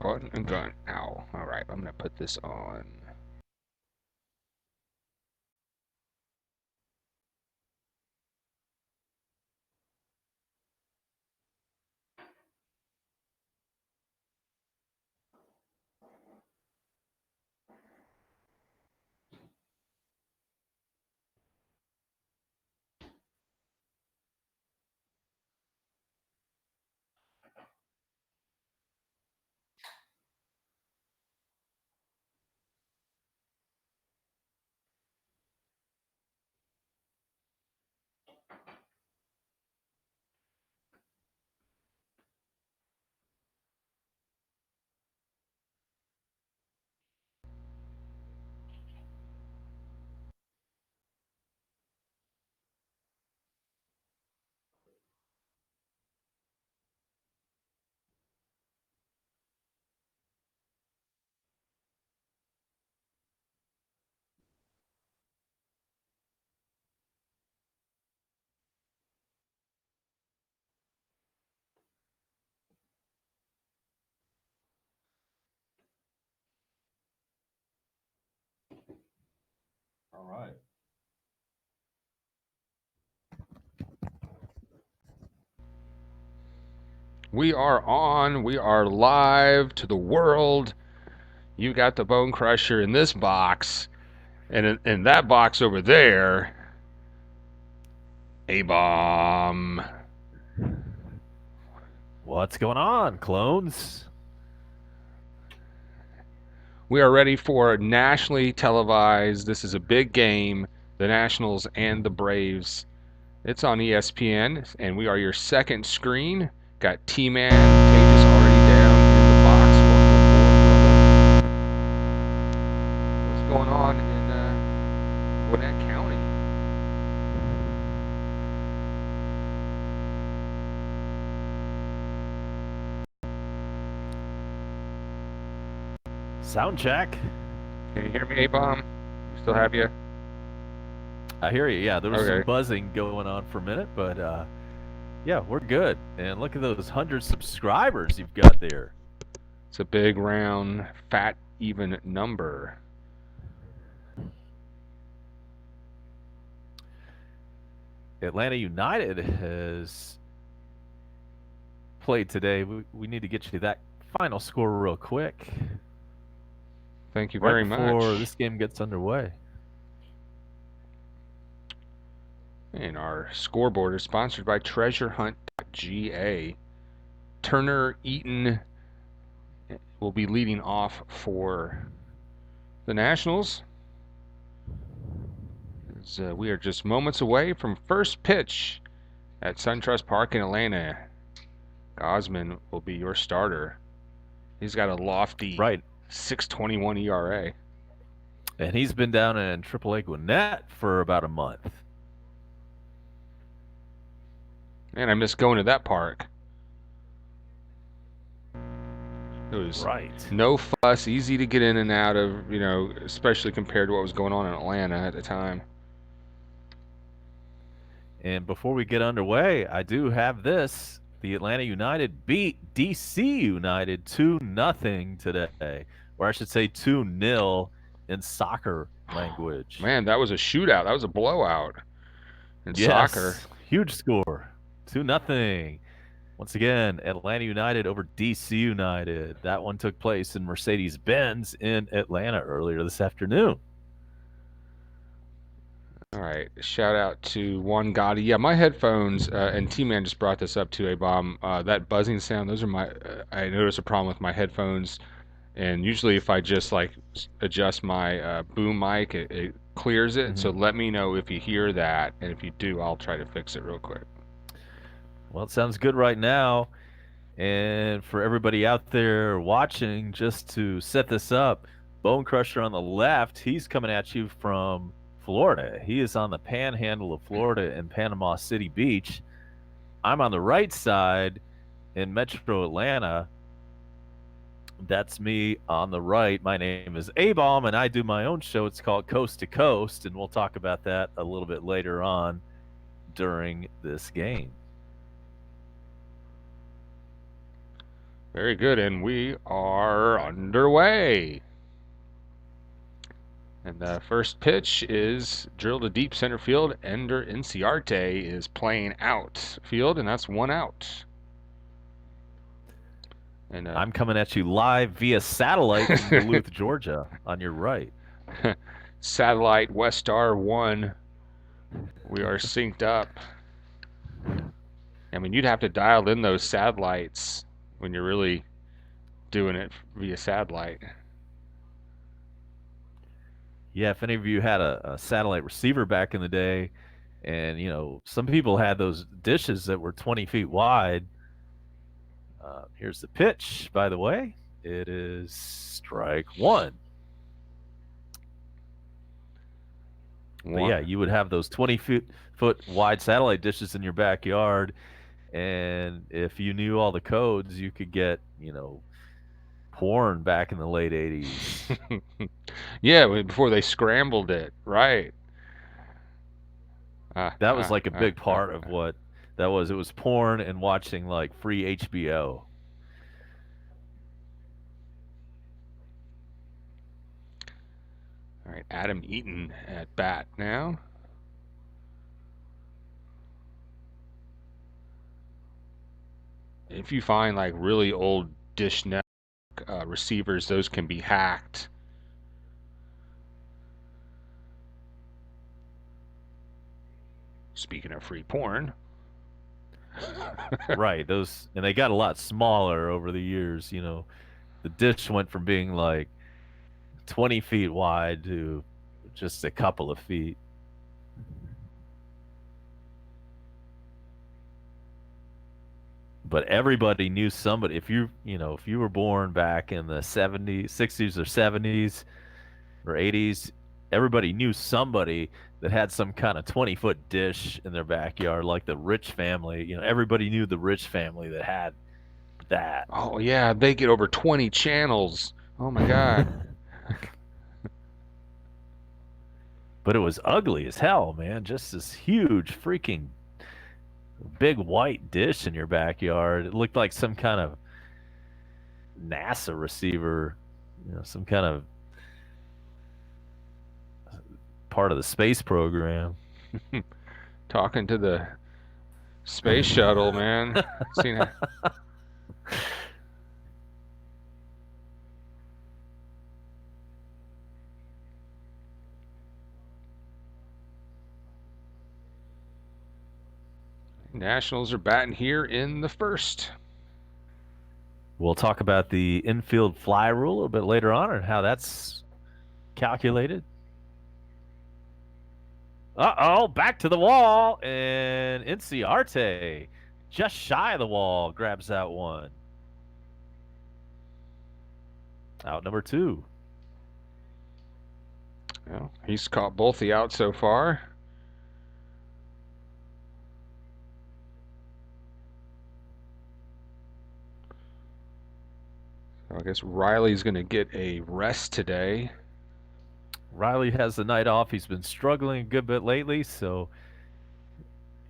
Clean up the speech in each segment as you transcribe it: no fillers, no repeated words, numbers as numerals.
button and gun. Ow. All right, I'm going to put this on. All right. We are on. We are live to the world. You got the Bone Crusher in this box. And in that box over there, A-Bomb. What's going on, clones? We are ready for nationally televised. This is a big game. The Nationals and the Braves. It's on ESPN, and we are your second screen. Got T-Man, Cages already down in the box. What's going on in Gwinnett County? Sound check. Can you hear me, A-Bomb? We still have you? I hear you. Yeah, there was Okay. some buzzing going on for a minute, but yeah, we're good. And look at those 100 subscribers you've got there. It's a big, round, fat, even number. Atlanta United has played today. We need to get you that final score real quick. Thank you Right very before much. this game gets underway. And our scoreboard is sponsored by TreasureHunt.ga. Turner Eaton will be leading off for the Nationals. As, we are just moments away from first pitch at SunTrust Park in Atlanta. Gosman will be your starter. He's got a lofty 6.21 ERA. And he's been down in AAA Gwinnett for about a month. Man, I miss going to that park. It was no fuss, easy to get in and out of, especially compared to what was going on in Atlanta at the time. And before we get underway, I do have this. The Atlanta United beat DC United 2-0 today. Or I should say 2-0 in soccer language. Man, that was a shootout. That was a blowout in soccer. Huge score. 2-0. Once again, Atlanta United over DC United. That one took place in Mercedes-Benz in Atlanta earlier this afternoon. All right. Shout out to One Gotti. Yeah, my headphones, and T-Man just brought this up to A-Bomb. That buzzing sound, those are my, I noticed a problem with my headphones. And usually if I just adjust my boom mic, it clears it. Mm-hmm. So let me know if you hear that. And if you do, I'll try to fix it real quick. Well, it sounds good right now. And for everybody out there watching, just to set this up, Bone Crusher on the left, he's coming at you from Florida. He is on the panhandle of Florida in Panama City Beach. I'm on the right side in Metro Atlanta. That's me on the right. My name is A-Bomb, and I do my own show. It's called Coast to Coast, and we'll talk about that a little bit later on during this game. Very good, and we are underway. And the first pitch is drilled to deep center field. Ender Inciarte is playing outfield, and that's one out. And I'm coming at you live via satellite from Duluth, Georgia, on your right. Satellite West Star 1, we are synced up. I mean, you'd have to dial in those satellites when you're really doing it via satellite. Yeah, if any of you had a satellite receiver back in the day, and some people had those dishes that were 20 feet wide. Here's the pitch, by the way. It is strike one. But yeah, you would have those 20-foot wide satellite dishes in your backyard, and if you knew all the codes, you could get porn back in the late 80s. Yeah, before they scrambled it, right? That was like a big part of what that was. It was porn and watching like free HBO. All right, Adam Eaton at bat now. If you find like really old dish network receivers, those can be hacked. Speaking of free porn. Right, those, and they got a lot smaller over the years. The dish went from being like 20 feet wide to just a couple of feet. But everybody knew somebody. If you were born back in the 70s, 60s or 70s or 80s, everybody knew somebody that had some kind of 20-foot dish in their backyard, like the rich family. Everybody knew the rich family that had that. Oh yeah, they get over 20 channels. Oh my god. But it was ugly as hell, man. Just this huge freaking big white dish in your backyard. It looked like some kind of NASA receiver, some kind of part of the space program. Talking to the space shuttle, man. Seen that? Nationals are batting here in the first. We'll talk about the infield fly rule a little bit later on and how that's calculated. Uh-oh, back to the wall, and Inciarte, just shy of the wall, grabs that one. Out number two. Well, he's caught both the outs so far. So I guess Riley's going to get a rest today. Riley has the night off. He's been struggling a good bit lately, so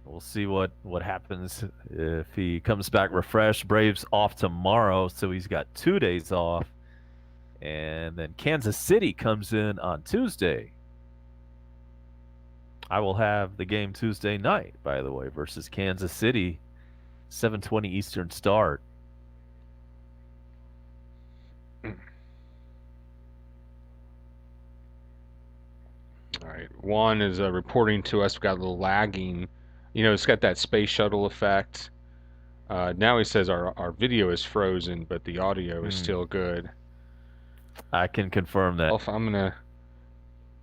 we'll see what happens if he comes back refreshed. Braves off tomorrow, so he's got 2 days off. And then Kansas City comes in on Tuesday. I will have the game Tuesday night, by the way, versus Kansas City, 7:20 Eastern start. All right, Juan is reporting to us. We've got a little lagging. It's got that space shuttle effect. Now he says our video is frozen, but the audio is still good. I can confirm that. I'm going to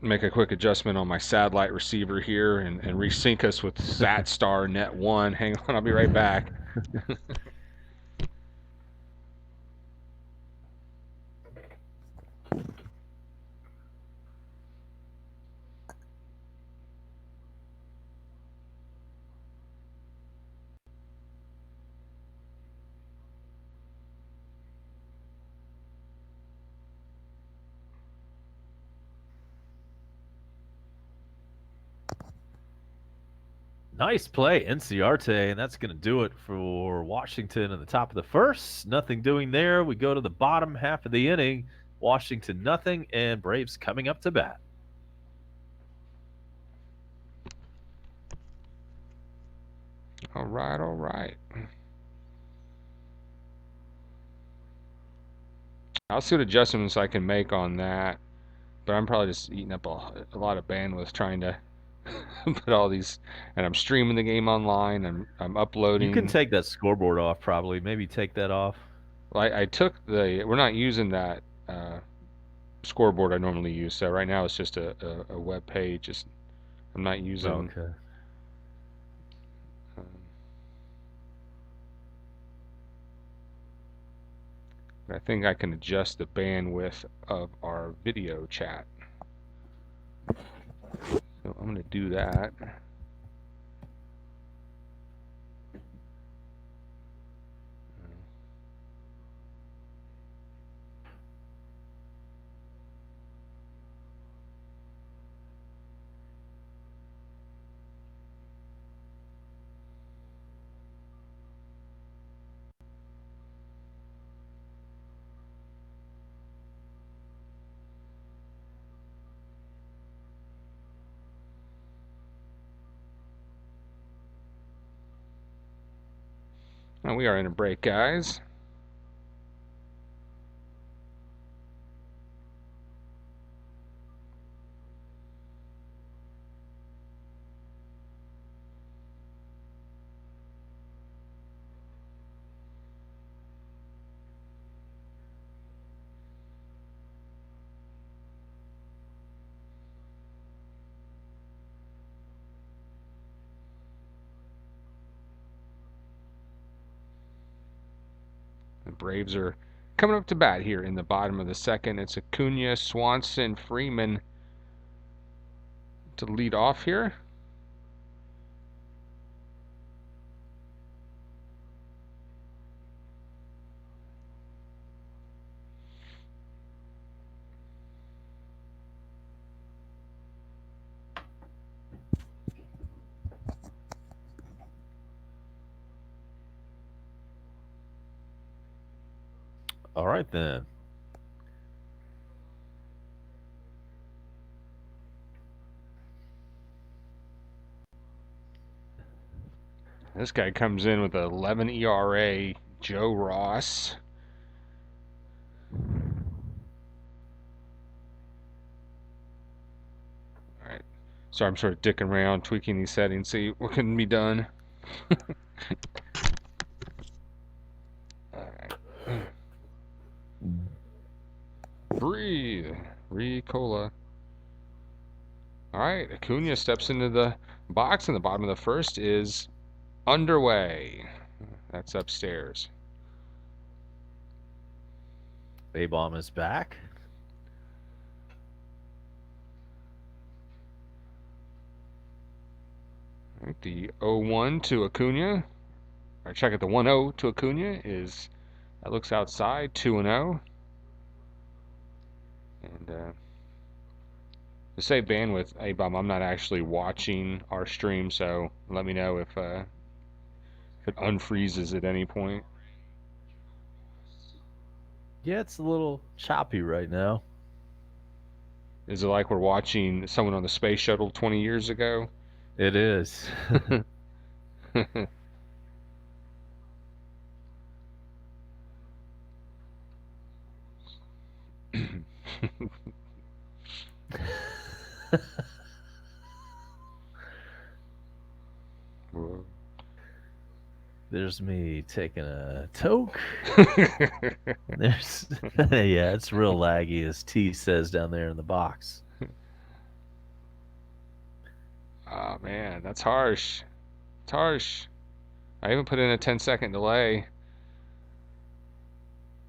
make a quick adjustment on my satellite receiver here and resync us with SatStar Net 1. Hang on, I'll be right back. Nice play, Enciarte, and that's going to do it for Washington in the top of the first. Nothing doing there. We go to the bottom half of the inning. Washington nothing, and Braves coming up to bat. All right, all right. I'll see what adjustments I can make on that, but I'm probably just eating up a lot of bandwidth trying to put all these, and I'm streaming the game online. I'm You can uploading. take that scoreboard off, probably. Maybe take that off. Well, I took the. We're not using that scoreboard I normally use, so right now it's just a web page. Just I'm not using. Okay. Um, I think I can adjust the bandwidth of our video chat. So I'm going to do that. Now we are in a break, guys. The Braves are coming up to bat here in the bottom of the second. It's Acuna, Swanson, Freeman to lead off here. All right, then. This guy comes in with an 11 ERA, Joe Ross. All right. So I'm sort of dicking around, tweaking these settings, see what can be done. All right. Breathe. Ricola. All right. Acuna steps into the box, and the bottom of the first is underway. That's upstairs. A-bomb is back. All right, the 0-1 to Acuna. Or check it, the 1-0 to Acuna is, that looks outside, 2-0. And to save bandwidth, hey, Bob, I'm not actually watching our stream, so let me know if it unfreezes at any point. Yeah, it's a little choppy right now. Is it like we're watching someone on the space shuttle 20 years ago? It is. There's me taking a toke. There's yeah, it's real laggy, as T says down there in the box. Oh man, that's harsh. It's harsh. I even put in a 10-second delay,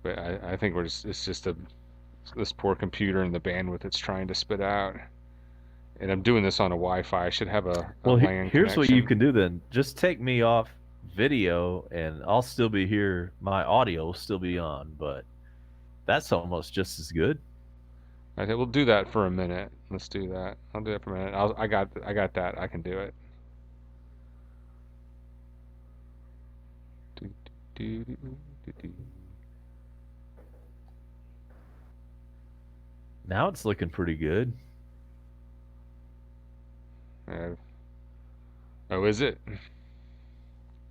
but I think it's just this poor computer and the bandwidth it's trying to spit out. And I'm doing this on a Wi-Fi. I should have a Well, LAN here's what you connection. can do then. Just take me off video, and I'll still be here. My audio will still be on, but that's almost just as good. I think we'll do that for a minute. Let's do that. I'll do that for a minute. I got that. I can do it. Do, do, do, do. Now it's looking pretty good. Uh, oh, is it?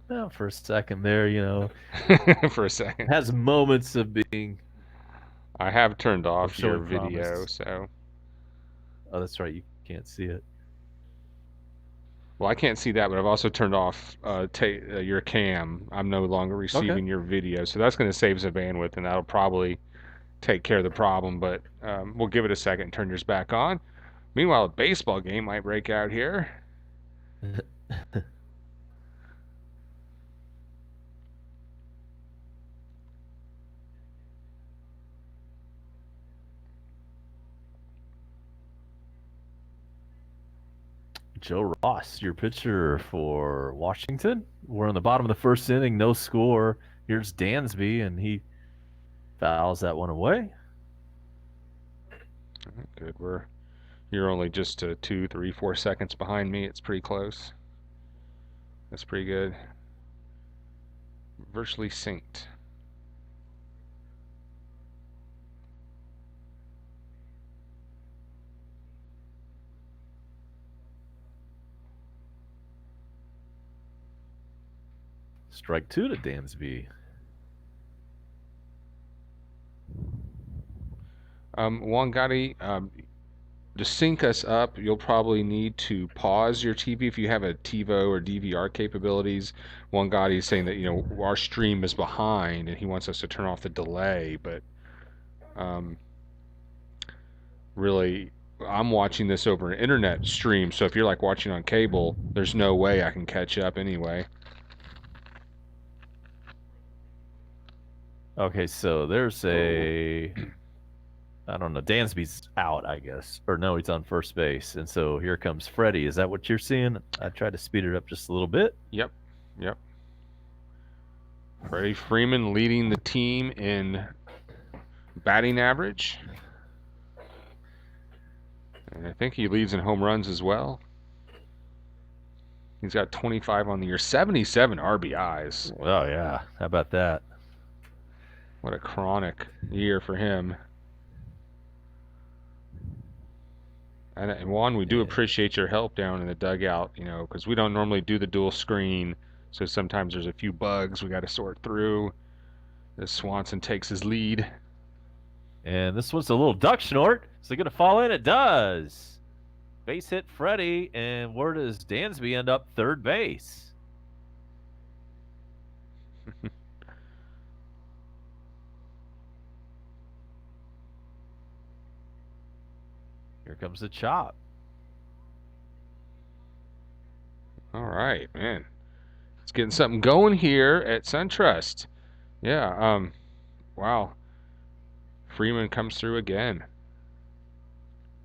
Well, for a second there, For a second. has moments of being I have turned of off your showing video, promise. so. Oh, that's right. You can't see it. Well, I can't see that, but I've also turned off your cam. I'm no longer Okay. receiving your video, so that's going to save some bandwidth, and that'll probably take care of the problem. But we'll give it a second and turn yours back on. Meanwhile, a baseball game might break out here. Joe Ross, your pitcher for Washington. We're in the bottom of the first inning, no score. Here's Dansby, and he fouls that one away. Good. You're only just 2, 3, 4 seconds behind me. It's pretty close. That's pretty good. Virtually synced. Strike two to Dansby. Wangari, to sync us up, you'll probably need to pause your TV if you have a TiVo or DVR capabilities. Wangari is saying that our stream is behind and he wants us to turn off the delay, but um, really, I'm watching this over an internet stream. So if you're like watching on cable, there's no way I can catch up anyway. Okay, so there's Oh, I don't know. Dansby's out, I guess. Or no, he's on first base. And so here comes Freddie. Is that what you're seeing? I tried to speed it up just a little bit. yep, yep. Freddie Freeman leading the team in batting average. And I think he leads in home runs as well. He's got 25 on the year, 77 RBIs. Oh, yeah. How about that? What a chronic year for him. And Juan, we do Yeah. appreciate your help down in the dugout, because we don't normally do the dual screen. So sometimes there's a few bugs we got to sort through. As Swanson takes his lead. And this one's a little duck snort. Is it going to fall in? It does. Base hit Freddie. And where does Dansby end up? Third base. Here comes the chop. All right, man. It's getting something going here at SunTrust. Yeah, wow. Freeman comes through again.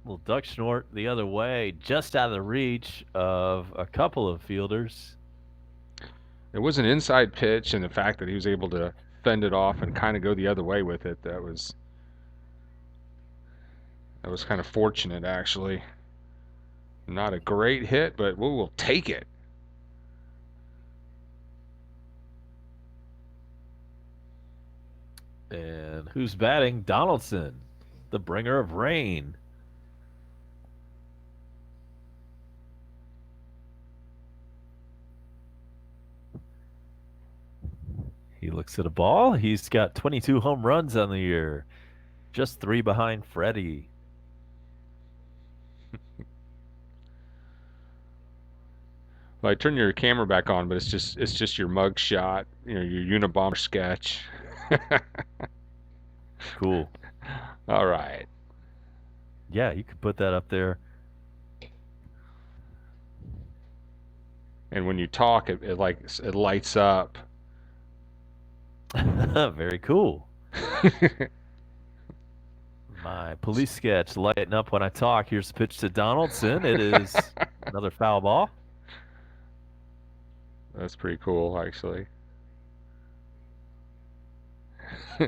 Little duck snort the other way, just out of the reach of a couple of fielders. It was an inside pitch, and the fact that he was able to fend it off and kind of go the other way with it, that was kind of fortunate, actually. Not a great hit, but we will take it. And who's batting? Donaldson, the bringer of rain. He looks at a ball. He's got 22 home runs on the year, just 3 behind Freddie. Well, I turn your camera back on, but it's just your mug shot, your Unabomber sketch. Cool. All right. Yeah, you could put that up there. And when you talk, it lights up. Very cool. My police sketch lighting up when I talk. Here's the pitch to Donaldson. It is another foul ball. That's pretty cool, actually.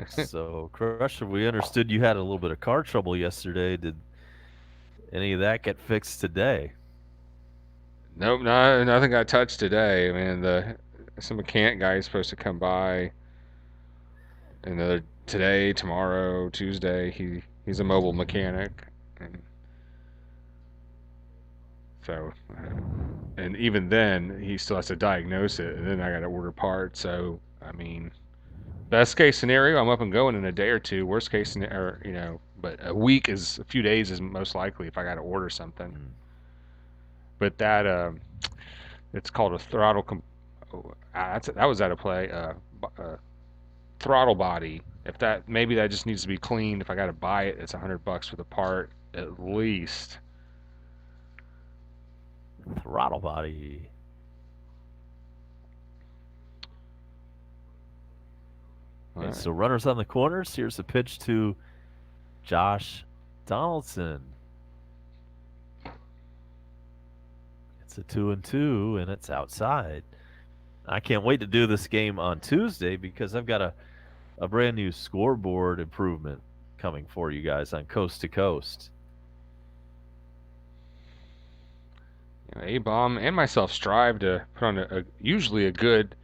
So, Crusher, we understood you had a little bit of car trouble yesterday. Did any of that get fixed today? Nope, nothing got touched today. I mean, some mechanic guy is supposed to come by another today, tomorrow, Tuesday. He's a mobile mechanic, and so and even then he still has to diagnose it, and then I got to order parts. So I mean, best case scenario, I'm up and going in a day or two. Worst case scenario, but a few days is most likely if I got to order something. Mm. But that it's called a throttle. That was out of play. Throttle body. If that maybe that just needs to be cleaned. If I got to buy it, it's $100 for the part at least. Throttle body. Okay, so runners on the corners. Here's the pitch to Josh Donaldson. It's a 2-2, and it's outside. I can't wait to do this game on Tuesday because I've got a brand new scoreboard improvement coming for you guys on Coast to Coast. A-Bomb and myself strive to put on usually a good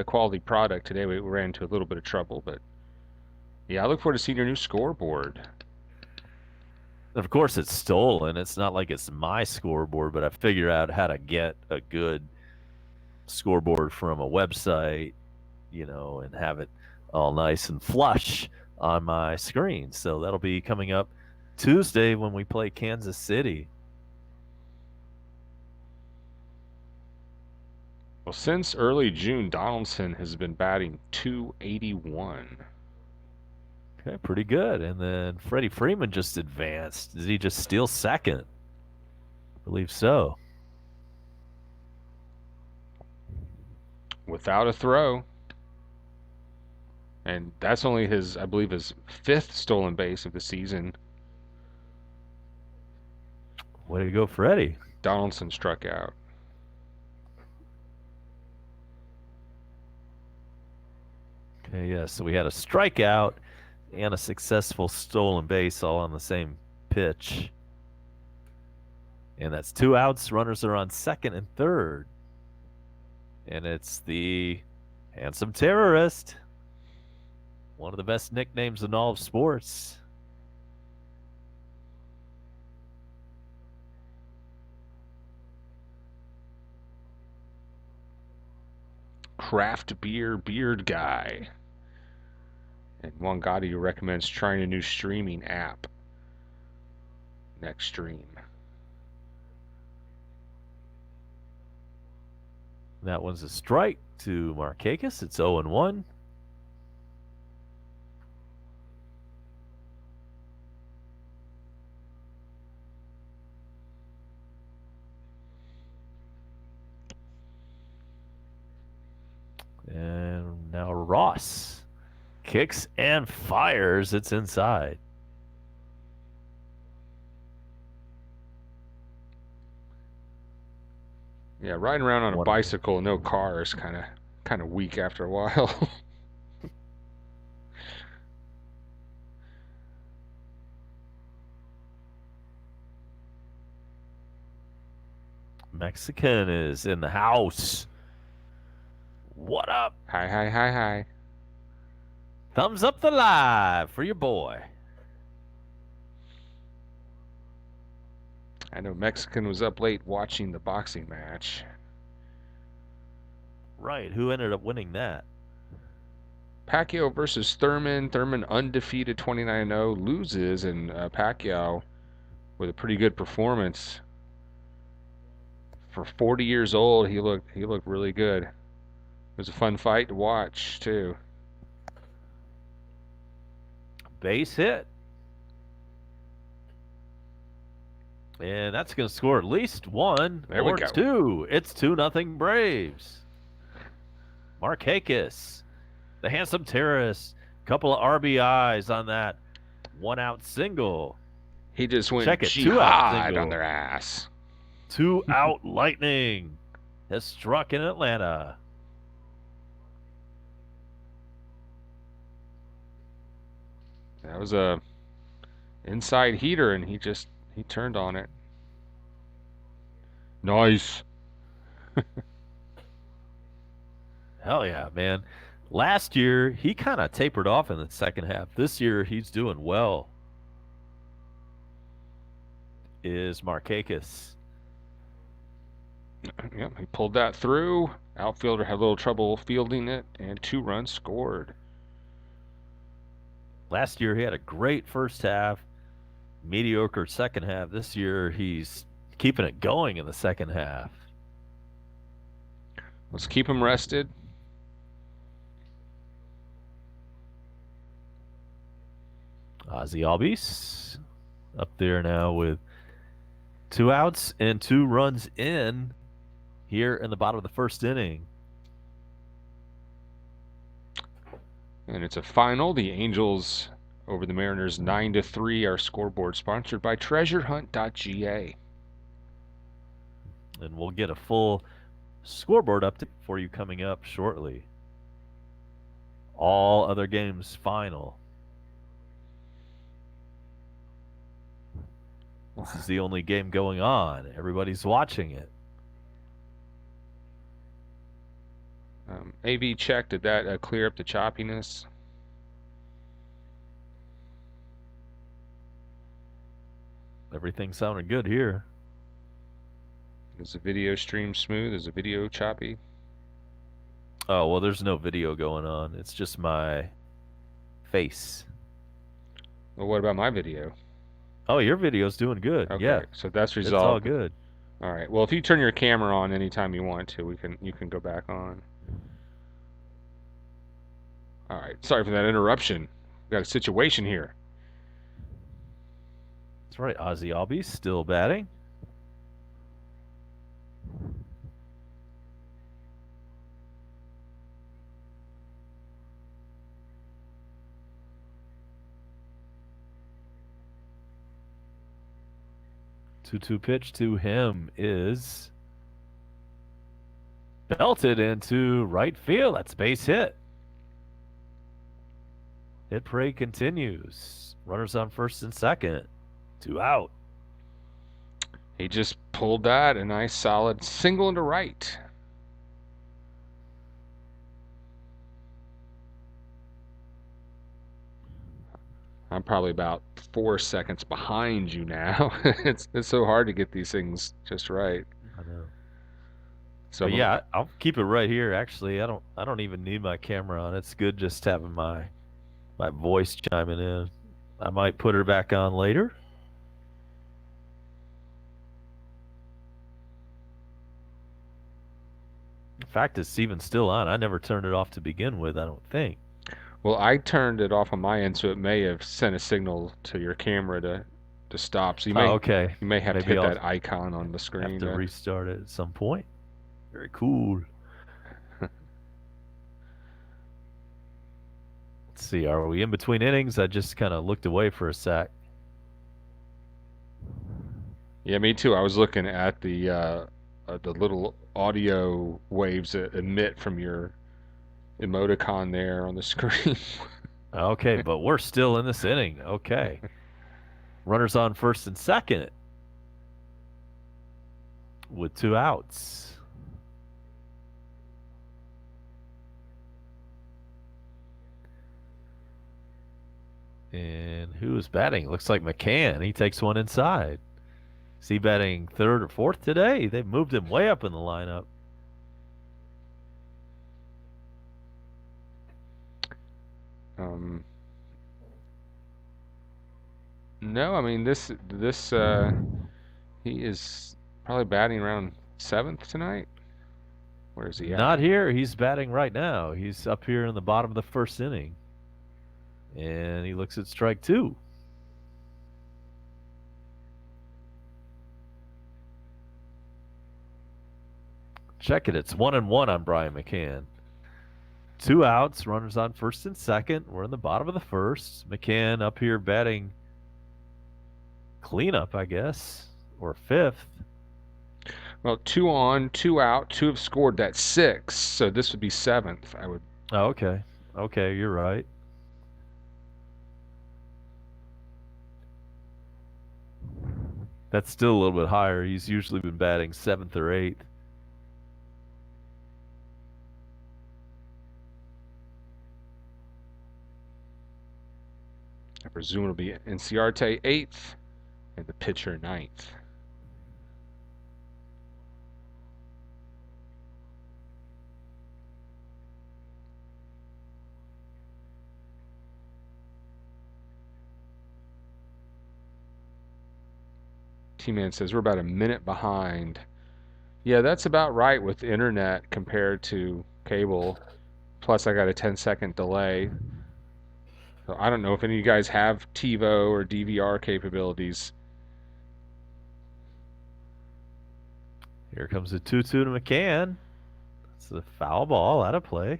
quality product. Today we ran into a little bit of trouble, but yeah, I look forward to seeing your new scoreboard. Of course, it's stolen. It's not like it's my scoreboard, but I figured out how to get a good scoreboard from a website, and have it all nice and flush on my screen. So that'll be coming up Tuesday when we play Kansas City. Well, since early June, Donaldson has been batting .281. Okay, pretty good. And then Freddie Freeman just advanced. Did he just steal second? I believe so. Without a throw. And that's only I believe, his fifth stolen base of the season. Way to go, Freddie. Donaldson struck out. Okay, yeah, so we had a strikeout and a successful stolen base all on the same pitch. And that's 2 outs. Runners are on second and third. And it's the Handsome Terrorist. One of the best nicknames in all of sports. Craft beer beard guy. And Wangadi recommends trying a new streaming app. Next stream. That one's a strike to Markakis. It's 0-1. And now Ross kicks and fires. It's inside. Yeah, riding around on a bicycle, no car is kind of weak after a while. Mexican is in the house. What up? Hi, hi, hi, hi. Thumbs up the live for your boy. I know Mexican was up late watching the boxing match. Right. Who ended up winning that? Pacquiao versus Thurman. Thurman undefeated 29-0, loses, and Pacquiao with a pretty good performance. For 40 years old, he looked really good. It was a fun fight to watch too. Base hit. And that's going to score at least one or two. It's 2-0 Braves. Markakis, the Handsome Terrorist, couple of RBIs on that 1-out single. He just went jihad on their ass. 2-out lightning has struck in Atlanta. That was a inside heater, and he turned on it. Nice. Hell yeah, man. Last year, he kind of tapered off in the second half. This year, he's doing well. Is Markakis. Yep, he pulled that through. Outfielder had a little trouble fielding it, and 2 runs scored. Last year, he had a great first half, mediocre second half. This year, he's keeping it going in the second half. Let's keep him rested. Ozzy Albies up there now with 2 outs and 2 runs in here in the bottom of the first inning. And it's a final. The Angels over the Mariners 9-3. Our scoreboard sponsored by treasurehunt.ga. And we'll get a full scoreboard update for you coming up shortly. All other games final. This is the only game going on. Everybody's watching it. AV check, did that clear up the choppiness? Everything sounded good here. Is the video stream smooth? Is the video choppy? Oh, well, there's no video going on. It's just my face. Well, what about my video? Oh, your video's doing good. Okay, Yeah, so that's it's all resolved. good. All right. Well, if you turn your camera on anytime you want to, you can go back on. All right. Sorry for that interruption. We've got a situation here. That's right. Ozzy Albies still batting. Two pitch to him is belted into right field. That's base hit. Hit parade continues. Runners on first and second. 2 out. He just pulled that, a nice solid single into right. I'm probably about 4 seconds behind you now. it's so hard to get these things just right. I know. So But yeah, I'll keep it right here. Actually, I don't even need my camera on. It's good just having my voice chiming in. I might put her back on later. In fact, it's even still on. I never turned it off to begin with, I don't think. Well, I turned it off on my end, so it may have sent a signal to your camera to stop. So Okay. you may have Maybe to hit I'll that icon on the screen. have to restart it at some point. Very cool. Let's see. Are we in between innings? I just kind of looked away for a sec. Yeah, me too. I was looking at the little audio waves that emit from your emoticon there on the screen. Okay, but we're still in this inning. Okay. Runners on first and second with 2 outs. And who is batting? Looks like McCann. He takes one inside. Is he batting third or fourth today? They've moved him way up in the lineup. No, I mean this he is probably batting around 7th tonight. Where is he at? Not here. He's batting right now. He's up here in the bottom of the first inning. And he looks at strike 2. Check it. It's 1-1 on Brian McCann. 2 outs, runners on first and second. We're in the bottom of the first. McCann up here batting cleanup, I guess, or 5th. Well, 2 on, 2 out, 2 have scored. That's 6, so this would be 7th. I would. Oh, okay. Okay, you're right. That's still a little bit higher. He's usually been batting 7th or 8th. presumably Inciarte 8th, and the pitcher 9th. T-Man says we're about a minute behind. Yeah, that's about right with the internet compared to cable. Plus, I got a 10-second delay. So I don't know if any of you guys have TiVo or DVR capabilities. Here comes a 2-2 to McCann. It's a foul ball out of play.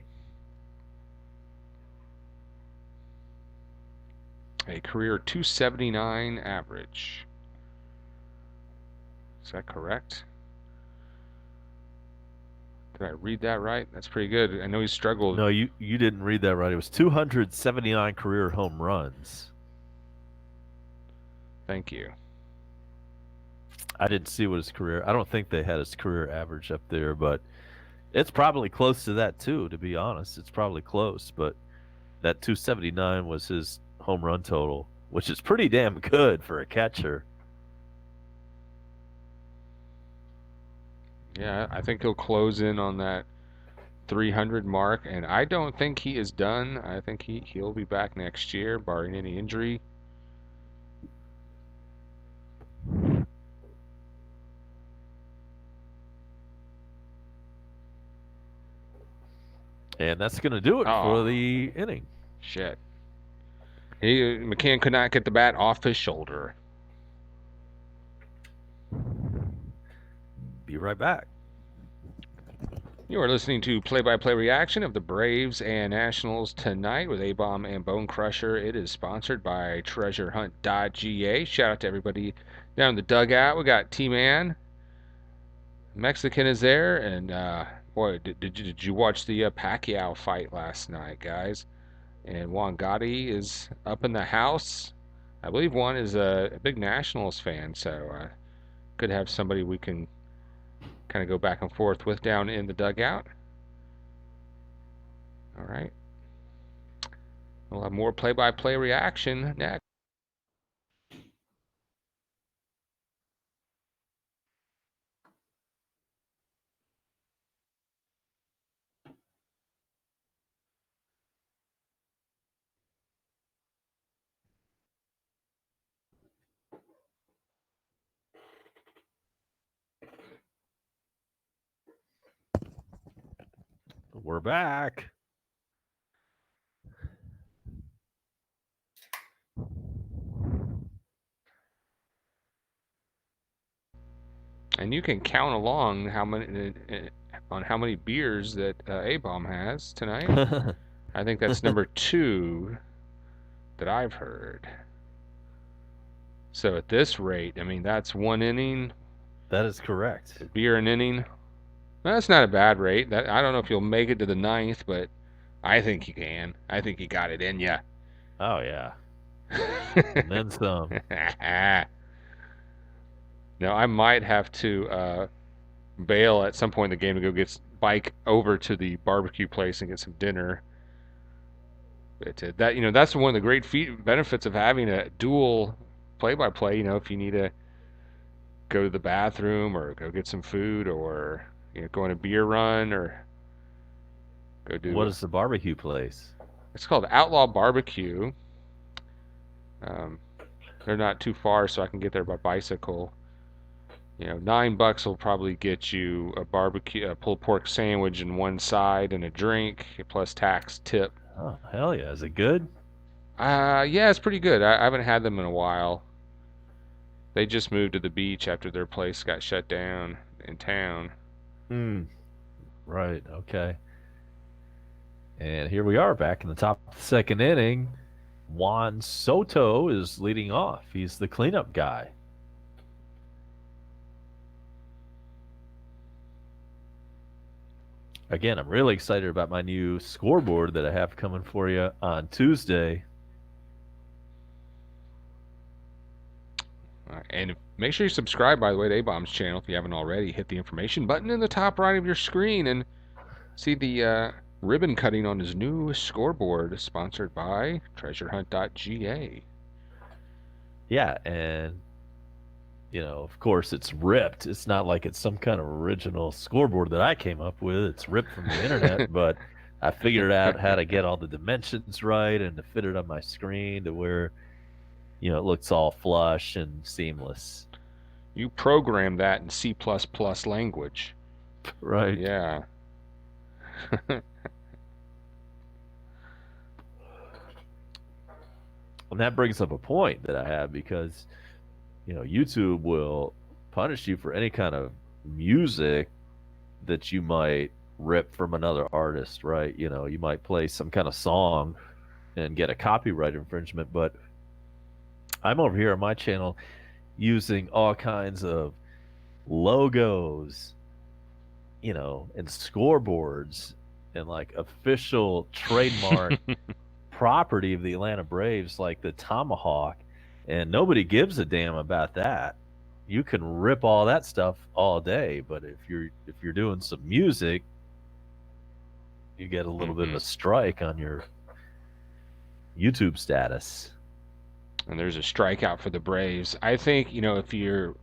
A career 279 average. Is that correct? Did I read that right? That's pretty good. I know he struggled. No, you didn't read that right. It was 279 career home runs. Thank you. I didn't see what his career. I don't think they had his career average up there, but it's probably close to that too. To be honest, it's probably close. But that 279 was his home run total, which is pretty damn good for a catcher. Yeah, I think he'll close in on that 300 mark, and I don't think he is done. I think he'll be back next year, barring any injury. And that's going to do it for Oh, the inning. shit. McCann could not get the bat off his shoulder. Be right back. You are listening to play-by-play reaction of the Braves and Nationals tonight with A-Bomb and Bone Crusher. It is sponsored by TreasureHunt.ga. Shout out to everybody down in the dugout. We got T-Man. Mexican is there, and boy, did you watch the Pacquiao fight last night, guys? And Juan Gotti is up in the house. I believe Juan is a big Nationals fan, so could have somebody we can kind of go back and forth with down in the dugout. All right. We'll have more play-by-play reaction next. We're back. And you can count along on how many beers that A-Bomb has tonight. I think that's number 2 that I've heard. So at this rate, I mean, that's 1 inning. That is correct. A beer an inning. Well, that's not a bad rate. I don't know if you'll make it to the 9th, but I think you can. I think you got it in ya. Oh, yeah. And then some. Now, I might have to bail at some point in the game to go bike over to the barbecue place and get some dinner. But that's one of the great benefits of having a dual play-by-play. If you need to go to the bathroom or go get some food or go on a beer run or go What do. is the barbecue place? It's called Outlaw Barbecue. They're not too far, so I can get there by bicycle. $9 will probably get you a pulled pork sandwich and one side and a drink plus tax tip. Oh, hell yeah. Is it good? Yeah, it's pretty good. I haven't had them in a while. They just moved to the beach after their place got shut down in town. Right. Okay. And here we are back in the top of the second inning. Juan Soto is leading off. He's the cleanup guy. Again, I'm really excited about my new scoreboard that I have coming for you on Tuesday. And make sure you subscribe, by the way, to A-Bomb's channel if you haven't already. Hit the information button in the top right of your screen and see the ribbon cutting on his new scoreboard, sponsored by TreasureHunt.ga. Yeah, and of course, it's ripped. It's not like it's some kind of original scoreboard that I came up with. It's ripped from the internet, but I figured out how to get all the dimensions right and to fit it on my screen to where, it looks all flush and seamless. You program that in C++ language. Right. Yeah. And that brings up a point that I have because, YouTube will punish you for any kind of music that you might rip from another artist, right? You might play some kind of song and get a copyright infringement, but I'm over here on my channel using all kinds of logos, and scoreboards and like official trademark property of the Atlanta Braves, like the tomahawk, and nobody gives a damn about that. You can rip all that stuff all day, but if you're doing some music, you get a little bit of Hmm. a strike on your YouTube status. And there's a strikeout for the Braves. I think, if you're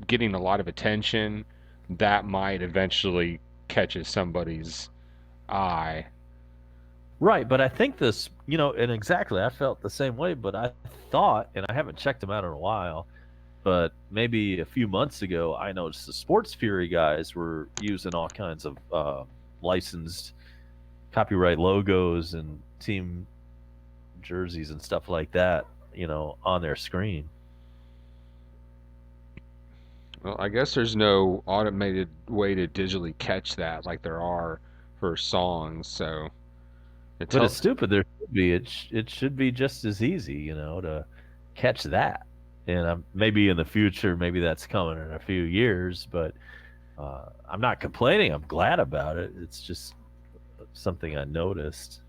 getting a lot of attention, that might eventually catches somebody's eye. Right, but I think this, and exactly, I felt the same way, but I thought, and I haven't checked them out in a while, but maybe a few months ago, I noticed the Sports Fury guys were using all kinds of licensed copyright logos and team jerseys and stuff like that, on their screen. Well, I guess there's no automated way to digitally catch that like there are for songs. So it But it's tell stupid. There should be. It should be just as easy, to catch that. And maybe in the future, maybe that's coming in a few years. But I'm not complaining. I'm glad about it. It's just something I noticed.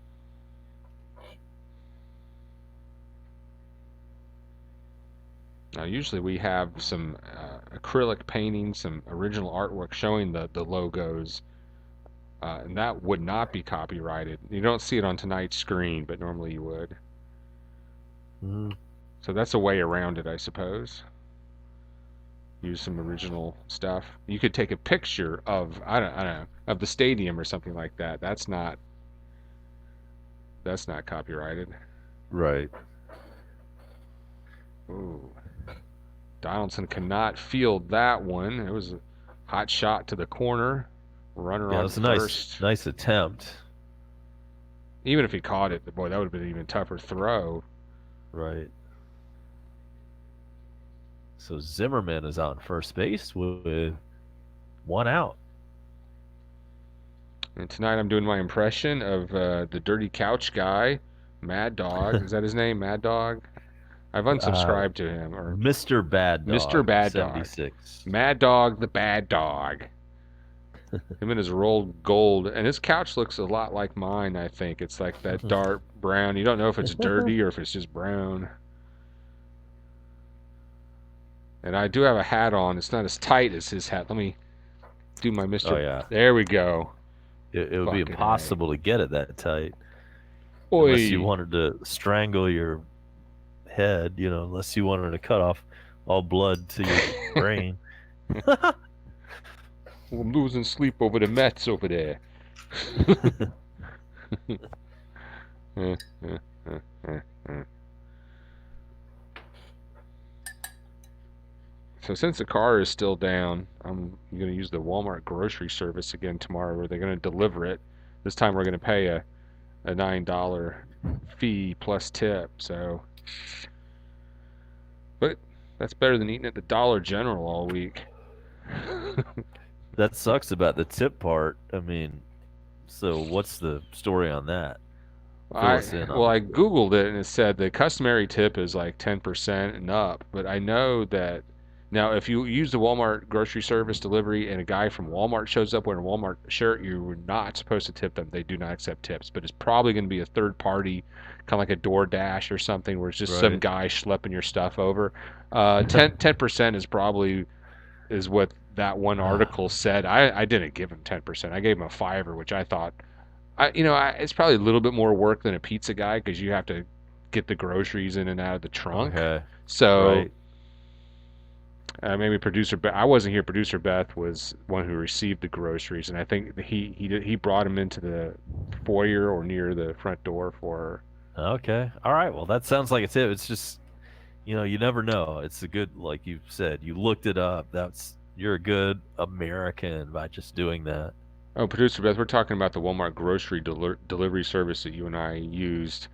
now usually we have some acrylic painting, some original artwork showing the logos, and that would not be copyrighted. You don't see it on tonight's screen, but normally you would. Mhm. So that's a way around it, I suppose. Use some original stuff. You could take a picture of I don't know of the stadium or something like that. That's not copyrighted. Right. Ooh, Donaldson cannot field that one. It was a hot shot to the corner. Runner Yeah, it on was a nice, first. nice attempt. Even if he caught it, boy, that would have been an even tougher throw. Right. So Zimmerman is out in first base with one out. And tonight I'm doing my impression of the dirty couch guy, Mad Dog. Is that his name, Mad Dog? I've uh, unsubscribed to him, or Mr. Bad Mr. Dog, Bad Dog. 76. Mad Dog, the Bad Dog. Him and his rolled gold, and his couch looks a lot like mine. I think it's like that dark brown. You don't know if it's dirty or if it's just brown. And I do have a hat on. It's not as tight as his hat. Let me do my Oh Mr. yeah, There we go. it would be Fucking A. impossible to get it that tight unless you Oi. wanted to strangle your head. Unless you wanted to cut off all blood to your brain. I'm losing sleep over the Mets over there. So since the car is still down, I'm going to use the Walmart grocery service again tomorrow, where they're going to deliver it. This time we're going to pay a $9 fee plus tip. So, but that's better than eating at the Dollar General all week. That sucks about the tip part. I mean, so what's the story on that? Fill I us in well, on I it. googled it and it said the customary tip is like 10% and up, but I know that now if you use the Walmart grocery service delivery and a guy from Walmart shows up wearing a Walmart shirt, you're not supposed to tip them. They do not accept tips, but it's probably going to be a third party, kind of like a DoorDash or something, where it's just some Right. guy schlepping your stuff over. 10% is probably is what that one article said. I didn't give him 10%. I gave him a fiver, which I thought it's probably a little bit more work than a pizza guy because you have to get the groceries in and out of the trunk. Okay. So Right. maybe producer Beth, I wasn't here. Producer Beth was one who received the groceries, and I think he brought them into the foyer or near the front door for her. Okay. All right. Well, that sounds like it's it. It's just, you never know. It's a good, like you said, you looked it up. You're a good American by just doing that. Oh, producer Beth, we're talking about the Walmart grocery delivery service that you and I used.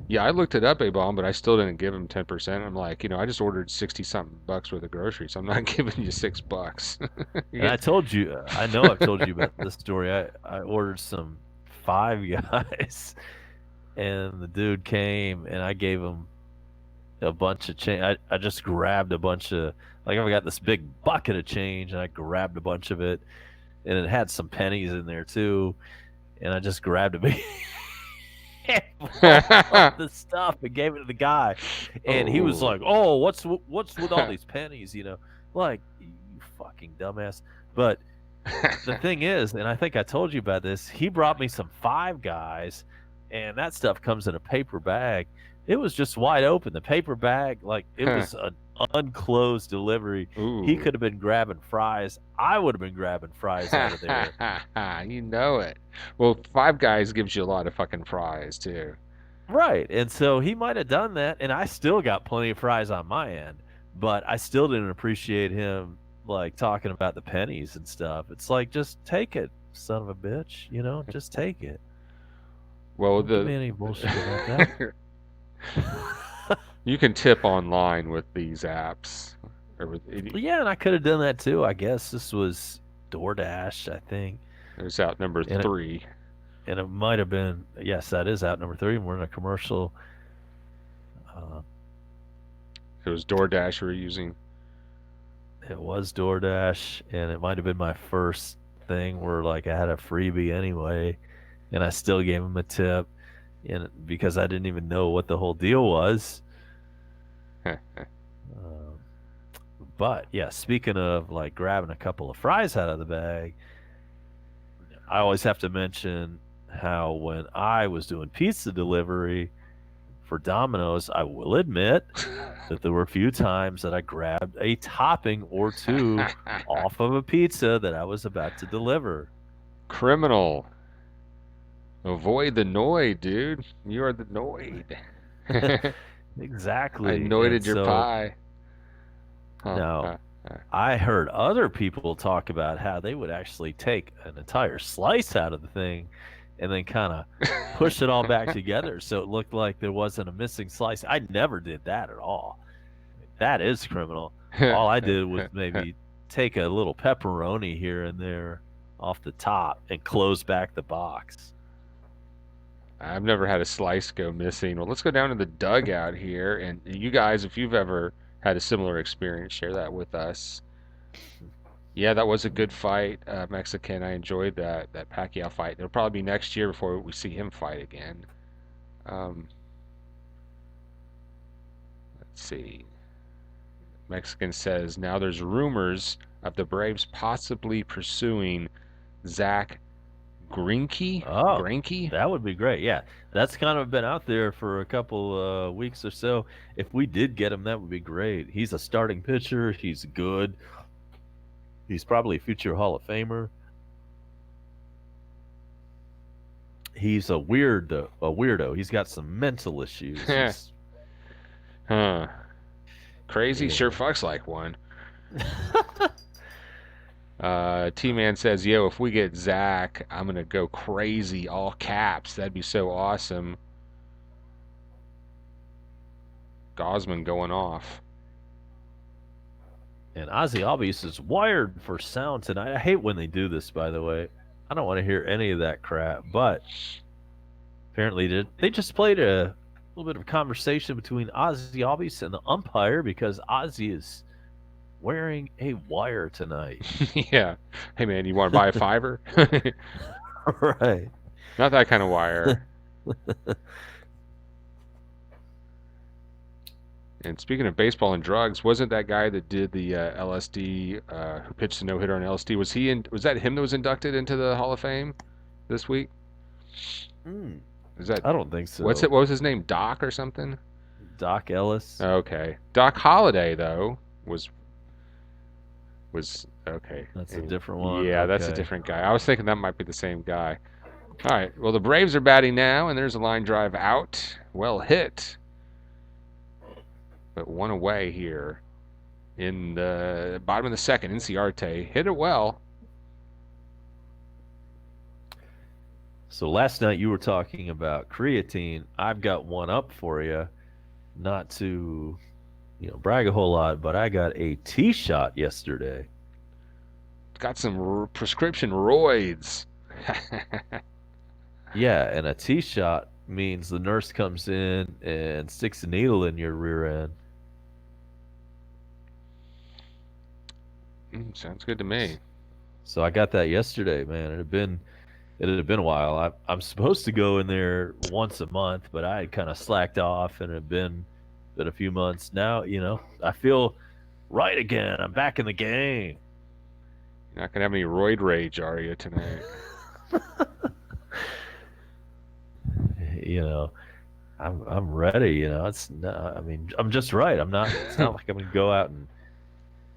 Yeah, I looked it up, A-Bomb, but I still didn't give him 10%. I'm like, I just ordered 60 something bucks worth of groceries. I'm not giving you $6. You And I get told you, I know I've told you about this story. I ordered some Five Guys, and the dude came, and I gave him a bunch of change. I just grabbed a bunch of, like, I got this big bucket of change, and I grabbed a bunch of it, and it had some pennies in there too. And I just grabbed a big handful of the stuff and gave it to the guy, and he was Oh. like, "Oh, what's with all these pennies?" Like, you fucking dumbass. But the thing is, and I think I told you about this, he brought me some Five Guys, and that stuff comes in a paper bag. It was just wide open. The paper bag, like, it was an unclosed delivery. He Ooh. could have been grabbing fries. I would have been grabbing fries out of there. You know it. Well, Five Guys gives you a lot of fucking fries too. Right. And so he might have done that, and I still got plenty of fries on my end, but I still didn't appreciate him, like, talking about the pennies and stuff. It's like, just take it, son of a bitch. Just take it. Well, Don't give the me any bullshit about that. you can tip online with these apps. Or with Yeah, and I could have done that too. I guess this was DoorDash, I think, there's out number and it 3. and it might have been, yes, that is out number 3. And we're in a commercial. Uh, It was DoorDash we were using. it was DoorDash, and it might have been my first thing where, like, I had a freebie anyway, and I still gave him a tip, and because I didn't even know what the whole deal was. Um, but yeah, speaking of, like, grabbing a couple of fries out of the bag, I always have to mention how when I was doing pizza delivery for Domino's, I will admit that there were a few times that I grabbed a topping or two off of a pizza that I was about to deliver. Criminal. Avoid the Noid, dude. You are the Noid. I Exactly. And noided your so pie. Huh. now I heard other people talk about how they would actually take an entire slice out of the thing and then kind of push it all back together so it looked like there wasn't a missing slice. I never did that at all. That is criminal. All I did was maybe take a little pepperoni here and there off the top and close back the box. I've never had a slice go missing. Well, let's go down to the dugout here, and you guys, if you've ever had a similar experience, share that with us. Yeah, that was a good fight, Mexican. I enjoyed that Pacquiao fight. It'll probably be next year before we see him fight again. Um, let's see. Mexican says now there's rumors of the Braves possibly pursuing Zach Greinke. Oh, Greinke? that would be great. Yeah, that's kind of been out there for a couple weeks or so. If we did get him, that would be great. He's a starting pitcher. He's good. He's probably a future Hall of Famer. He's a weirdo. He's got some mental issues. He's Huh. Crazy? Sure yeah. fucks like one. T-Man says, yo, if we get Zach, I'm going to go crazy, all caps. That'd be so awesome. Gosman going off. And Ozzy Albies is wired for sound tonight. I hate when they do this, by the way. I don't want to hear any of that crap. But apparently they just played a little bit of conversation between Ozzy Albies and the umpire because Ozzy is wearing a wire tonight. Yeah. Hey, man, you want to buy a fiver? Right. Not that kind of wire. And speaking of baseball and drugs, wasn't that guy that did the LSD, who pitched the no-hitter on LSD, was that him that was inducted into the Hall of Fame this week? Mm. Is that I don't think what's so. it? What was his name? Doc or something? Doc Ellis. Okay. Doc Holliday though was okay. That's a Anyway, different one. yeah, that's a Okay. different guy. I was thinking that might be the same guy. All right. Well, the Braves are batting now, and there's a line drive out. Well hit, but one away here in the bottom of the second. Inciarte hit it well. So last night you were talking about creatine. I've got one up for you. Not to, brag a whole lot, but I got a T shot yesterday. Got some prescription roids. Yeah, and a T shot means the nurse comes in and sticks a needle in your rear end. Sounds good to me. So I got that yesterday, man. It had been a while. I'm supposed to go in there once a month, but I had kind of slacked off, and it had been a few months now. I feel right again. I'm back in the game. You're not gonna have any roid rage, are you, tonight? you know, I'm ready. It's not, I mean, I'm just right. I'm not. It's not like I'm gonna go out and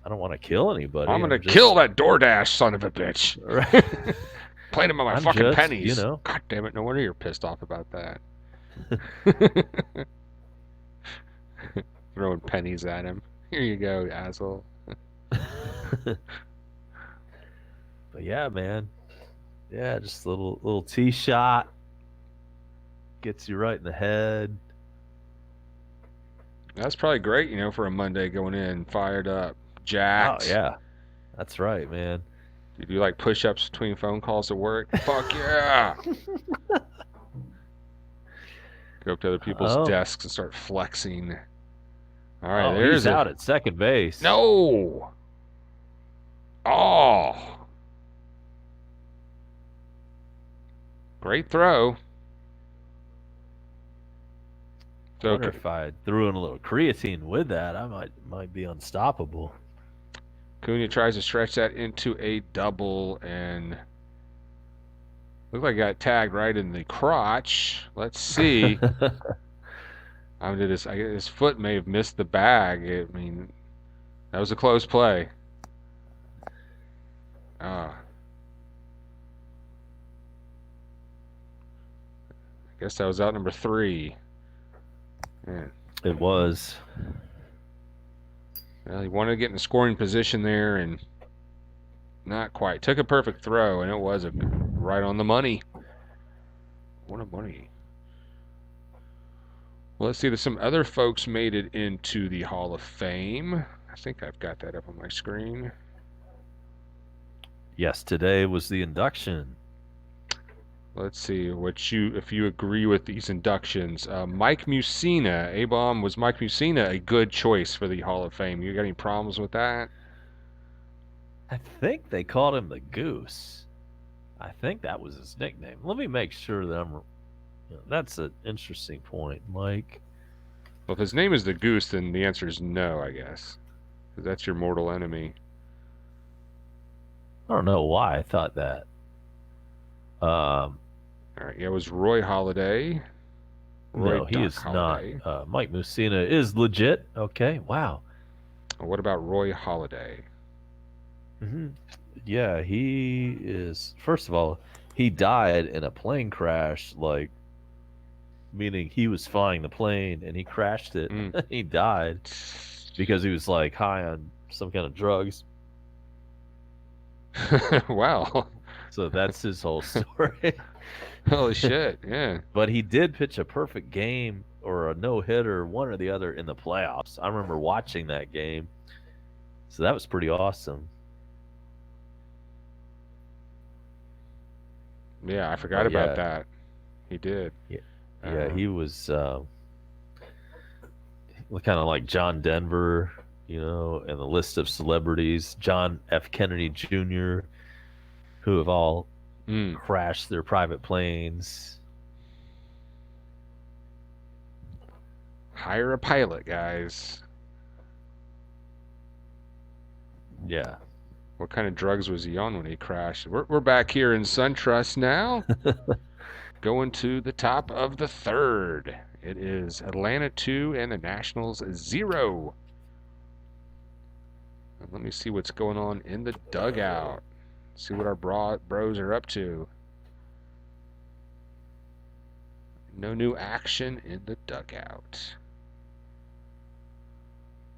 I don't want to kill I'm anybody. gonna I'm kill just that DoorDash son of a bitch. right. Playing him on my I'm fucking just, pennies. God damn it! No wonder you're pissed off about that. Throwing pennies at him. Here you go, you asshole. but yeah, man. Yeah, just a little tee shot gets you right in the head. That's probably great, for a Monday going in fired up, Oh jacked. yeah, that's right, man. You do like push-ups between phone calls at work? Fuck yeah! Go up to other people's Oh, desks and start flexing. All right, oh, there's he's a out at second base. no. Oh, great throw. So Wonder if I threw in a little creatine with that, I might be unstoppable. Cunha tries to stretch that into a double and looked like I got tagged right in the crotch. Let's see. I mean, his foot may have missed the bag. I mean, that was a close play. Ah, I guess that was out number 3. Man. It was. Well, he wanted to get in a scoring position there and not quite. Took a perfect throw, and it was right on the money. What a money. Well, let's see. There's some other folks made it into the Hall of Fame. I think I've got that up on my screen. Yes, today was the induction. Let's see if you agree with these inductions. Mike Musina, A-Bomb, was Mike Musina a good choice for the Hall of Fame? You got any problems with that? I think they called him the Goose. I think that was his nickname. Let me make sure that I'm. That's an interesting point, Mike. Well, if his name is the Goose, then the answer is no, I guess, because that's your mortal enemy. I don't know why I thought that. All right, yeah, it was Roy Halladay. No, Roy he Doc is not. Halladay. Mike Musina is legit. Okay, wow. What about Roy Halladay? hmm Yeah, he is. First of all, he died in a plane crash, like meaning he was flying the plane and he crashed it. Mm. He died because he was like high on some kind of drugs. Wow. So that's his whole story. Holy shit, yeah. But he did pitch a perfect game or a no hitter, one or the other in the playoffs. I remember watching that game. So that was pretty awesome. Yeah, I forgot But about yeah, that. He did. yeah, he was kind of like John Denver, and the list of celebrities, John F. Kennedy Jr., who have all Mm. crashed their private planes. Hire a pilot, guys. Yeah. What kind of drugs was he on when he crashed? We're back here in SunTrust now. Going to the top of the third. It is Atlanta 2 and the Nationals 0. Let me see what's going on in the dugout. See what our bros are up to. No new action in the dugout.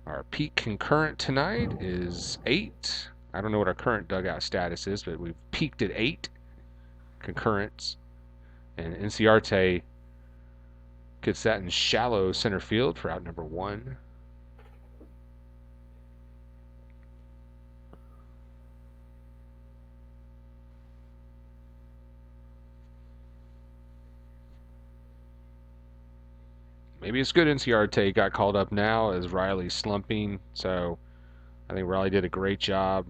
Our peak concurrent tonight is 8. I don't know what our current dugout status is, but we've peaked at 8 concurrents. And Inciarte gets that in shallow center field for out number 1. Maybe it's good Inciarte got called up now as Riley's slumping. So I think Riley did a great job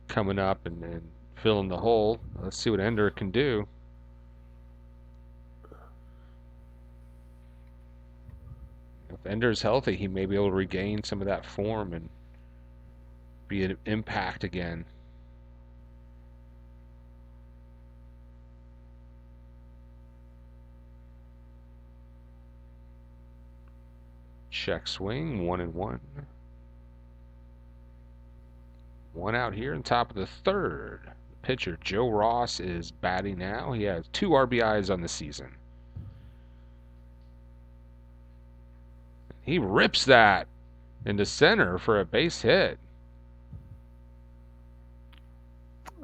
coming up and filling the hole. Let's see what Ender can do. If Ender's healthy, he may be able to regain some of that form and be an impact again. Check swing, 1-1. 1 out here in top of the third. The pitcher Joe Ross is batting now. He has 2 RBIs on the season. He rips that into center for a base hit.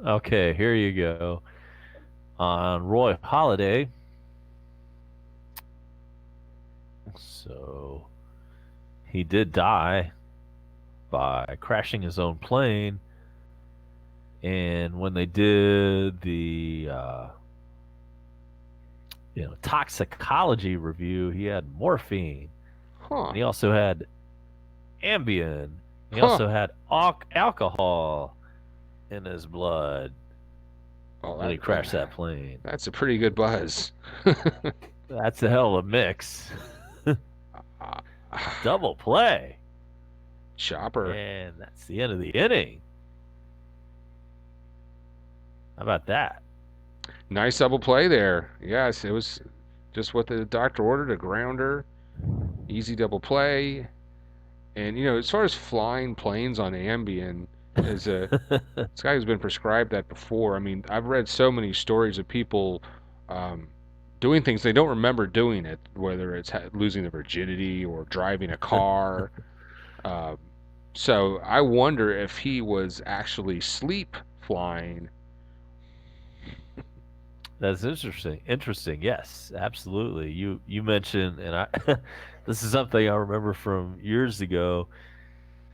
Okay, here you go. On Roy Halladay. So he did die by crashing his own plane. And when they did the toxicology review, he had morphine. Huh. And he also had Ambien. He Huh. also had alcohol in his blood when he crashed that plane. That's a pretty good buzz. That's a hell of a mix. Double play. Chopper. And that's the end of the inning. How about that? Nice double play there. Yes, it was just what the doctor ordered, a grounder. Easy double play. And, as far as flying planes on Ambien, this guy who's been prescribed that before. I mean, I've read so many stories of people doing things they don't remember doing it, whether it's losing their virginity or driving a car. So I wonder if he was actually sleep flying. That's interesting. Interesting. Yes, absolutely. You mentioned, and I this is something I remember from years ago.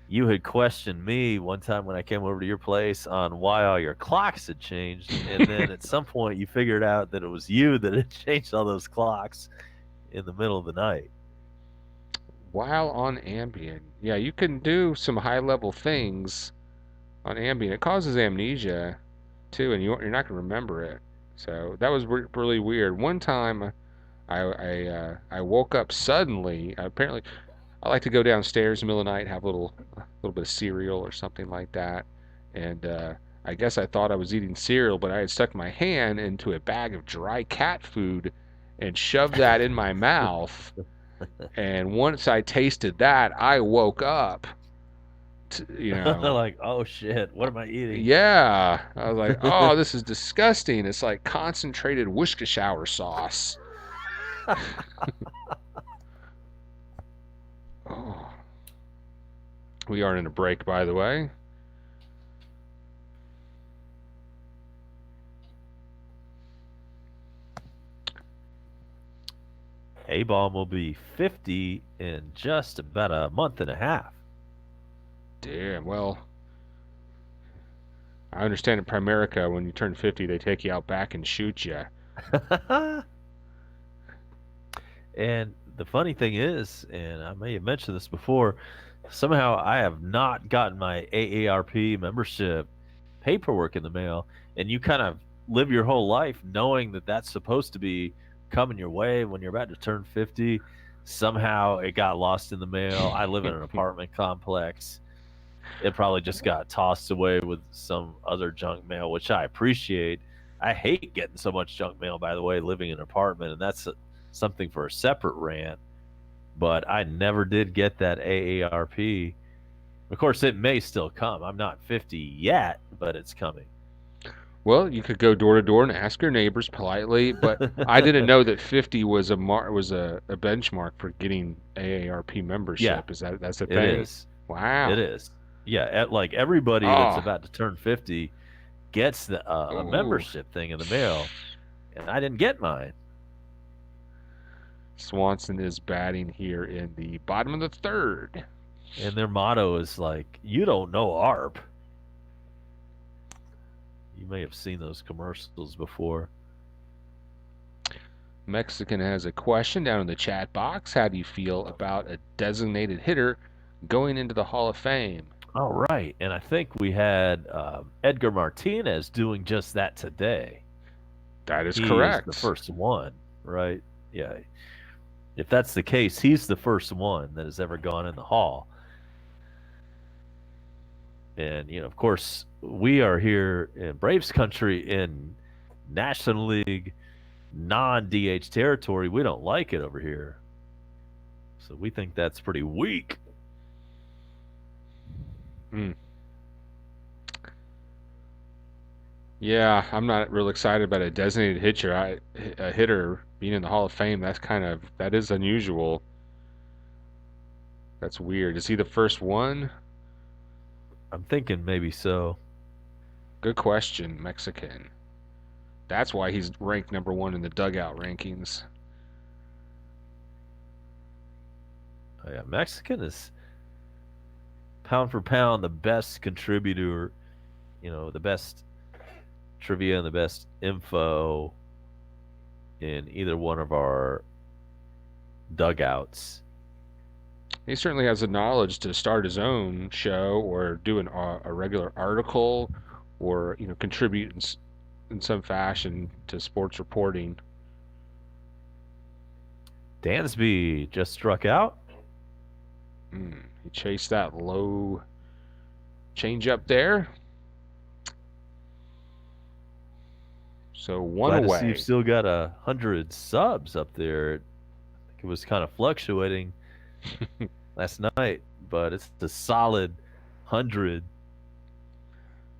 You had questioned me one time when I came over to your place on why all your clocks had changed, and then at some point you figured out that it was you that had changed all those clocks in the middle of the night. While on Ambien, yeah, you can do some high-level things on Ambien. It causes amnesia too, and you're not going to remember it. So that was really weird. One time, I woke up suddenly. Apparently, I like to go downstairs in the middle of the night, have a little bit of cereal or something like that, and I guess I thought I was eating cereal, but I had stuck my hand into a bag of dry cat food and shoved that in my mouth. And once I tasted that, I woke up. Like, oh shit, what am I eating? Yeah, I was like, oh, this is disgusting. It's like concentrated Worcestershire sauce. Oh. We aren't in a break, by the way. A-Bomb will be 50 in just about a month and a half. Damn, well, I understand in Primerica, when you turn 50, they take you out back and shoot you. And the funny thing is, and I may have mentioned this before, somehow I have not gotten my AARP membership paperwork in the mail. And you kind of live your whole life knowing that that's supposed to be coming your way when you're about to turn 50. Somehow it got lost in the mail. I live in an apartment complex. It probably just got tossed away with some other junk mail, which I appreciate. I hate getting so much junk mail, by the way, living in an apartment, and that's something for a separate rant. But I never did get that AARP. Of course, it may still come. I'm not 50 yet, but it's coming. Well, you could go door to door and ask your neighbors politely, but I didn't know that 50 was a benchmark for getting AARP Yeah, membership. Is that's a it thing? is. It Wow. is. Yeah, like everybody that's Oh. about to turn 50 gets a Ooh. membership thing in the mail, and I didn't get mine. Swanson is batting here in the bottom of the third. And their motto is like, "You don't know ARP." You may have seen those commercials before. Mexican has a question down in the chat box. How do you feel about a designated hitter going into the Hall of Fame? All right, and I think we had Edgar Martinez doing just that today. That is He's the correct. first one, right? Yeah. If that's the case, he's the first one that has ever gone in the hall. And, of course, we are here in Braves country in National League non DH territory. We don't like it over here. So we think that's pretty weak. Hmm. Yeah, I'm not real excited about a designated a hitter being in the Hall of Fame. That is unusual. That's weird. Is he the first one? I'm thinking maybe so. Good question, Mexican. That's why he's ranked number one in the dugout rankings. Oh, yeah, Mexican is pound for pound the best contributor, the best trivia and the best info in either one of our dugouts. He certainly has the knowledge to start his own show or do a regular article or contribute in some fashion to sports reporting. Dansby just struck out. He chased that low change up there. So one Glad to see you've away. still got 100 subs up there. I think it was kind of fluctuating last night, but it's a solid 100.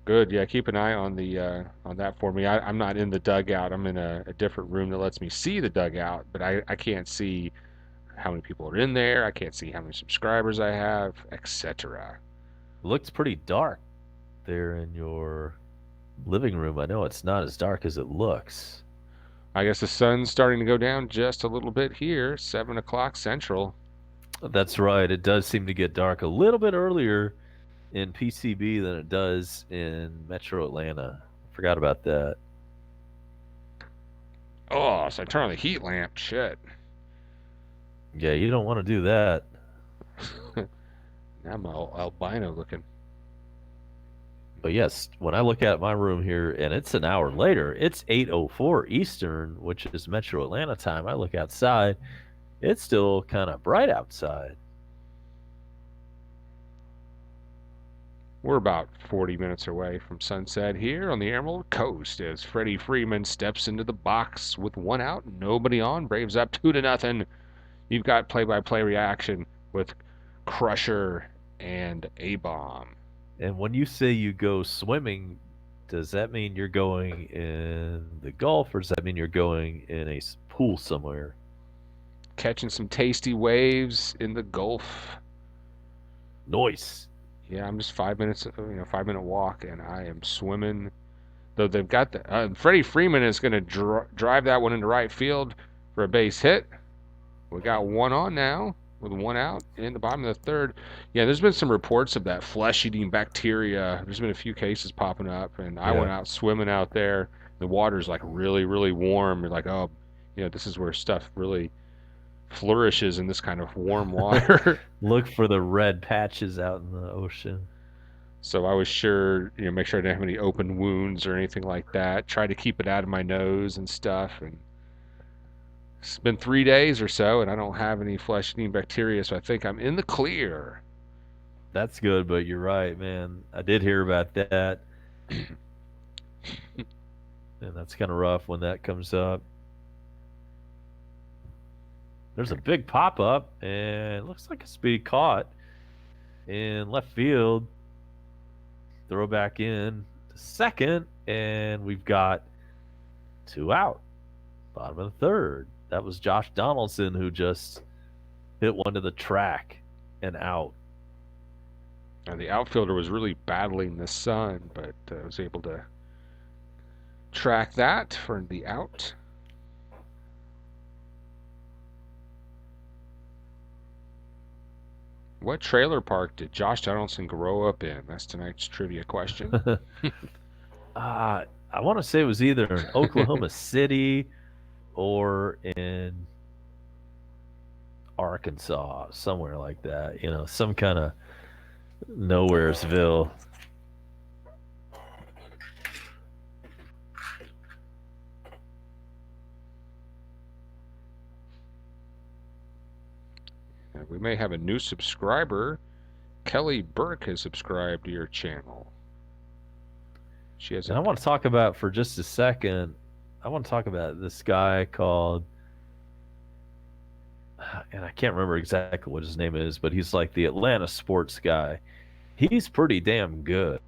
Good. Yeah, keep an eye on that for me. I'm not in the dugout. I'm in a different room that lets me see the dugout, but I can't see how many people are in there. I can't see how many subscribers I have, etc. It looks pretty dark there in your living room. I know it's not as dark as it looks. I guess the sun's starting to go down just a little bit here, 7 o'clock Central. That's right. It does seem to get dark a little bit earlier in PCB than it does in Metro Atlanta. Forgot about that. Oh, so I turn on the heat lamp. Shit. Yeah, you don't want to do that. Now I'm all albino looking. But yes, when I look at my room here and it's an hour later, it's 8:04 Eastern, which is Metro Atlanta time. I look outside, it's still kind of bright outside. We're about 40 minutes away from sunset here on the Emerald Coast as Freddie Freeman steps into the box with one out, nobody on. Braves up 2-0. You've got play-by-play reaction with Crusher and A-Bomb. And when you say you go swimming, does that mean you're going in the Gulf or does that mean you're going in a pool somewhere? Catching some tasty waves in the Gulf. Noise. Yeah, I'm just 5 minutes, 5 minute walk, and I am swimming. Though they've got Freddie Freeman is going to drive that one into right field for a base hit. We got one on now with one out in the bottom of the third. Yeah, there's been some reports of that flesh-eating bacteria. There's been a few cases popping up, and I Yeah. went out swimming out there. The water's like really, really warm. You're like, oh, this is where stuff really flourishes in this kind of warm water. Look for the red patches out in the ocean. So I was sure, make sure I didn't have any open wounds or anything like that. Try to keep it out of my nose and stuff. And it's been 3 days or so, and I don't have any flesh-eating bacteria, so I think I'm in the clear. That's good, but you're right, man. I did hear about that. and that's kind of rough when that comes up. There's a big pop up, and it looks like it's being caught in left field. Throw back in to second, and we've got two out. Bottom of the third. That was Josh Donaldson who just hit one to the track and out. And the outfielder was really battling the sun, but was able to track that for the out. What trailer park did Josh Donaldson grow up in? That's tonight's trivia question. I want to say it was either in Oklahoma City or in Arkansas, somewhere like that. Some kind of nowheresville. We may have a new subscriber. Kelly Burke has subscribed to your channel. She has. And I want to talk about for just a second. I want to talk about this guy called, and I can't remember exactly what his name is, but he's like the Atlanta sports guy. He's pretty damn good.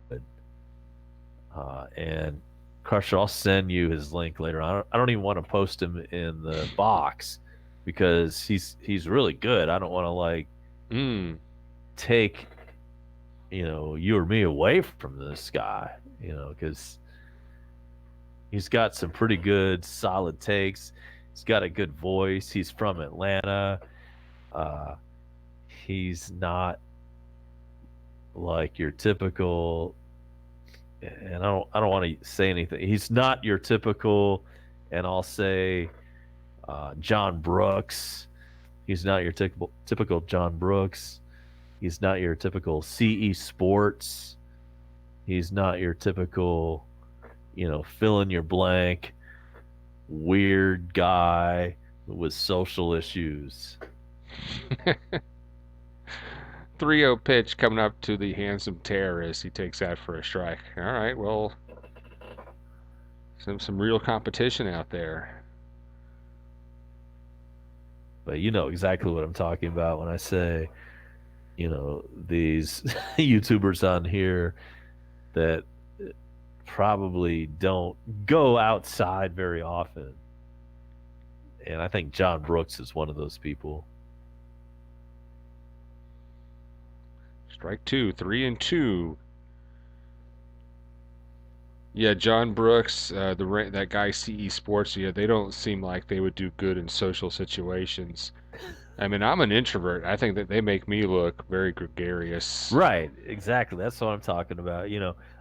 And Crusher, I'll send you his link later on. I don't even want to post him in the box because he's really good. I don't want to like take you or me away from this guy, because he's got some pretty good solid takes. He's got a good voice. He's from Atlanta. He's not like your typical, and I don't want to say anything. He's not your typical, and I'll say John Brooks. He's not your typical John Brooks. He's not your typical CE Sports. He's not your typical, fill in your blank, weird guy with social issues. 3-0 pitch coming up to the handsome terrorist. He takes that for a strike. All right, well, some real competition out there. But you know exactly what I'm talking about when I say, these YouTubers on here that probably don't go outside very often. And I think John Brooks is one of those people. Strike two, 3-2. Yeah, John Brooks, that guy CE Sports. Yeah, they don't seem like they would do good in social situations. I mean, I'm an introvert. I think that they make me look very gregarious. Right, exactly. That's what I'm talking about.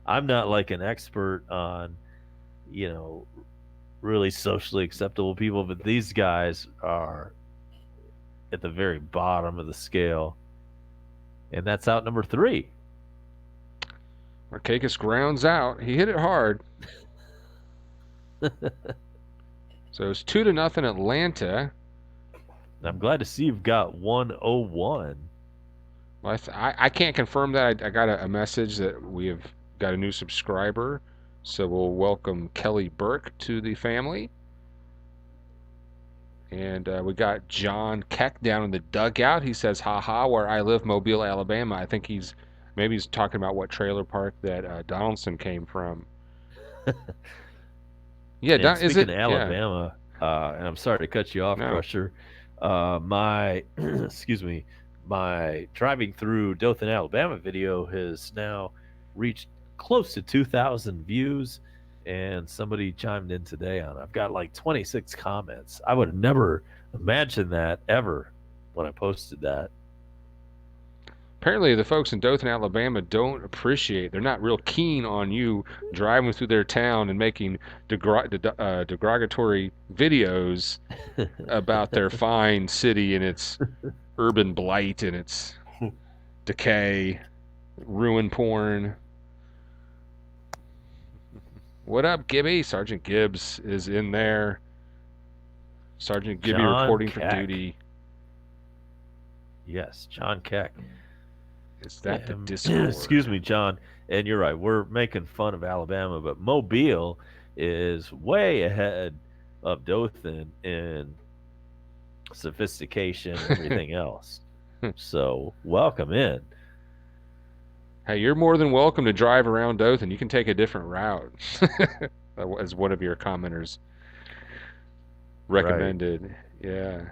I'm not like an expert on, really socially acceptable people, but these guys are at the very bottom of the scale. And that's out number 3. Markakis grounds out. He hit it hard. So it's 2-0 Atlanta. I'm glad to see you've got 101. Well, I can't confirm that. I got a message that we have got a new subscriber. So we'll welcome Kelly Burke to the family. And we got John Keck down in the dugout. He says, haha, where I live, Mobile, Alabama. I think maybe he's talking about what trailer park that Donaldson came from. Yeah, and is speaking it? of Alabama, Yeah. And I'm sorry to cut you off, No. Crusher. My excuse me, my driving through Dothan, Alabama video has now reached close to 2,000 views, and somebody chimed in today on it. I've got like 26 comments. I would have never imagined that ever when I posted that. Apparently, the folks in Dothan, Alabama don't appreciate, they're not real keen on you driving through their town and making derogatory videos about their fine city and its urban blight and its decay, ruin porn. What up, Gibby? Sergeant Gibbs is in there. Sergeant Gibby John reporting Keck. for duty. Yes, John Keck. Is that the Discord? Excuse me, John. And you're right. We're making fun of Alabama, but Mobile is way ahead of Dothan in sophistication and everything else. So welcome in. Hey, you're more than welcome to drive around Dothan. You can take a different route, as one of your commenters Right. recommended. Yeah.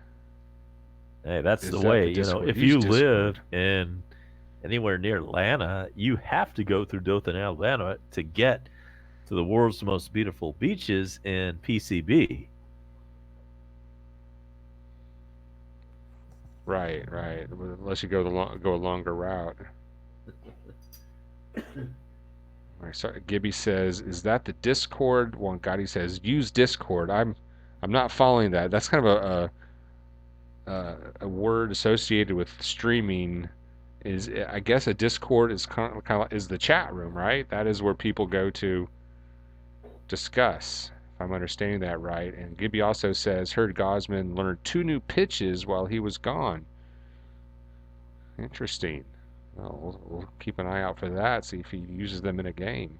Hey, that's the Is that way. the Discord? If Use you Discord. live in anywhere near Atlanta, you have to go through Dothan, Alabama to get to the world's most beautiful beaches in PCB. Right, right. Unless you go a longer route. All right, so Gibby says, "Is that the Discord?" One Gotti says, "Use Discord." I'm not following that. That's kind of a word associated with streaming. Is I guess a Discord is kind of is the chat room, right? That is where people go to discuss. If I'm understanding that right. And Gibby also says, "Heard Gosman learned two new pitches while he was gone." Interesting. Well, we'll keep an eye out for that. See if he uses them in a game.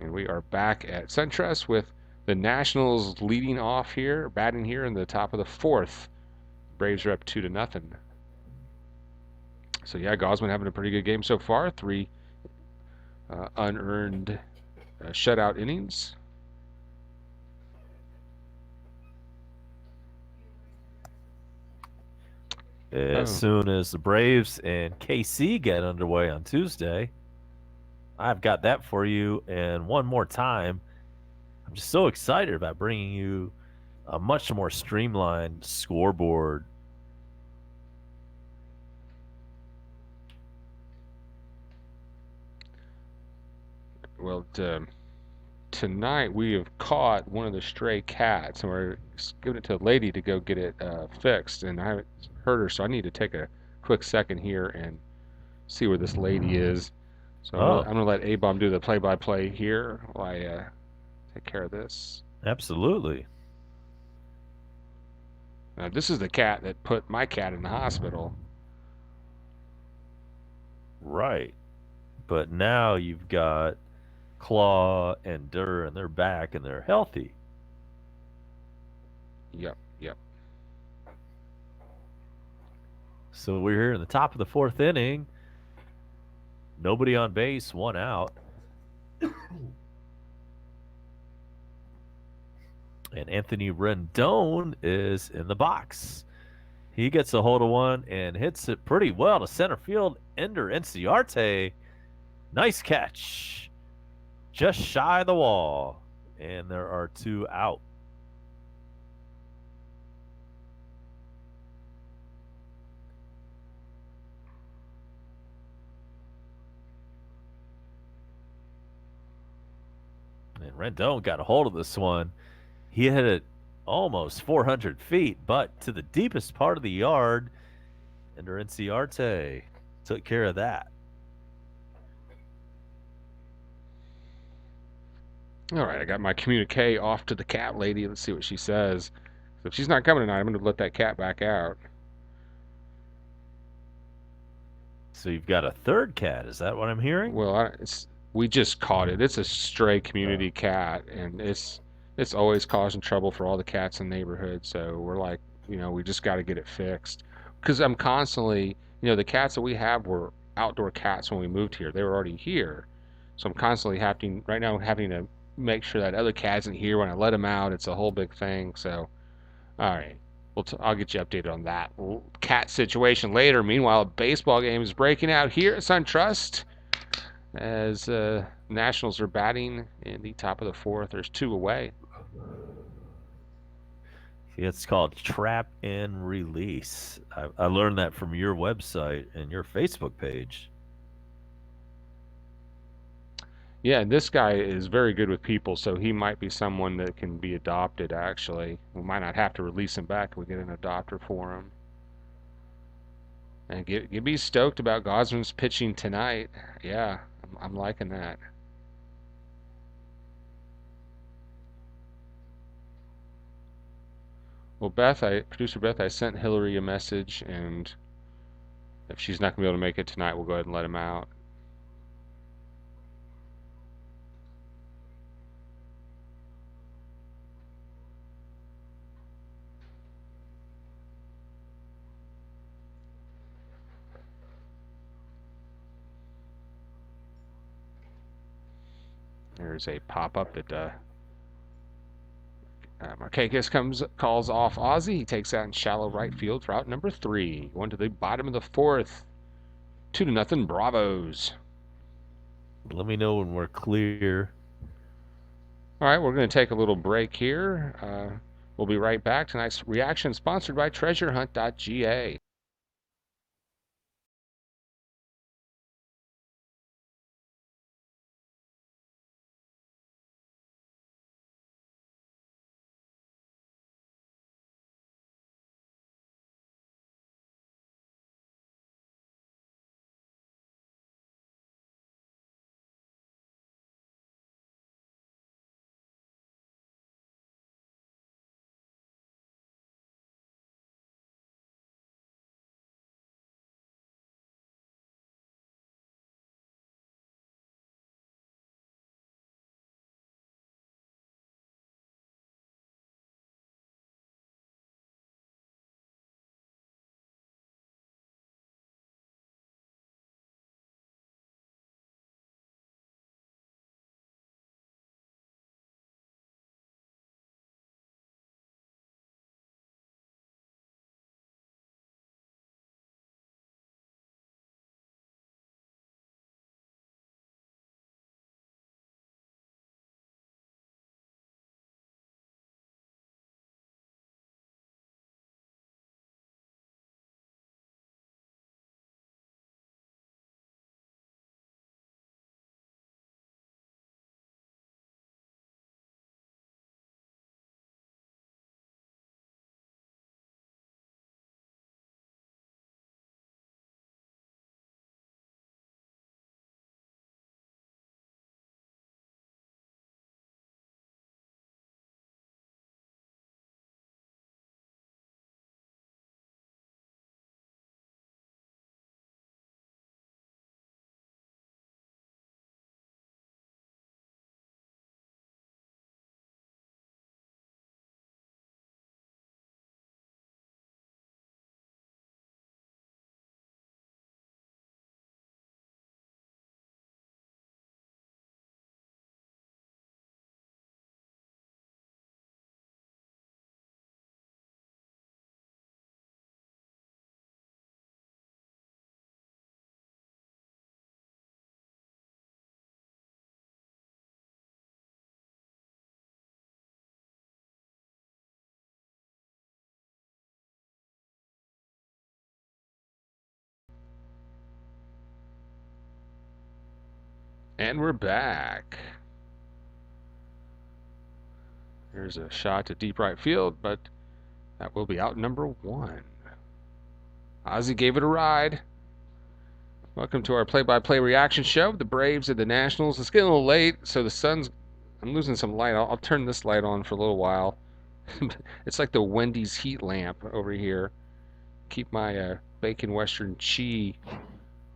And we are back at SunTrust with the Nationals leading off here, batting here in the top of the fourth. Braves are up 2-0. So yeah, Gosman having a pretty good game so far. Three unearned shutout innings. As Oh, soon as the Braves and KC get underway on Tuesday, I've got that for you. And one more time, I'm just so excited about bringing you a much more streamlined scoreboard. well, tonight we have caught one of the stray cats, and we're giving it to a lady to go get it fixed. And I haven't heard her, so I need to take a quick second here and see where this lady is. So Oh, I'm gonna let A Bomb do the play-by-play here while I take care of this. absolutely. This is the cat that put my cat in the hospital. Right. But now you've got Claw and Durr, and they're back and they're healthy. Yep, yep. So we're here in the top of the fourth inning. Nobody on base, one out. And Anthony Rendon is in the box. He gets a hold of one and hits it pretty well to center field. Ender Enciarte. Nice catch. Just shy of the wall. And there are two out. And Rendon got a hold of this one. He hit it almost 400 feet, but to the deepest part of the yard. Ender Enciarte took care of that. All right, I got my communique off to the cat lady. Let's see what she says. So if she's not coming tonight, I'm going to let that cat back out. So you've got a third cat. Is that what I'm hearing? Well, we just caught it. It's a stray community cat, and it's always causing trouble for all the cats in the neighborhood. So we're like, we just got to get it fixed. Because I'm constantly, the cats that we have were outdoor cats when we moved here. They were already here, so I'm constantly having to make sure that other cat isn't here when I let them out. It's a whole big thing. So all right. Well, I'll get you updated on that cat situation later. Meanwhile, a baseball game is breaking out here at SunTrust as Nationals are batting in the top of the fourth. There's two away. It's called Trap and Release. I learned that from your website and your Facebook page. Yeah, and this guy is very good with people, so he might be someone that can be adopted, actually. We might not have to release him back if we get an adopter for him. And be stoked about Gosman's pitching tonight. Yeah, I'm liking that. Well, producer Beth, I sent Hillary a message, and if she's not gonna be able to make it tonight, we'll go ahead and let him out. There's a pop-up that Markakis calls off Ozzy. He takes out in shallow right field for out number 3. Going to the bottom of the 4th. 2-0 Bravos. Let me know when we're clear. All right, we're going to take a little break here. We'll be right back. Tonight's reaction sponsored by treasurehunt.ga. And we're back. Here's a shot to deep right field, but that will be out number 1. Ozzy gave it a ride. Welcome to our play-by-play reaction show. The Braves and the Nationals. It's getting a little late, so the sun's... I'm losing some light. I'll turn this light on for a little while. It's like the Wendy's heat lamp over here. Keep my bacon western cheese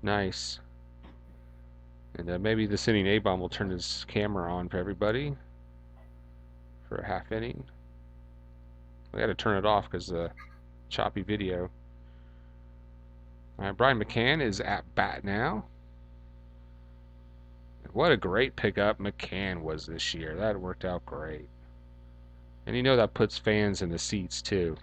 nice. And maybe this inning A-bomb will turn his camera on for everybody for a half inning. We got to turn it off because choppy video. All right, Brian McCann is at bat now. What a great pickup McCann was this year. That worked out great. And you know that puts fans in the seats too.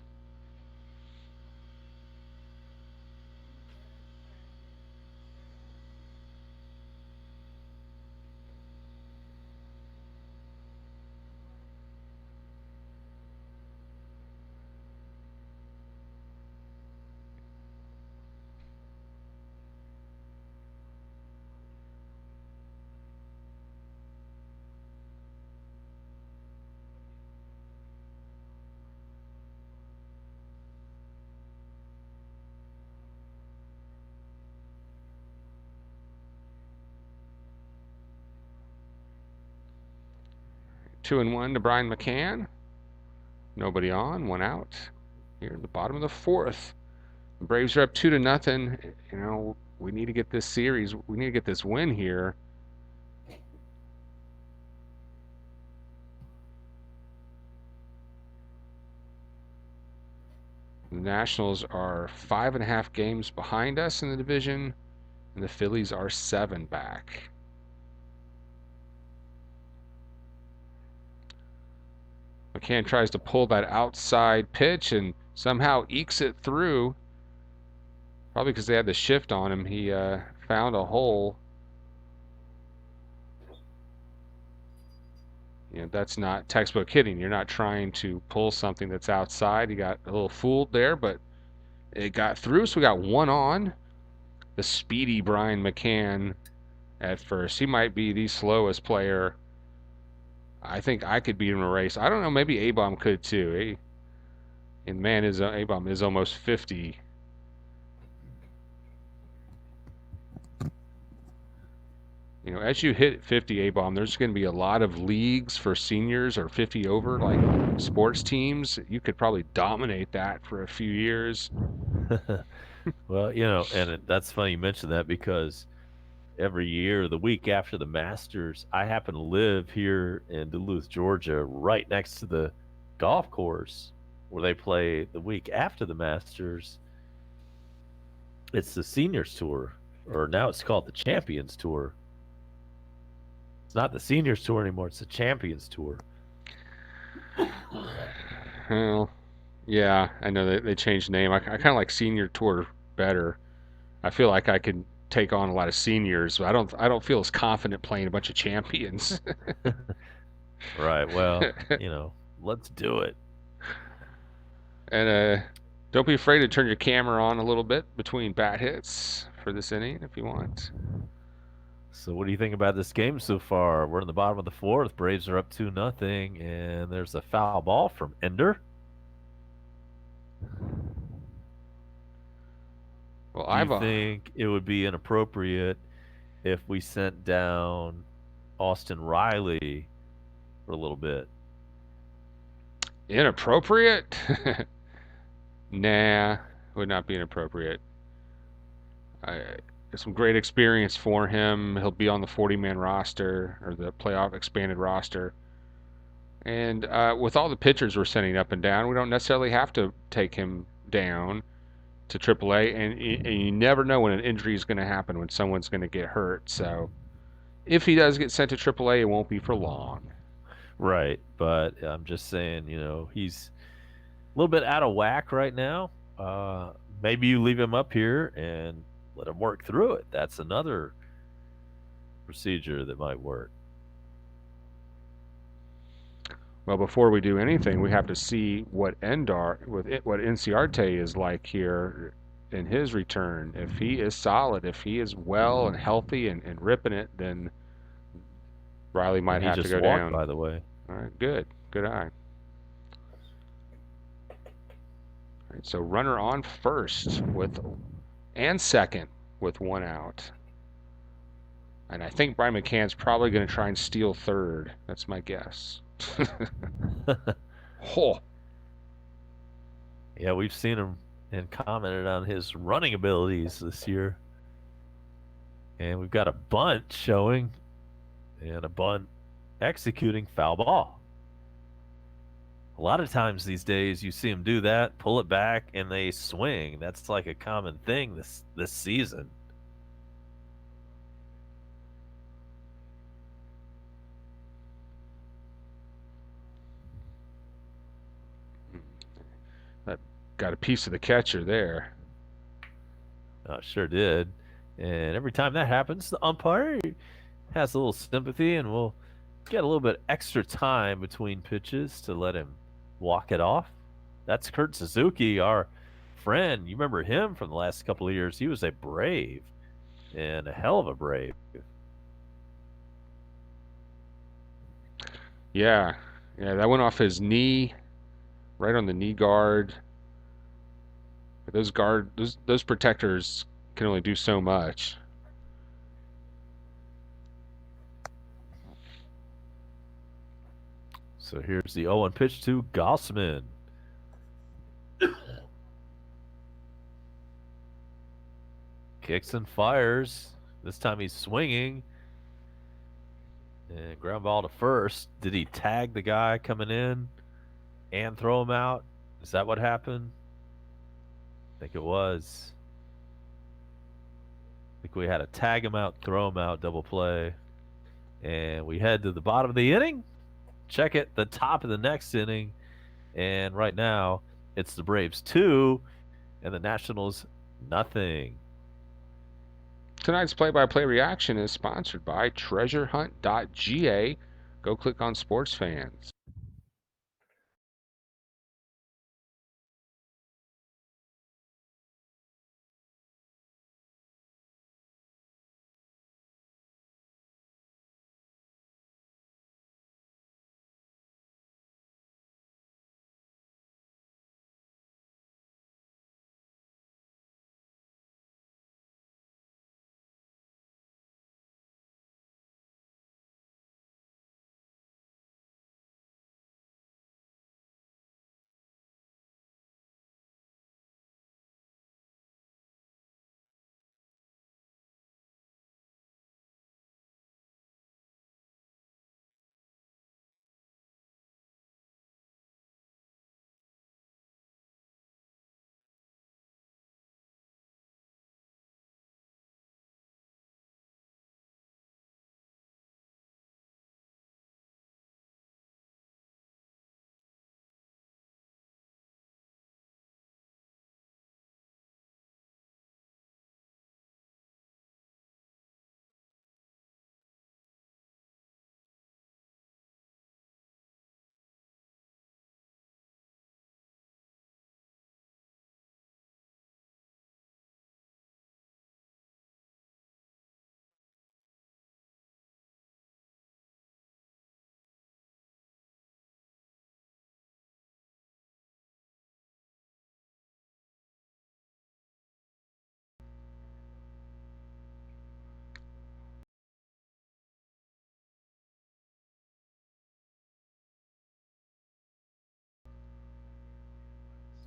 Two and one to Brian McCann. Nobody on, 1 out. Here at the bottom of the 4th. The Braves are up 2-0. You know, we need to get this series. We need to get this win here. The Nationals are 5.5 games behind us in the division, and the Phillies are 7 back. McCann tries to pull that outside pitch and somehow ekes it through. Probably because they had the shift on him. He found a hole. That's not textbook hitting. You're not trying to pull something that's outside. He got a little fooled there, but it got through. So we got one on. The speedy Brian McCann at first. He might be the slowest player. I think I could beat him in a race. I don't know. Maybe A-Bomb could too. And man, A-Bomb is almost 50. As you hit 50 A-Bomb, there's going to be a lot of leagues for seniors or 50 over, like sports teams. You could probably dominate that for a few years. Well, and that's funny you mentioned that because every year, the week after the Masters, I happen to live here in Duluth, Georgia, right next to the golf course where they play the week after the Masters. It's the Seniors Tour, or now it's called the Champions Tour. It's not the Seniors Tour anymore, it's the Champions Tour. Well, yeah, I know they changed the name. I kind of like Senior Tour better. I feel like I could take on a lot of seniors, but I don't feel as confident playing a bunch of champions. Right. Well, let's do it. And don't be afraid to turn your camera on a little bit between bat hits for this inning if you want. So, what do you think about this game so far? We're in the bottom of the fourth. Braves are up 2-0, and there's a foul ball from Ender. Well, Do you think it would be inappropriate if we sent down Austin Riley for a little bit? Inappropriate? Nah, would not be inappropriate. Some great experience for him. He'll be on the 40-man roster or the playoff expanded roster. And with all the pitchers we're sending up and down, we don't necessarily have to take him down to AAA. And you never know when an injury is going to happen, when someone's going to get hurt. So if he does get sent to AAA, it won't be for long. Right. But I'm just saying, he's a little bit out of whack right now. Maybe you leave him up here and let him work through it. That's another procedure that might work. Well, before we do anything, we have to see what what Inciarte is like here in his return. If he is solid, if he is well and healthy and ripping it, then Riley might And he have to just go walked, down. by the way. All right, good eye. All right, so runner on first and second with one out. And I think Brian McCann's probably going to try and steal third. That's my guess. Oh. Yeah, we've seen him and commented on his running abilities this year. And we've got a bunt showing and a bunt executing foul ball. A lot of times these days you see them do that, pull it back, and they swing. That's like a common thing this season. That got a piece of the catcher there. Sure did. And every time that happens, the umpire has a little sympathy and will get a little bit extra time between pitches to let him walk it off. That's Kurt Suzuki, our friend. You remember him from the last couple of years. He was a Brave and a hell of a Brave. Yeah, that went off his knee, right on the knee guard. But those protectors can only do so much. So here's the 0-1 pitch to Gossman. Kicks and fires. This time he's swinging. And ground ball to first. Did he tag the guy coming in and throw him out? Is that what happened? I think it was. I think we had a tag him out, throw him out, double play. And we head to the bottom of the inning. check it, the top of the next inning. And right now, it's the Braves 2 and the Nationals nothing. Tonight's play-by-play reaction is sponsored by treasurehunt.ga. Go click on sports fans.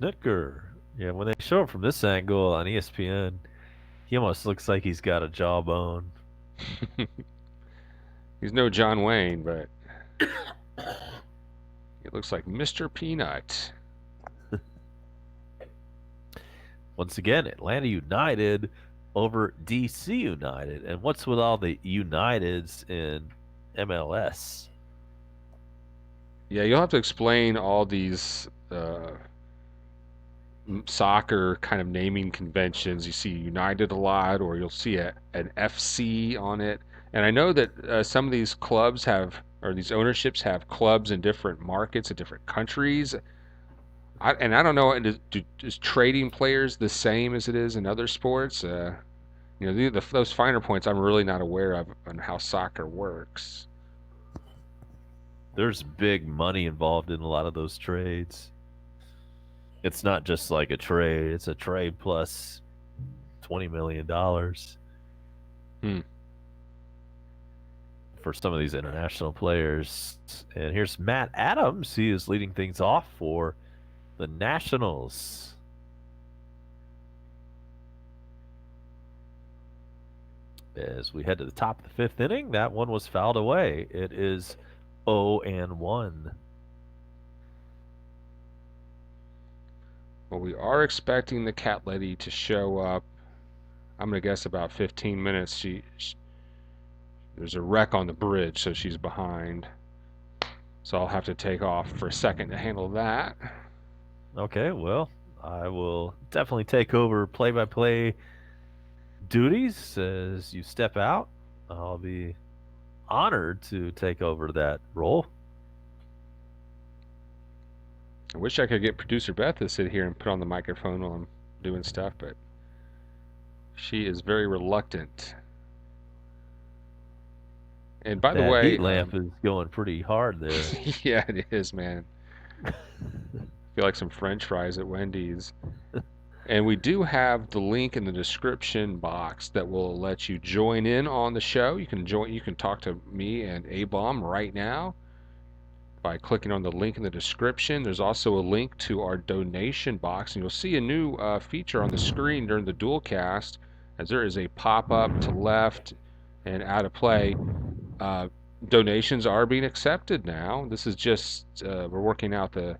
Snitker. Yeah, when they show him from this angle on ESPN, he almost looks like he's got a jawbone. He's no John Wayne, but he looks like Mr. Peanut. Once again, Atlanta United over DC United. And what's with all the Uniteds in MLS? Yeah, you'll have to explain all these soccer kind of naming conventions. You see United a lot, or you'll see an FC on it. And I know that some of these clubs have, or these ownerships have clubs in different markets, in different countries. And I don't know, is trading players the same as it is in other sports? Those finer points I'm really not aware of on how soccer works. There's big money involved in a lot of those trades. It's not just like a trade, it's a trade plus $20 million Hmm. for some of these international players. And here's Matt Adams. He is leading things off for the Nationals. As we head to the top of the fifth inning, that one was fouled away. It is 0-1. Well, we are expecting the cat lady to show up. I'm gonna guess about 15 minutes. There's a wreck on the bridge, so she's behind. So I'll have to take off for a second to handle that. Okay, well, I will definitely take over play by play duties as you step out. I'll be honored to take over that role. I wish I could get producer Beth to sit here and put on the microphone while I'm doing stuff, but she is very reluctant. And by the That way, heat lamp is going pretty hard there. yeah, it is, man. I feel like some French fries at Wendy's. And we do have the link in the description box that will let you join in on the show. You can talk to me and A-Bomb right now by clicking on the link in the description. There's also a link to our donation box, and you'll see a new feature on the screen during the dual cast, as there is a pop-up to left and out of play. Uh, Donations are being accepted now. This is just we're working out the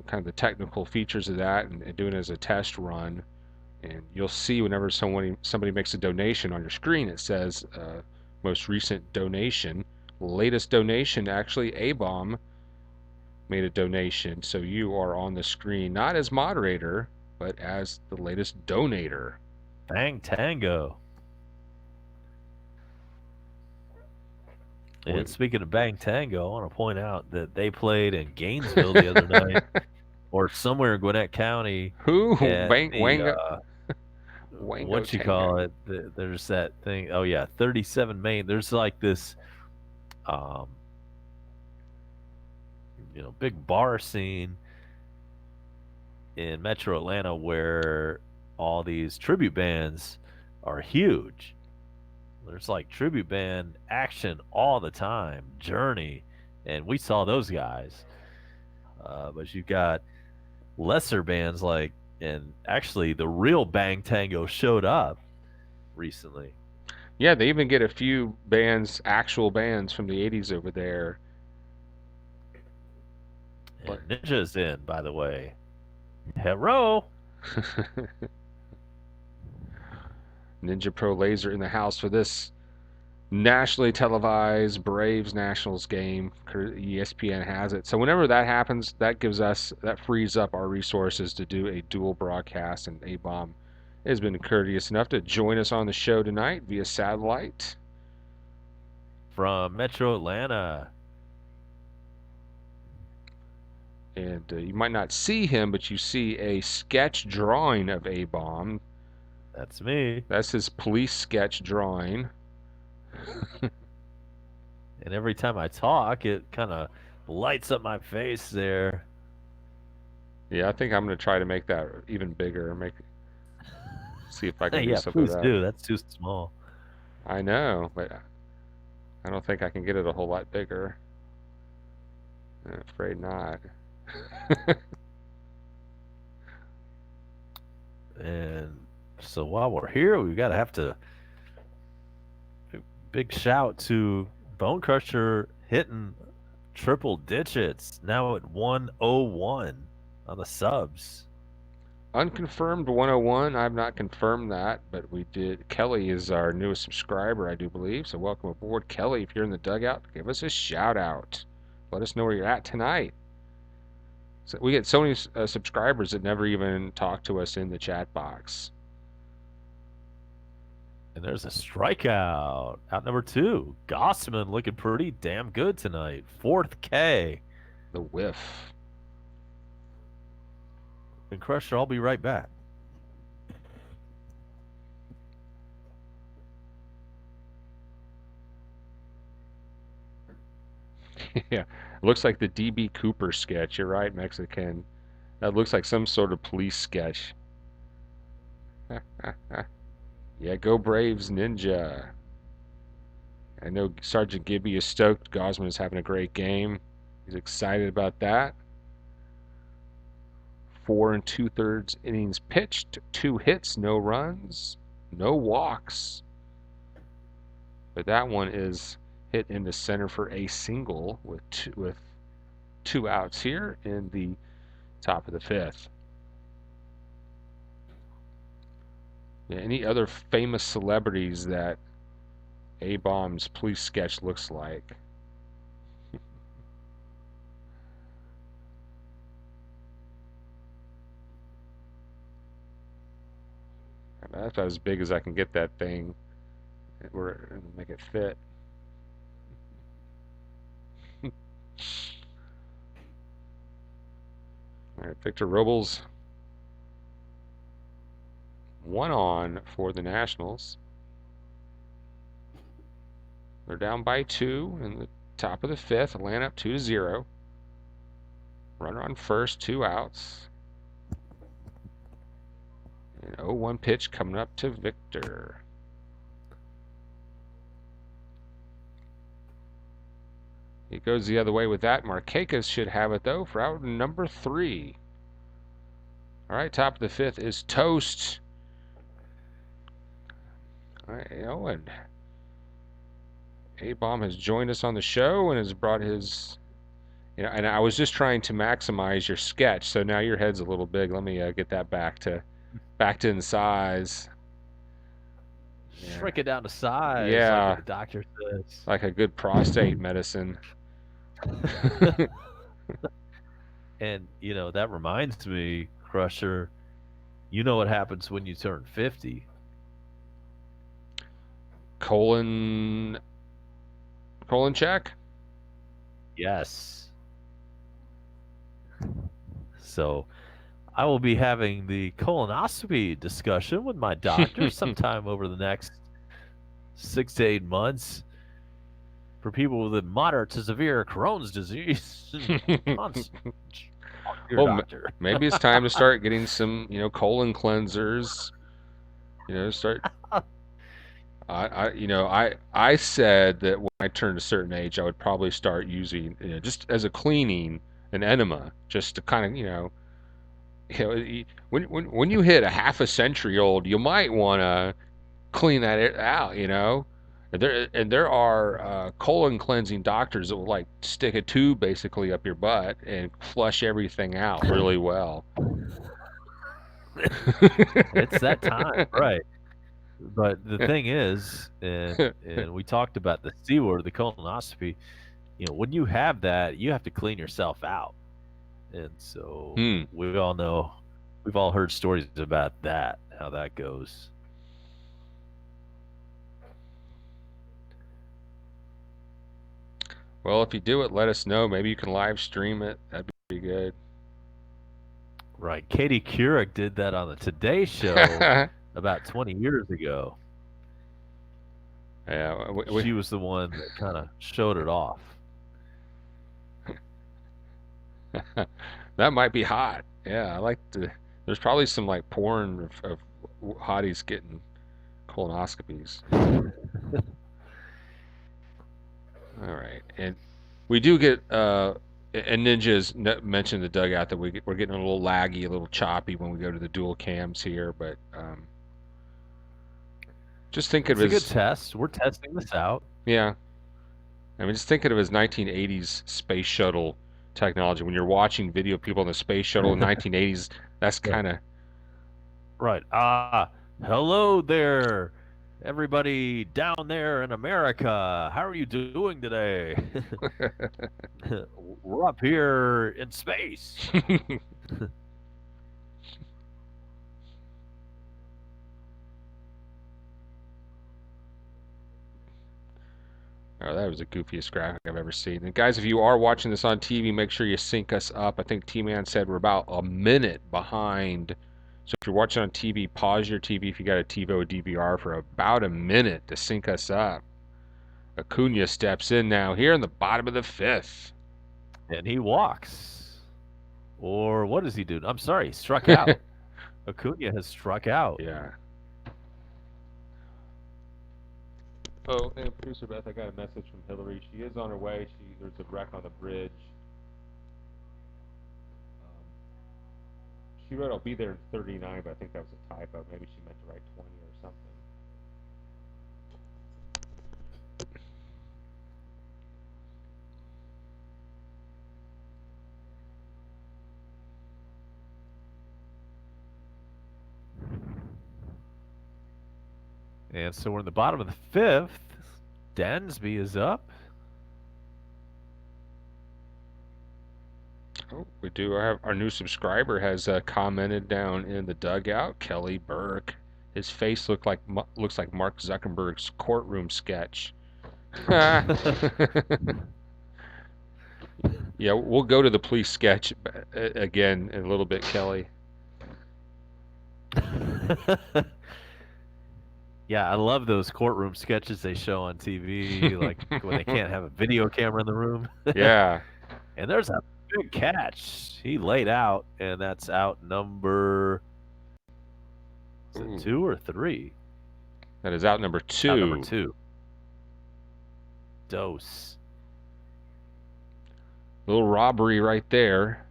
kind of the technical features of that and doing it as a test run. And you'll see whenever somebody makes a donation on your screen, it says most recent donation. latest donation. Actually, A-Bomb made a donation, so you are on the screen, not as moderator, but as the latest donator. Bang Tango. And speaking of Bang Tango, I want to point out that they played in Gainesville the other night, or somewhere in Gwinnett County, Who? at the Wango what you call Tango. it? There's that thing. Oh yeah, 37 Main. There's like this, um, big bar scene in Metro Atlanta where all these tribute bands are huge. There's like tribute band action all the time. Journey, and we saw those guys. But you got lesser bands like, and actually the real Bang Tango showed up recently. Yeah, they even get a few bands, actual bands from the 80s over there. But And Ninja's in, by the way. Hello. Ninja Pro Laser in the house for this nationally televised Braves Nationals game. ESPN has it. So whenever that happens, that frees up our resources to do a dual broadcast. And A-Bomb has been courteous enough to join us on the show tonight via satellite. From Metro Atlanta. And you might not see him, but you see a sketch drawing of A-Bomb. That's me. That's his police sketch drawing. And every time I talk, it kind of lights up my face there. Yeah, I think I'm going to try to make that even bigger. See if I can do Yeah, something with please that. do. That's too small. I know, but I don't think I can get it a whole lot bigger. I'm afraid not. And so while we're here, we got to have to big shout to Bone Crusher hitting triple digits now at 101 on the subs. Unconfirmed 101. I've not confirmed that, but we did. Kelly is our newest subscriber, I do believe. So welcome aboard, Kelly. If you're in the dugout, give us a shout out. Let us know where you're at tonight. So we get so many subscribers that never even talk to us in the chat box. And there's a strikeout. Out number 2. Gossman looking pretty damn good tonight. 4th K. The whiff. And Crusher, I'll be right back. Yeah, it looks like the DB Cooper sketch. You're right, Mexican. That looks like some sort of police sketch. Yeah, go Braves, Ninja. I know Sergeant Gibby is stoked. Gosman is having a great game. He's excited about that. 4 2/3 innings pitched, 2 hits, no runs, no walks. But that one is hit into center for a single with two outs here in the top of the 5th. Yeah, any other famous celebrities that A-Bomb's police sketch looks like? That's about as big as I can get that thing. We're make it fit. All right, Victor Robles, 1 on for the Nationals. They're down by 2 in the top of the 5th. Atlanta up 2-0. Runner on first, 2 outs. An 0-1 pitch coming up to Victor. He goes the other way with that. Marquez should have it, though, for out number 3. All right, top of the 5th is toast. All right, and A-Bomb has joined us on the show and has brought his, and I was just trying to maximize your sketch, so now your head's a little big. Let me get that back to in size. Yeah. shrink it down to size, like Yeah, the doctor says. like a good prostate medicine. And that reminds me, Crusher. You know what happens when you turn 50? colon colon check. Yes. So I will be having the colonoscopy discussion with my doctor sometime over the next 6 to 8 months for people with moderate to severe Crohn's disease. Constant talk to your Well, doctor. maybe it's time to start getting some, colon cleansers. Start. I said that when I turned a certain age, I would probably start using, just as a cleaning, an enema, just to kind of, when you hit a half a century old, you might want to clean that out, And there are colon cleansing doctors that will like stick a tube basically up your butt and flush everything out really well. It's that time, right? But the thing is, and we talked about the C word, the colonoscopy. When you have that, you have to clean yourself out, and so Hmm. we all know, we've all heard stories about that, how that goes. Well, if you do it, let us know. Maybe you can live stream it. That'd be pretty good. Right. Katie Couric did that on the Today Show about 20 years ago. Yeah, She was the one that kind of showed it off. that might be hot. Yeah, I like to. There's probably some like porn of hotties getting colonoscopies. All right, and we do get and Ninjas mentioned the dugout that we're getting a little laggy, a little choppy when we go to the dual cams here, but just think of It's it a good as test. We're testing this out. yeah. I mean, just think of it as 1980s space shuttle technology. When you're watching video of people in the space shuttle in 1980s, that's Right. kind of Right. Hello there, everybody down there in America. How are you doing today? We're up here in space. Oh, that was the goofiest graphic I've ever seen. And guys, if you are watching this on TV, make sure you sync us up. I think T-Man said we're about a minute behind. So if you're watching on TV, pause your TV if you got a TiVo or DVR for about a minute to sync us up. Acuna steps in now here in the bottom of the fifth. And he walks. Or what does he do? I'm sorry, he struck out. Acuna has struck out. Yeah. Oh, and producer Beth, I got a message from Hillary. She is on her way. There's a wreck on the bridge. She wrote I'll be there in 39, but I think that was a typo. Maybe she meant to write 20 or something. And so we're in the bottom of the fifth. Dansby is up. Oh, we do have our new subscriber has commented down in the dugout. Kelly Burke. His face looks like Mark Zuckerberg's courtroom sketch. Yeah, we'll go to the police sketch again in a little bit, Kelly. Yeah, I love those courtroom sketches they show on TV, like when they can't have a video camera in the room. Yeah. And there's a big catch. He laid out, and that's out number, is it 2 or 3? That is out number 2. Out number 2. Dose. Little robbery right there.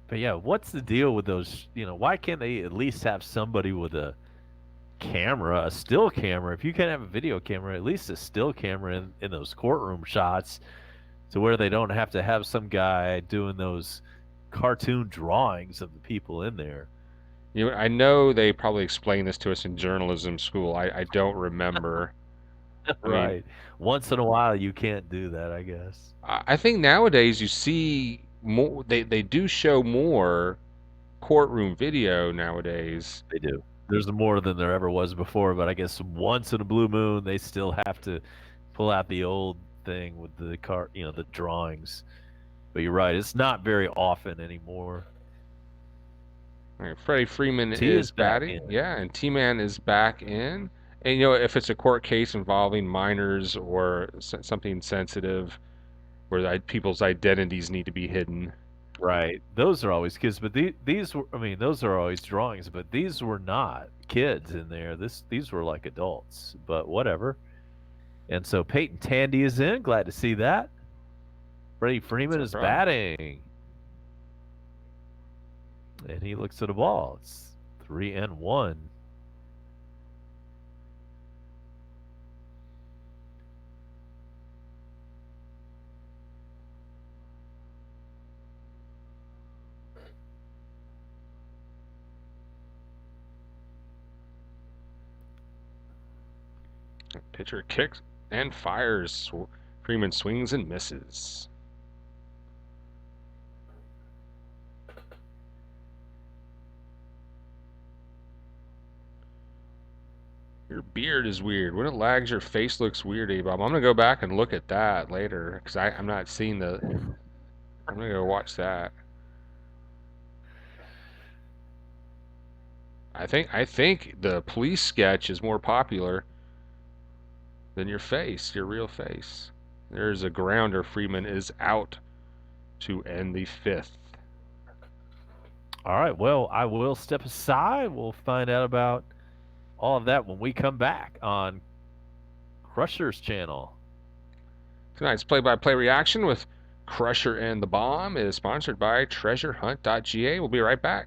But yeah, what's the deal with those? Why can't they at least have somebody with a camera, a still camera? If you can't have a video camera, at least a still camera in those courtroom shots, to where they don't have to have some guy doing those cartoon drawings of the people in there. I know they probably explained this to us in journalism school. I don't remember. I mean, Right. Once in a while, you can't do that, I guess. I think nowadays you see more. They do show more courtroom video nowadays. They do. There's more than there ever was before, but I guess once in a blue moon, they still have to pull out the old thing with the the drawings. But you're right, it's not very often anymore. All right, Freddie Freeman T is is back in. batting, yeah, and T-Man is back in. And if it's a court case involving minors or something sensitive where people's identities need to be hidden. Right. Those are always kids, but these were, I mean, those are always drawings, but these were not kids in there. These were like adults, but whatever. And so Peyton Tandy is in. Glad to see that. Freddie That's Freeman no is problem. batting, and he looks at the ball. It's 3-1. Pitcher kicks and fires. Freeman swings and misses. Your beard is weird. When it lags, your face looks weird, A-Bob. I'm gonna go back and look at that later because I'm not seeing the. I'm gonna go watch that. I think the police sketch is more popular than your face, your real face. There's a grounder. Freeman is out to end the fifth. All right. Well, I will step aside. We'll find out about all of that when we come back on Crusher's channel. Tonight's play-by-play reaction with Crusher and the Bomb is sponsored by TreasureHunt.ga. We'll be right back.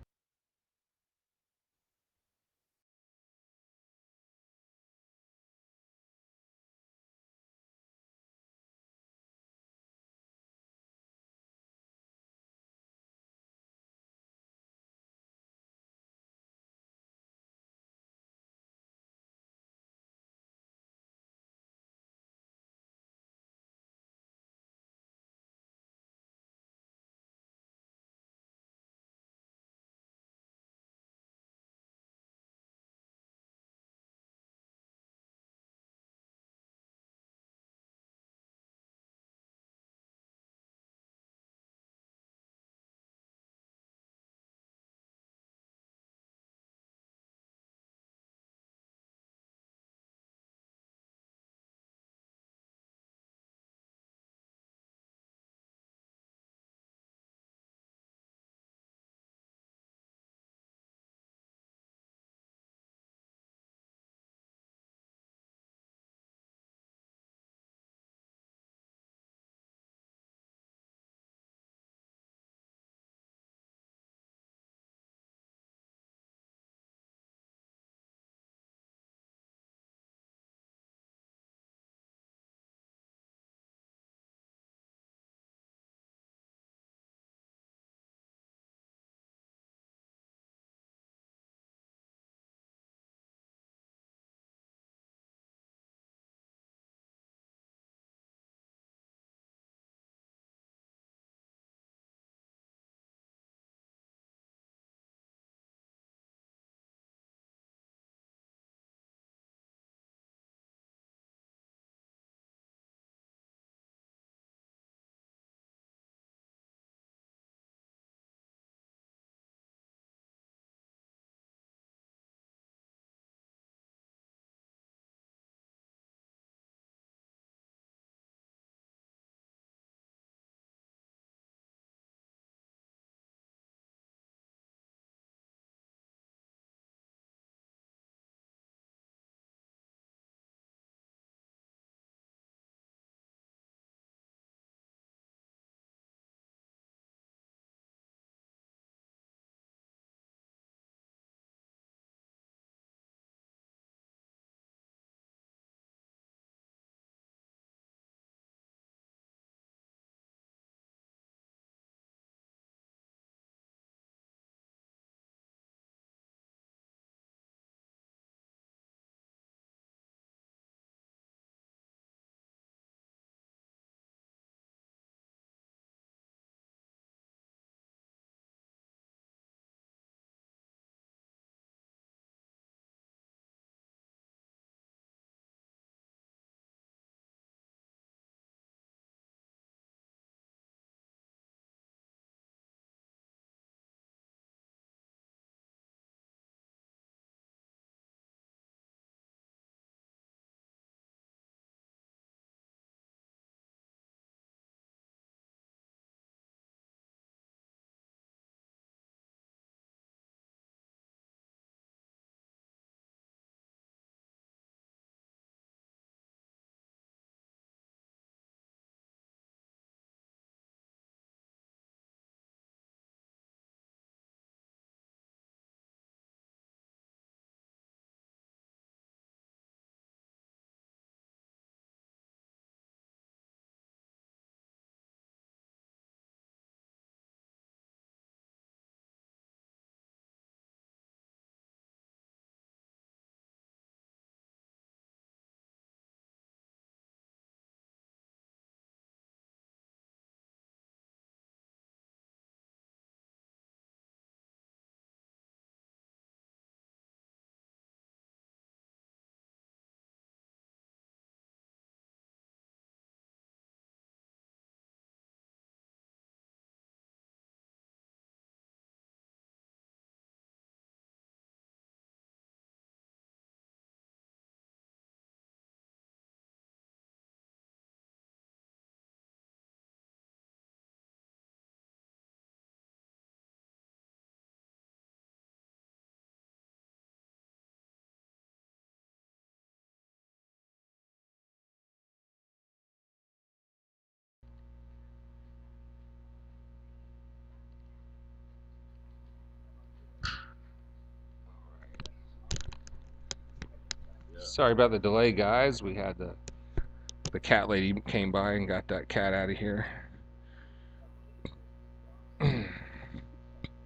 Sorry about the delay, guys. We had the cat lady came by and got that cat out of here.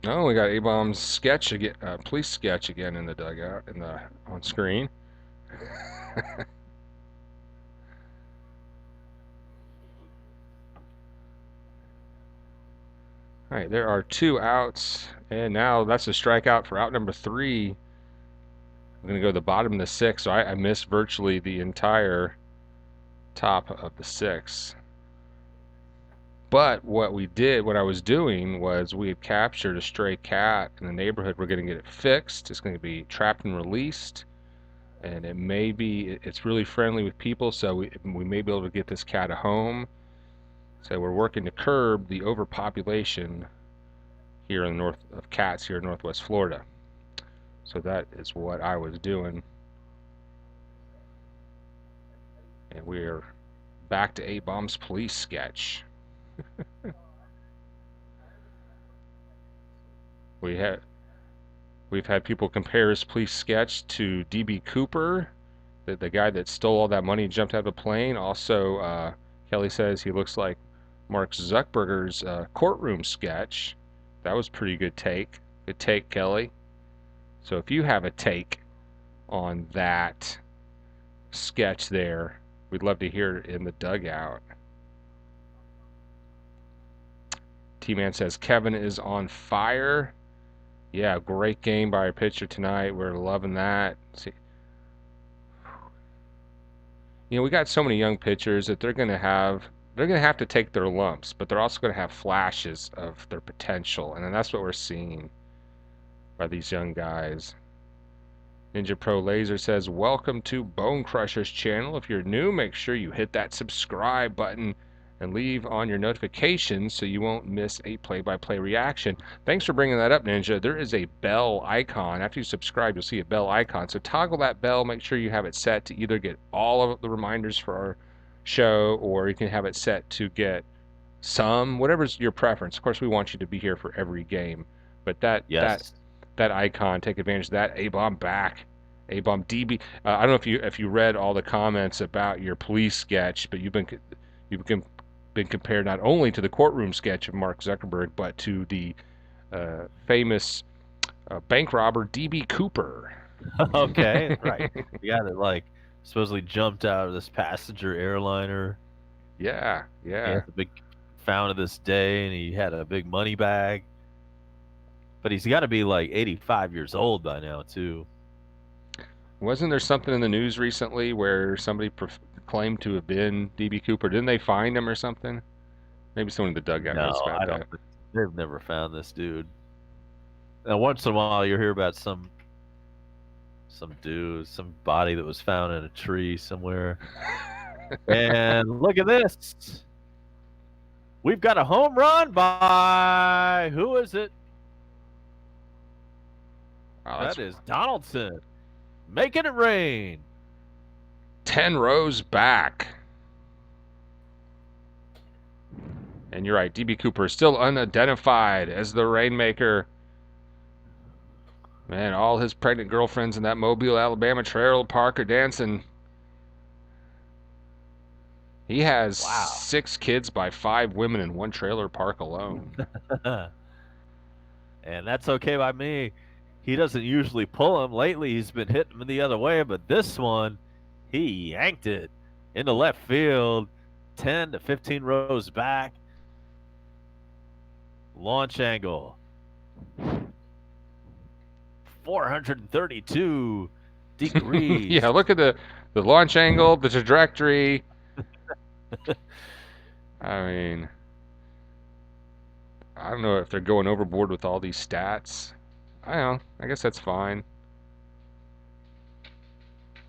Oh, we got A-Bomb's sketch again, police sketch again in the dugout, on screen. All right, there are 2 outs, and now that's a strikeout for out number 3. I'm gonna go to the bottom of the 6th, so I missed virtually the entire top of the 6th. But what I was doing was we had captured a stray cat in the neighborhood. We're going to get it fixed. It's going to be trapped and released. And it's really friendly with people, so we may be able to get this cat a home. So we're working to curb the overpopulation here in the north of cats here in Northwest Florida. So that is what I was doing. And we're back to A-Bomb's police sketch. We've had people compare his police sketch to DB Cooper, the guy that stole all that money and jumped out of the plane. Also, Kelly says he looks like Mark Zuckerberg's courtroom sketch. That was pretty good take. Good take, Kelly. So if you have a take on that sketch there, we'd love to hear it in the dugout. T-Man says Kevin is on fire. Yeah, great game by our pitcher tonight. We're loving that. See, we got so many young pitchers that they're going to have to take their lumps, but they're also going to have flashes of their potential, and then that's what we're seeing by these young guys. Ninja Pro Laser says, welcome to Bone Crusher's channel. If you're new, make sure you hit that subscribe button and leave on your notifications so you won't miss a play-by-play reaction. Thanks for bringing that up, Ninja. There is a bell icon. After you subscribe, you'll see a bell icon. So toggle that bell. Make sure you have it set to either get all of the reminders for our show, or you can have it set to get some, whatever's your preference. Of course, we want you to be here for every game. But Yes. that icon, take advantage of that. A-Bomb back. A-Bomb DB. I don't know if you read all the comments about your police sketch, but you've been compared not only to the courtroom sketch of Mark Zuckerberg, but to the famous bank robber DB Cooper. Okay, right. The guy that supposedly jumped out of this passenger airliner. Yeah, He yeah. had the big found of this day, and he had a big money bag. But he's got to be like 85 years old by now, too. Wasn't there something in the news recently where somebody claimed to have been DB Cooper? Didn't they find him or something? Maybe someone in the dugout knows No, about I don't that. think they've never found this dude. Now, once in a while, you hear about some dude, some body that was found in a tree somewhere. And look at this. We've got a home run by who is it? Wow, That is Donaldson. Making it rain. 10 rows back. And you're right, DB Cooper is still unidentified as the Rainmaker. Man, all his pregnant girlfriends in that Mobile, Alabama trailer park are dancing. He has Wow. 6 kids by 5 women in one trailer park alone. And that's okay by me. He doesn't usually pull him. Lately, he's been hitting him the other way, but this one, he yanked it into left field, 10 to 15 rows back. Launch angle, 432 degrees. Yeah, look at the launch angle, the trajectory. I mean, I don't know if they're going overboard with all these stats. I don't know. I guess that's fine.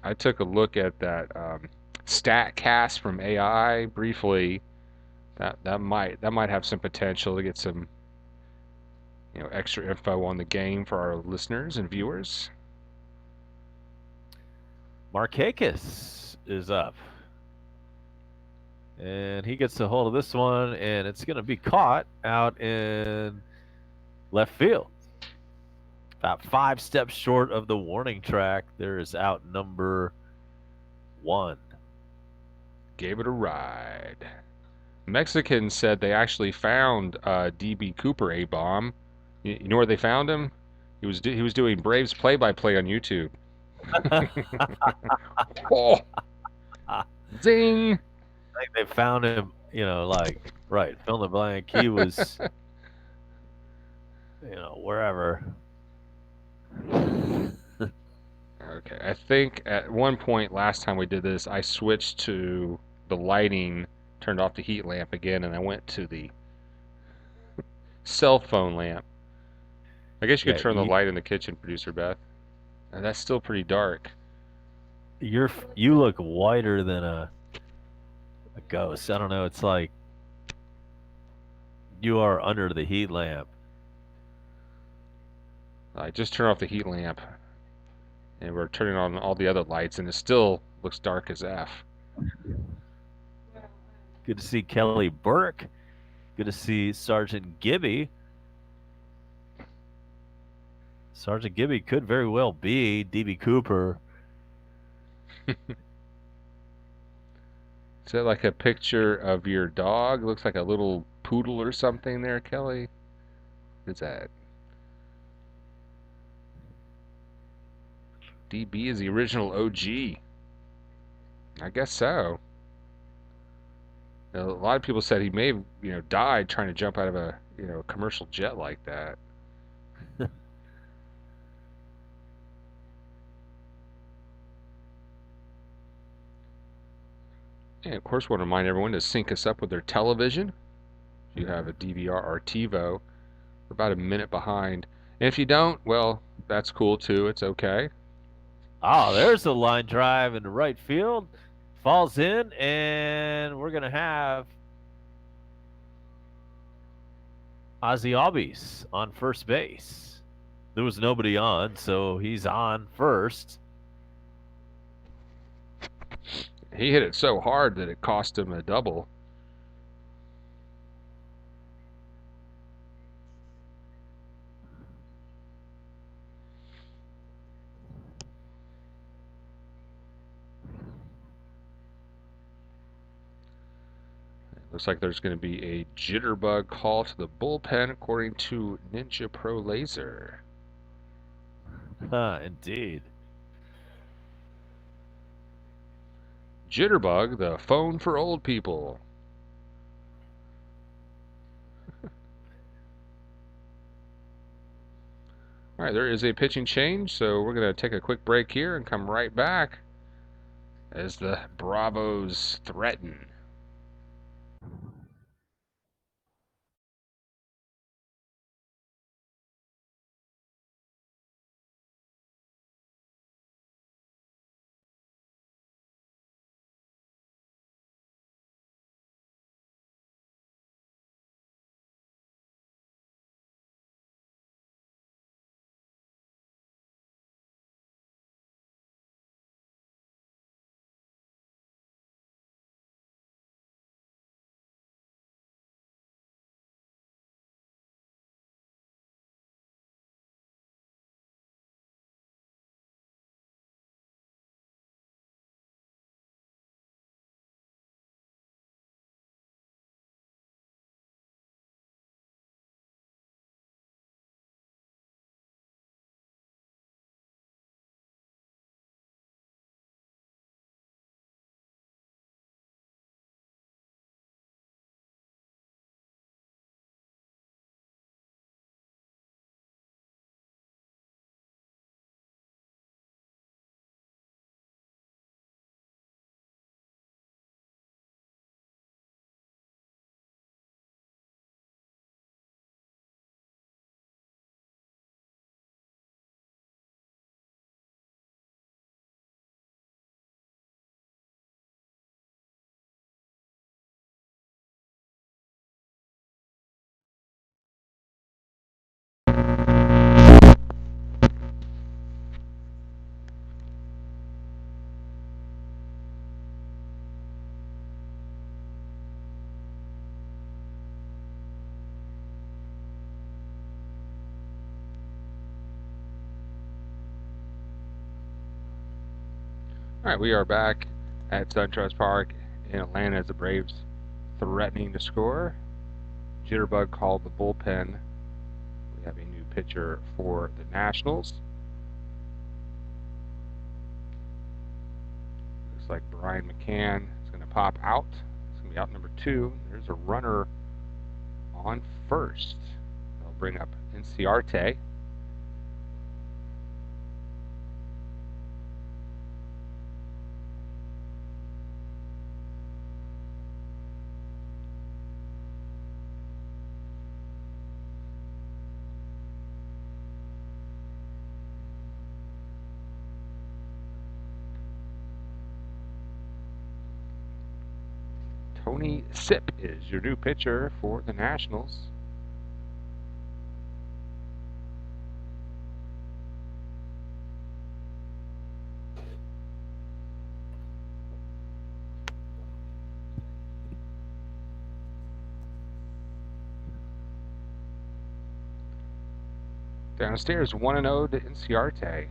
I took a look at that stat cast from AI briefly. That might have some potential to get some extra info on the game for our listeners and viewers. Markakis is up. And he gets a hold of this one, and it's going to be caught out in left field. About 5 steps short of the warning track. There is out number 1. Gave it a ride. Mexicans said they actually found DB Cooper a bomb. You know where they found him? He was doing Braves play-by-play on YouTube. Oh, I zing! think they found him, like, right, fill in the blank. He was, wherever. Okay, I think at one point last time we did this, I switched to the lighting, turned off the heat lamp again, and I went to the cell phone lamp. I guess you could Yeah, turn the light in the kitchen, Producer Beth. And that's still pretty dark. you look whiter than a ghost. I don't know. It's like you are under the heat lamp. I just turned off the heat lamp, and we're turning on all the other lights, and it still looks dark as F. Good to see Kelly Burke. Good to see Sergeant Gibby. Sergeant Gibby could very well be DB Cooper. Is that like a picture of your dog? Looks like a little poodle or something there, Kelly. What is that? DB is the original OG. I guess so. A lot of people said he may have, died trying to jump out of a, commercial jet like that. And of course, want to remind everyone to sync us up with their television. If you have a DVR or TiVo, we're about a minute behind. And if you don't, well, that's cool too. It's okay. Oh, there's a line drive into right field. Falls in, and we're going to have Ozzy Albies on first base. There was nobody on, so he's on first. He hit it so hard that it cost him a double. Looks like there's going to be a jitterbug call to the bullpen, according to Ninja Pro Laser. Indeed. Jitterbug, the phone for old people. All right, there is a pitching change, so we're going to take a quick break here and come right back as the Bravos threaten. All right, we are back. at SunTrust Park in Atlanta as the Braves threatening to score. Jitterbug called the bullpen. We have a new pitcher for the Nationals. Looks like Brian McCann is going to pop out. It's going to be out number 2. There's a runner on first. They'll bring up Inciarte. Tony Sipp is your new pitcher for the Nationals. Downstairs 1-0 to Inciarte.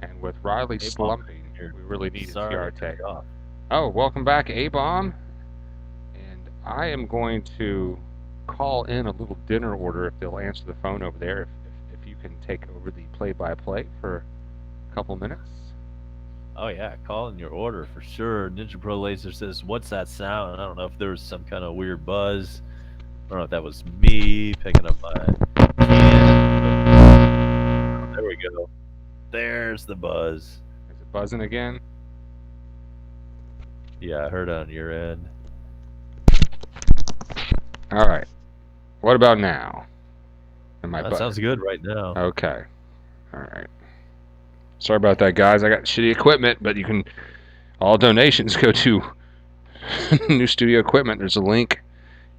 And with Riley slumping, we really need Inciarte. Oh, welcome back, A-Bomb. And I am going to call in a little dinner order if they'll answer the phone over there. If you can take over the play-by-play for a couple minutes. Oh yeah, call in your order for sure. Ninja Pro Laser says, "What's that sound?" I don't know if there was some kind of weird buzz. I don't know if that was me picking up my can. Oh, there we go. There's the buzz. Is it buzzing again? Yeah, I heard it on your end. All right. What about now? That sounds good right now. Okay. All right. Sorry about that, guys. I got shitty equipment, but you can. All donations go to new studio equipment. There's a link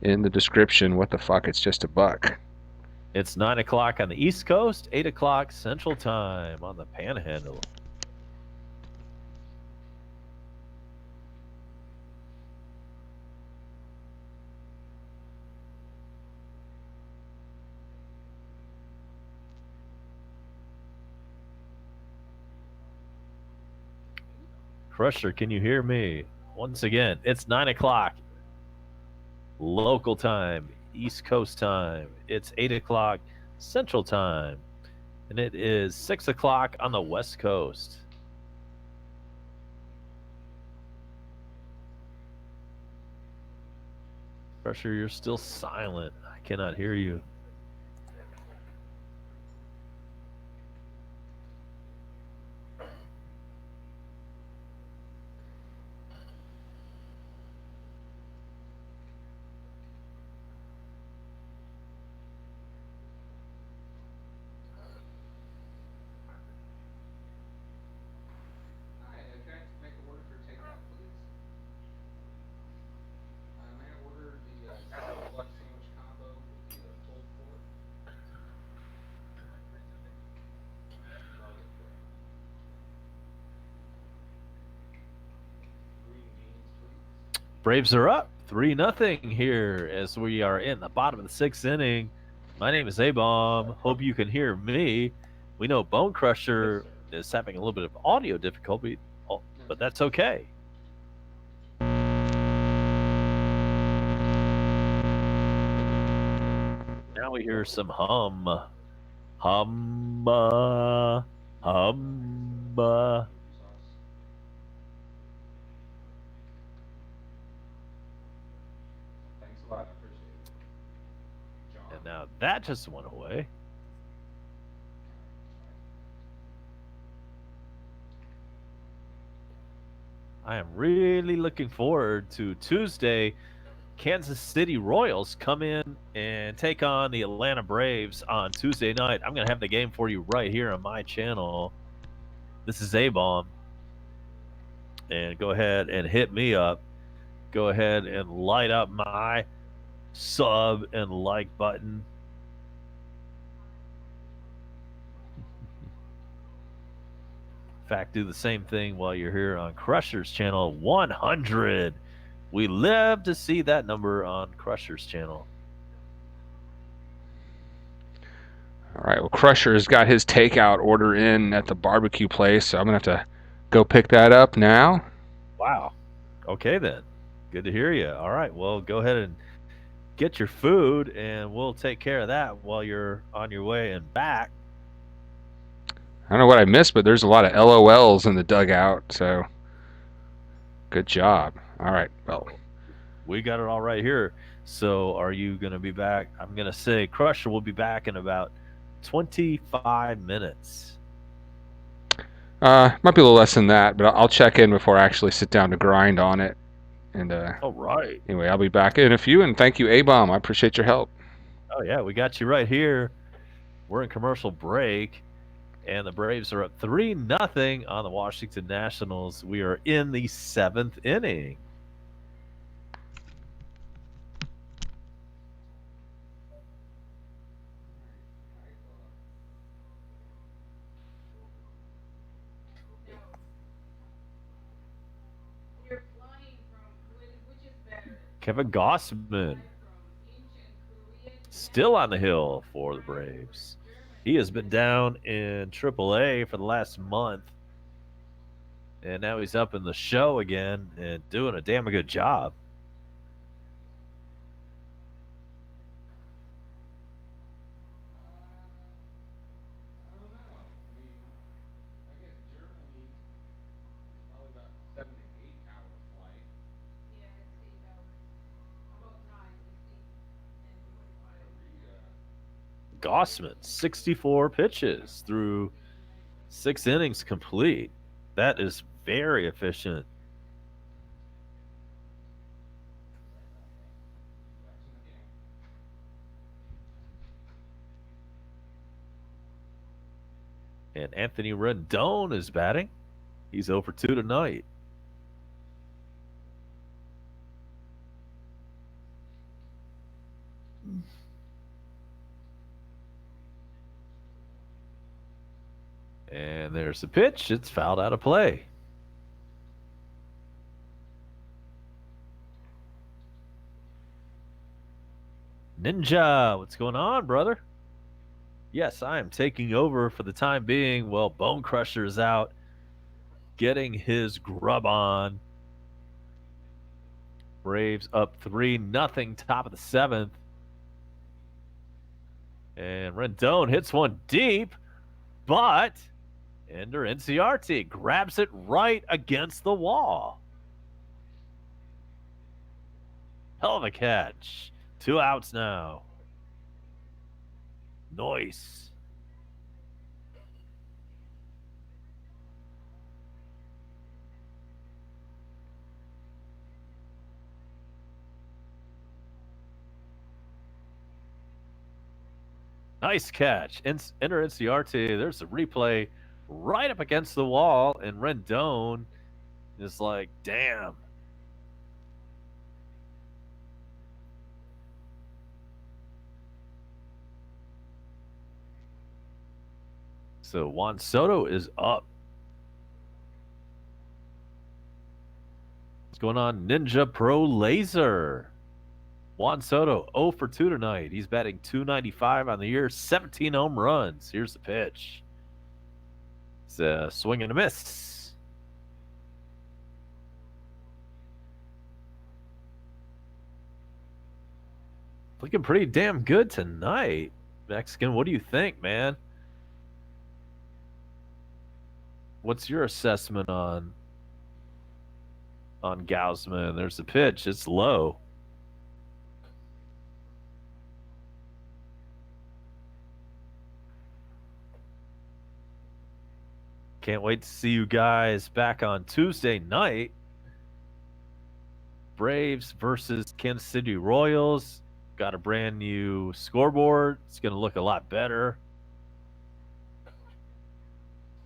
in the description. What the fuck? It's just $1. It's 9 o'clock on the East Coast, 8 o'clock Central Time on the Panhandle. Crusher, can you hear me? Once again, it's 9 o'clock local time, East Coast time. It's 8 o'clock Central Time. And it is 6 o'clock on the West Coast. Crusher, you're still silent. I cannot hear you. Braves are up 3-0 here as we are in the bottom of the 6th inning. My name is A-Bomb. Hope you can hear me. We know Bone Crusher is having a little bit of audio difficulty, but that's okay. Now we hear some hum. Hum. Hum. And now that just went away. I am really looking forward to Tuesday. Kansas City Royals come in and take on the Atlanta Braves on Tuesday night. I'm going to have the game for you right here on my channel. This is A-Bomb. And go ahead and hit me up. Go ahead and light up my sub and like button. In fact, do the same thing while you're here on Crusher's channel 100. We love to see that number on Crusher's channel. All right, well, Crusher's got his takeout order in at the barbecue place, so I'm going to have to go pick that up now. Wow. Okay, then. Good to hear you. All right. Well, go ahead and get your food, and we'll take care of that while you're on your way and back. I don't know what I missed, but there's a lot of LOLs in the dugout, so good job. All right. Well, Oh, we got it all right here. So, are you going to be back? I'm going to say Crusher will be back in about 25 minutes. might be a little less than that, but I'll check in before I actually sit down to grind on it. And All right. anyway, I'll be back in a few. And thank you, A Bomb. I appreciate your help. Oh, yeah. We got you right here. We're in commercial break, and the Braves are up 3-0 on the Washington Nationals. We are in the 7th inning. Kevin Gossman still on the hill for the Braves. He has been down in AAA for the last month, and now he's up in the show again and doing a damn good job. Gossman, 64 pitches through 6 innings complete. That is very efficient. And Anthony Rendon is batting. He's 0 for 2 tonight. And there's the pitch. It's fouled out of play. Ninja, what's going on, brother? Yes, I am taking over for the time being. Well, Bone Crusher is out getting his grub on. Braves up 3-0, top of the 7th. And Rendon hits one deep, but Ender NCRT grabs it right against the wall. Hell of a catch. 2 outs now. Nice. Nice catch. Enter NCRT. There's a replay right up against the wall, and Rendon is like, damn. So Juan Soto is up. What's going on? Ninja Pro Laser. Juan Soto 0 for 2 tonight. He's batting 295 on the year, 17 home runs. Here's the pitch. It's a swing and a miss. Looking pretty damn good tonight. Mexican, what do you think, man? What's your assessment on Gausman? There's the pitch. It's low. Can't wait to see you guys back on Tuesday night. Braves versus Kansas City Royals. Got a brand new scoreboard. It's going to look a lot better.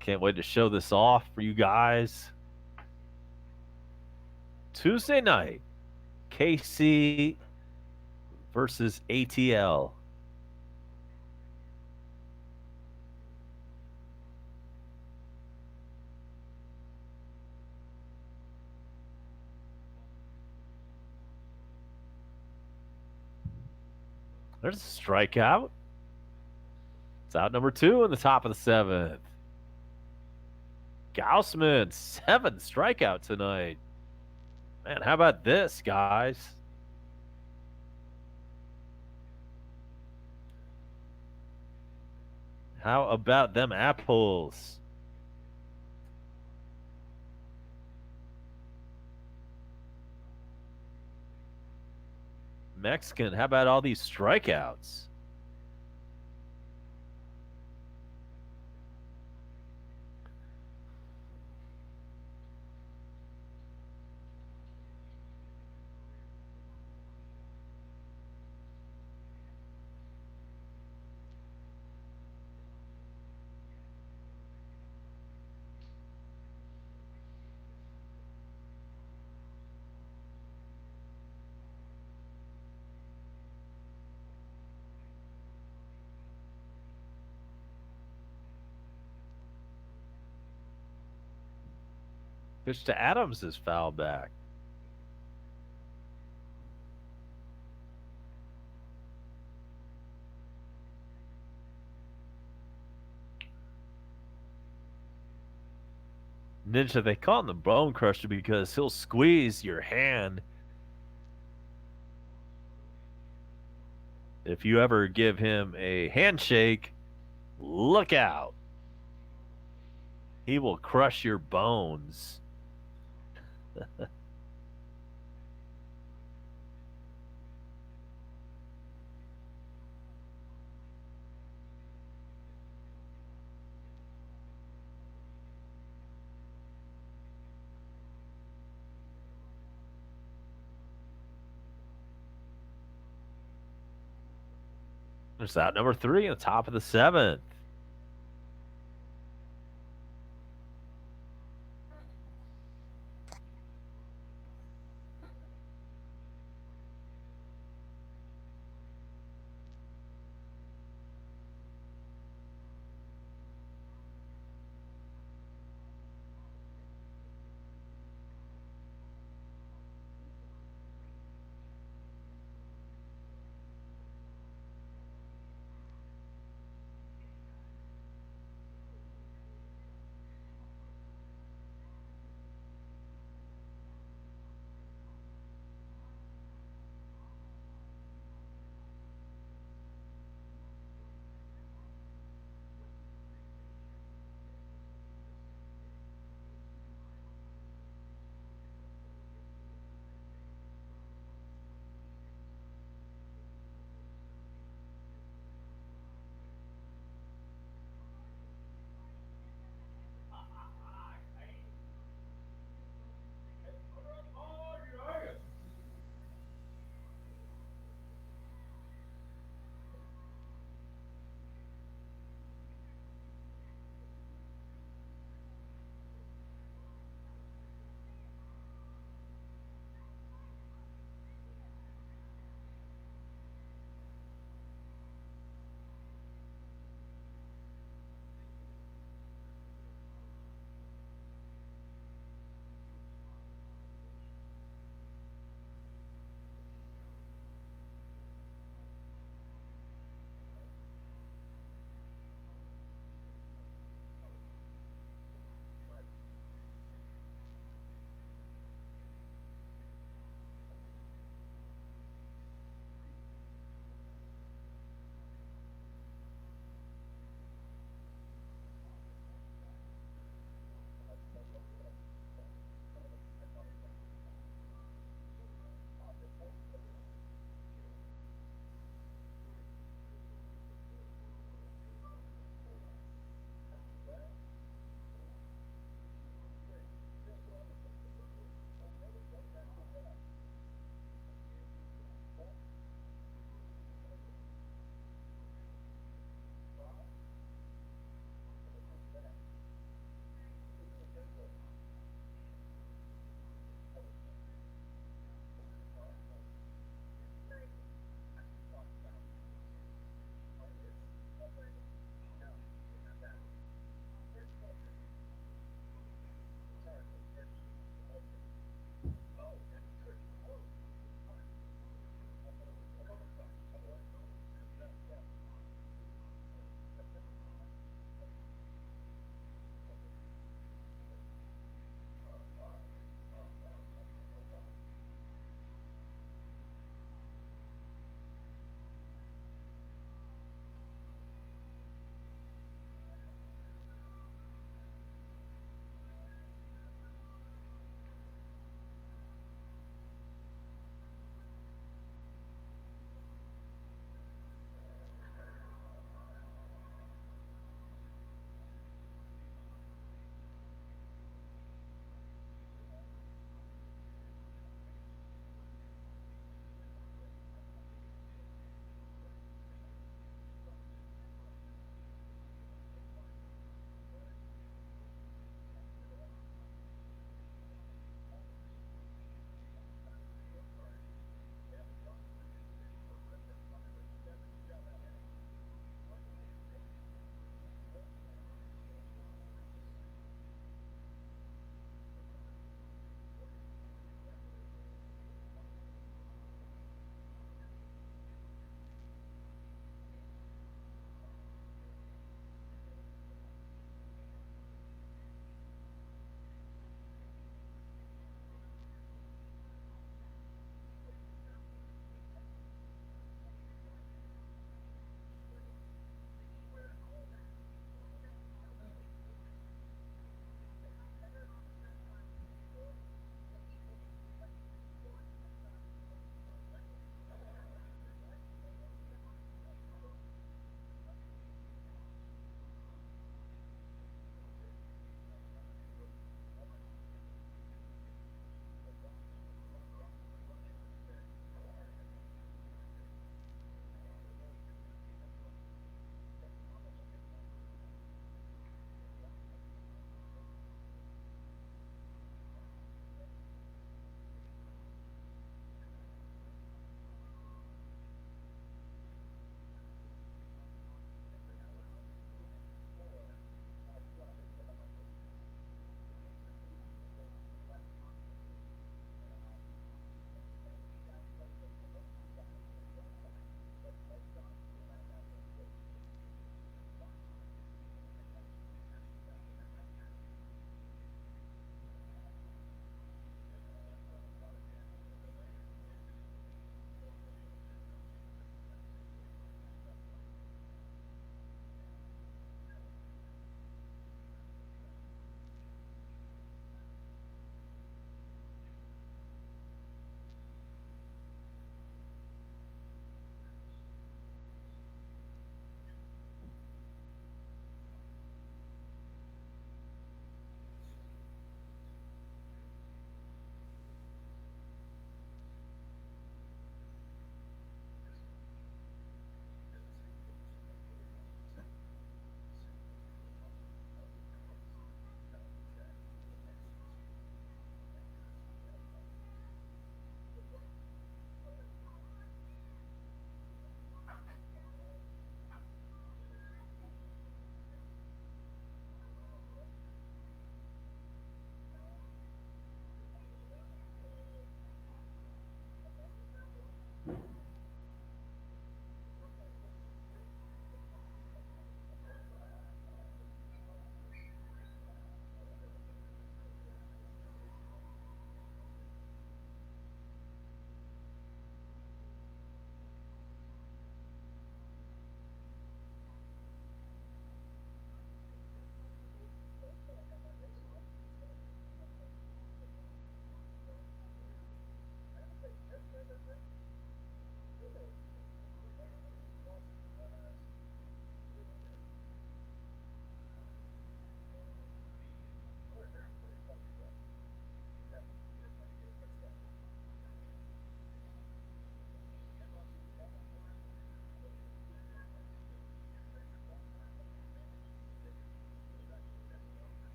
Can't wait to show this off for you guys. Tuesday night, KC versus ATL. There's a strikeout. It's out number 2 in the top of the 7th. Gausman, 7 strikeout tonight. Man, how about this, guys? How about them apples? Mexican, how about all these strikeouts? Pitch to Adams is foul back. Ninja, they call him the Bone Crusher because he'll squeeze your hand. If you ever give him a handshake, look out. He will crush your bones. There's out number 3 in the top of the 7th.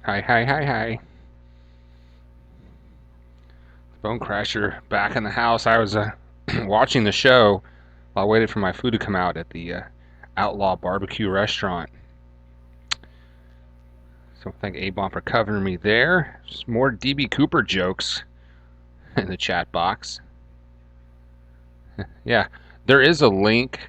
Hi, hi, hi, hi. Bone Crusher back in the house. I was watching the show while I waited for my food to come out at the Outlaw Barbecue restaurant. So thank A-Bomb for covering me there. Some more DB Cooper jokes in the chat box. Yeah, there is a link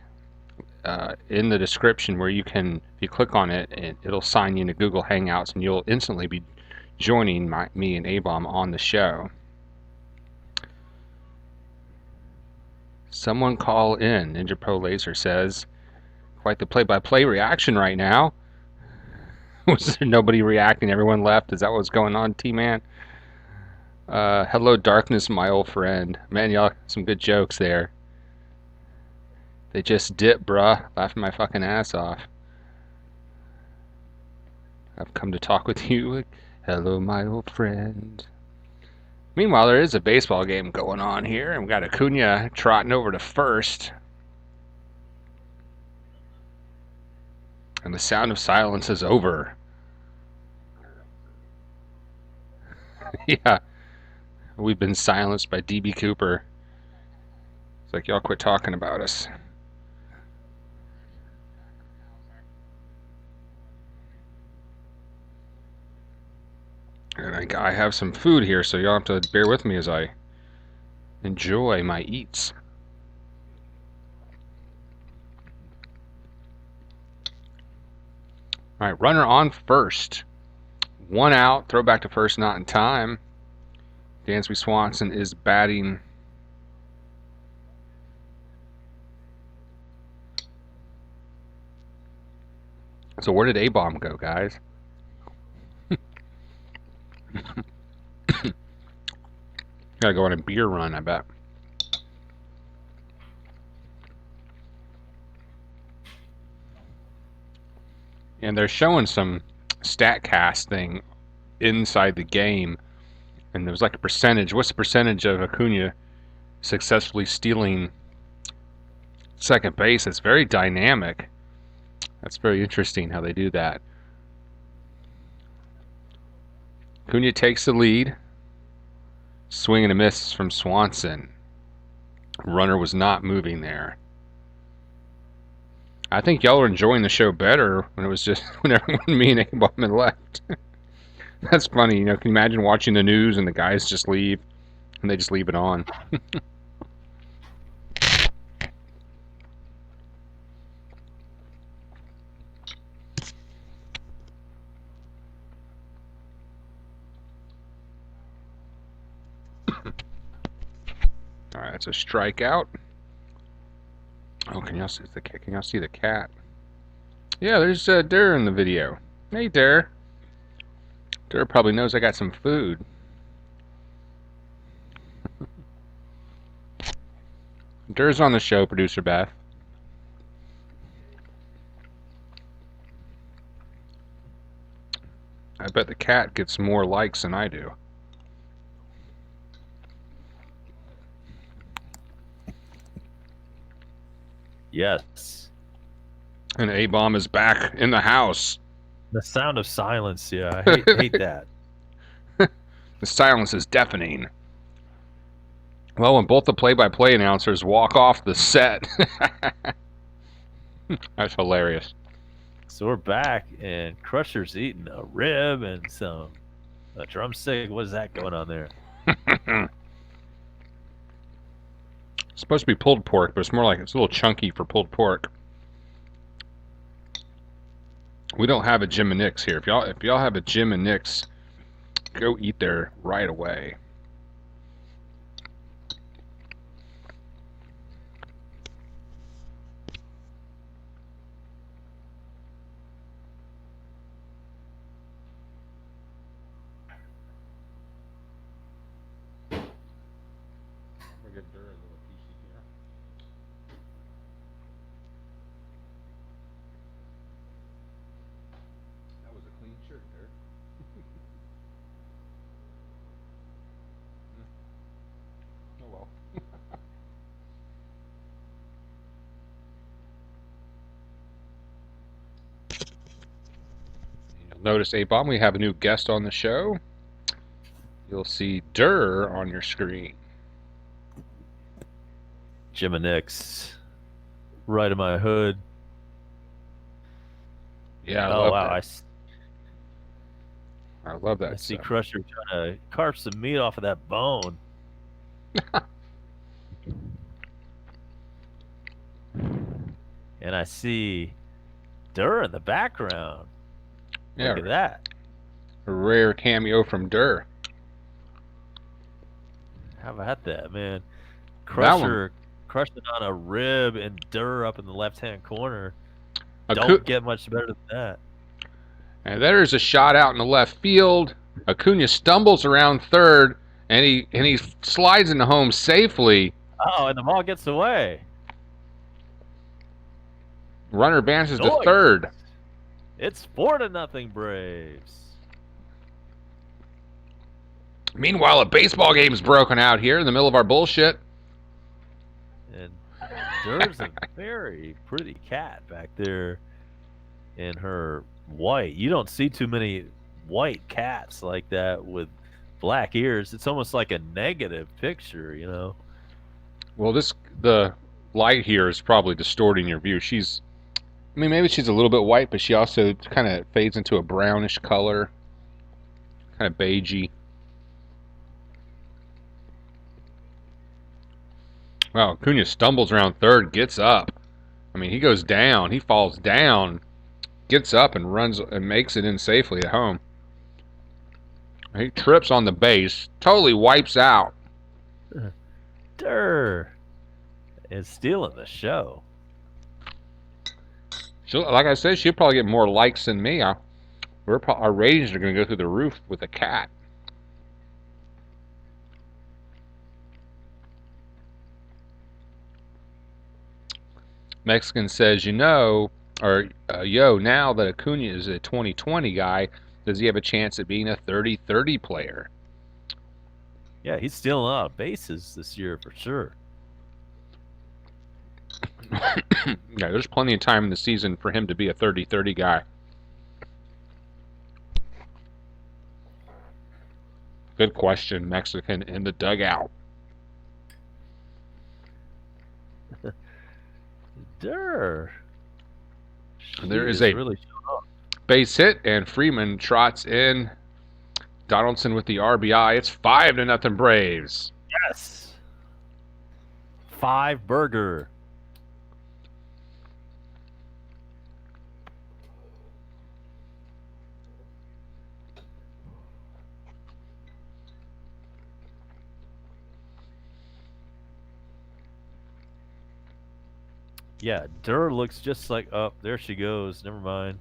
in the description where you can, if you click on it, it'll sign you into Google Hangouts, and you'll instantly be joining me and A-Bomb on the show. Someone call in. Ninja Pro Laser says, quite the play-by-play reaction right now. Was there nobody reacting? Everyone left? Is that what's going on, T-Man? Hello, darkness, my old friend. Man, y'all, some good jokes there. They just dip, bruh. Laughing my fucking ass off. I've come to talk with you. Hello, my old friend. Meanwhile, there is a baseball game going on here, and we got Acuna trotting over to first. And the sound of silence is over. Yeah, we've been silenced by DB Cooper. It's like, y'all quit talking about us. And I have some food here, so y'all have to bear with me as I enjoy my eats. All right, runner on first. One out, throw back to first, not in time. Dansby Swanson is batting. So where did A-Bomb go, guys? Gotta go on a beer run, I bet. And they're showing some StatCast thing inside the game, and there was like a percentage. What's the percentage of Acuna successfully stealing second base? It's very dynamic. That's very interesting how they do that. Acuna takes the lead. Swing and a miss from Swanson. Runner was not moving there. I think y'all are enjoying the show better when it was just when everyone, me and A-Bomb had left. That's funny, you know. Can you imagine watching the news and the guys just leave and they just leave it on? All right, that's a strikeout. Oh, can y'all see the cat? Can y'all see the cat? Yeah, there's Durr in the video. Hey, Durr. Durr probably knows I got some food. Durr's on the show, producer Beth. I bet the cat gets more likes than I do. Yes. And A-Bomb is back in the house. The sound of silence. Yeah, I hate that. The silence is deafening. Well, when both the play-by-play announcers walk off the set. That's hilarious. So we're back, and Crusher's eating a rib and a drumstick. What is that going on there? It's supposed to be pulled pork, but it's more like it's a little chunky for pulled pork. We don't have a Jim and Nick's here. If y'all have a Jim and Nick's, go eat there right away. That was a clean shirt there. Oh well. notice, A-Bomb, we have a new guest on the show. You'll see Durr on your screen. Jim and Nix, right in my hood. Yeah, I Oh love wow, that. I love I that see stuff. Crusher trying to carve some meat off of that bone. And I see Durr in the background. Look Yeah, at that. a rare cameo from Durr. How about that, man? That one. Crusher crushing on a rib and Durr up in the left-hand corner. Acu- Don't get much better than that. and there's a shot out in the left field. Acuna stumbles around third, and he slides into home safely. Oh, and the ball gets away. Runner advances to Noise. third. It's 4-0 Braves. Meanwhile, a baseball game's broken out here in the middle of our bullshit. And Durr's a very pretty cat back there in her white. You don't see too many white cats like that with black ears. It's almost like a negative picture, you know. Well, the light here is probably distorting your view. Maybe she's a little bit white, but she also kind of fades into a brownish color, kind of beigey. Wow, Acuna stumbles around third, gets up. He goes down. He falls down, gets up and runs and makes it in safely at home. He trips on the base, totally wipes out. Durr is stealing the show. Like I said, she'll probably get more likes than me. Our ratings are going to go through the roof with a cat. Mexican says, yo, now that Acuna is a 2020 guy, does he have a chance at being a 30-30 player? Yeah, he's stealing a lot of bases this year for sure. Yeah, there's plenty of time in the season for him to be a 30-30 guy. Good question, Mexican in the dugout. Durr. There She is is a really showing up. base hit, and Freeman trots in. Donaldson with the RBI. It's 5-0 Braves. Yes. 5 burger. Yeah, Durr looks just like, oh, there she goes. Never mind.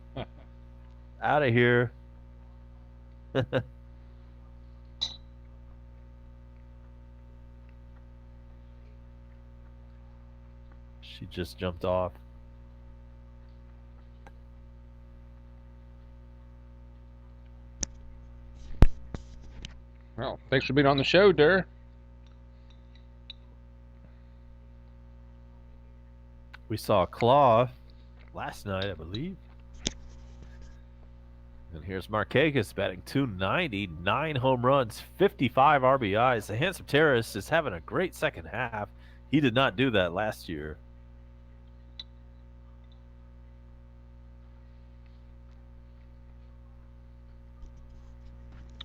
Out of here. She just jumped off. Well, thanks for being on the show, Durr. We saw Claw last night, I believe. And here's Marquez batting .290, 9 home runs, 55 RBIs. The handsome terrorist is having a great second half. He did not do that last year.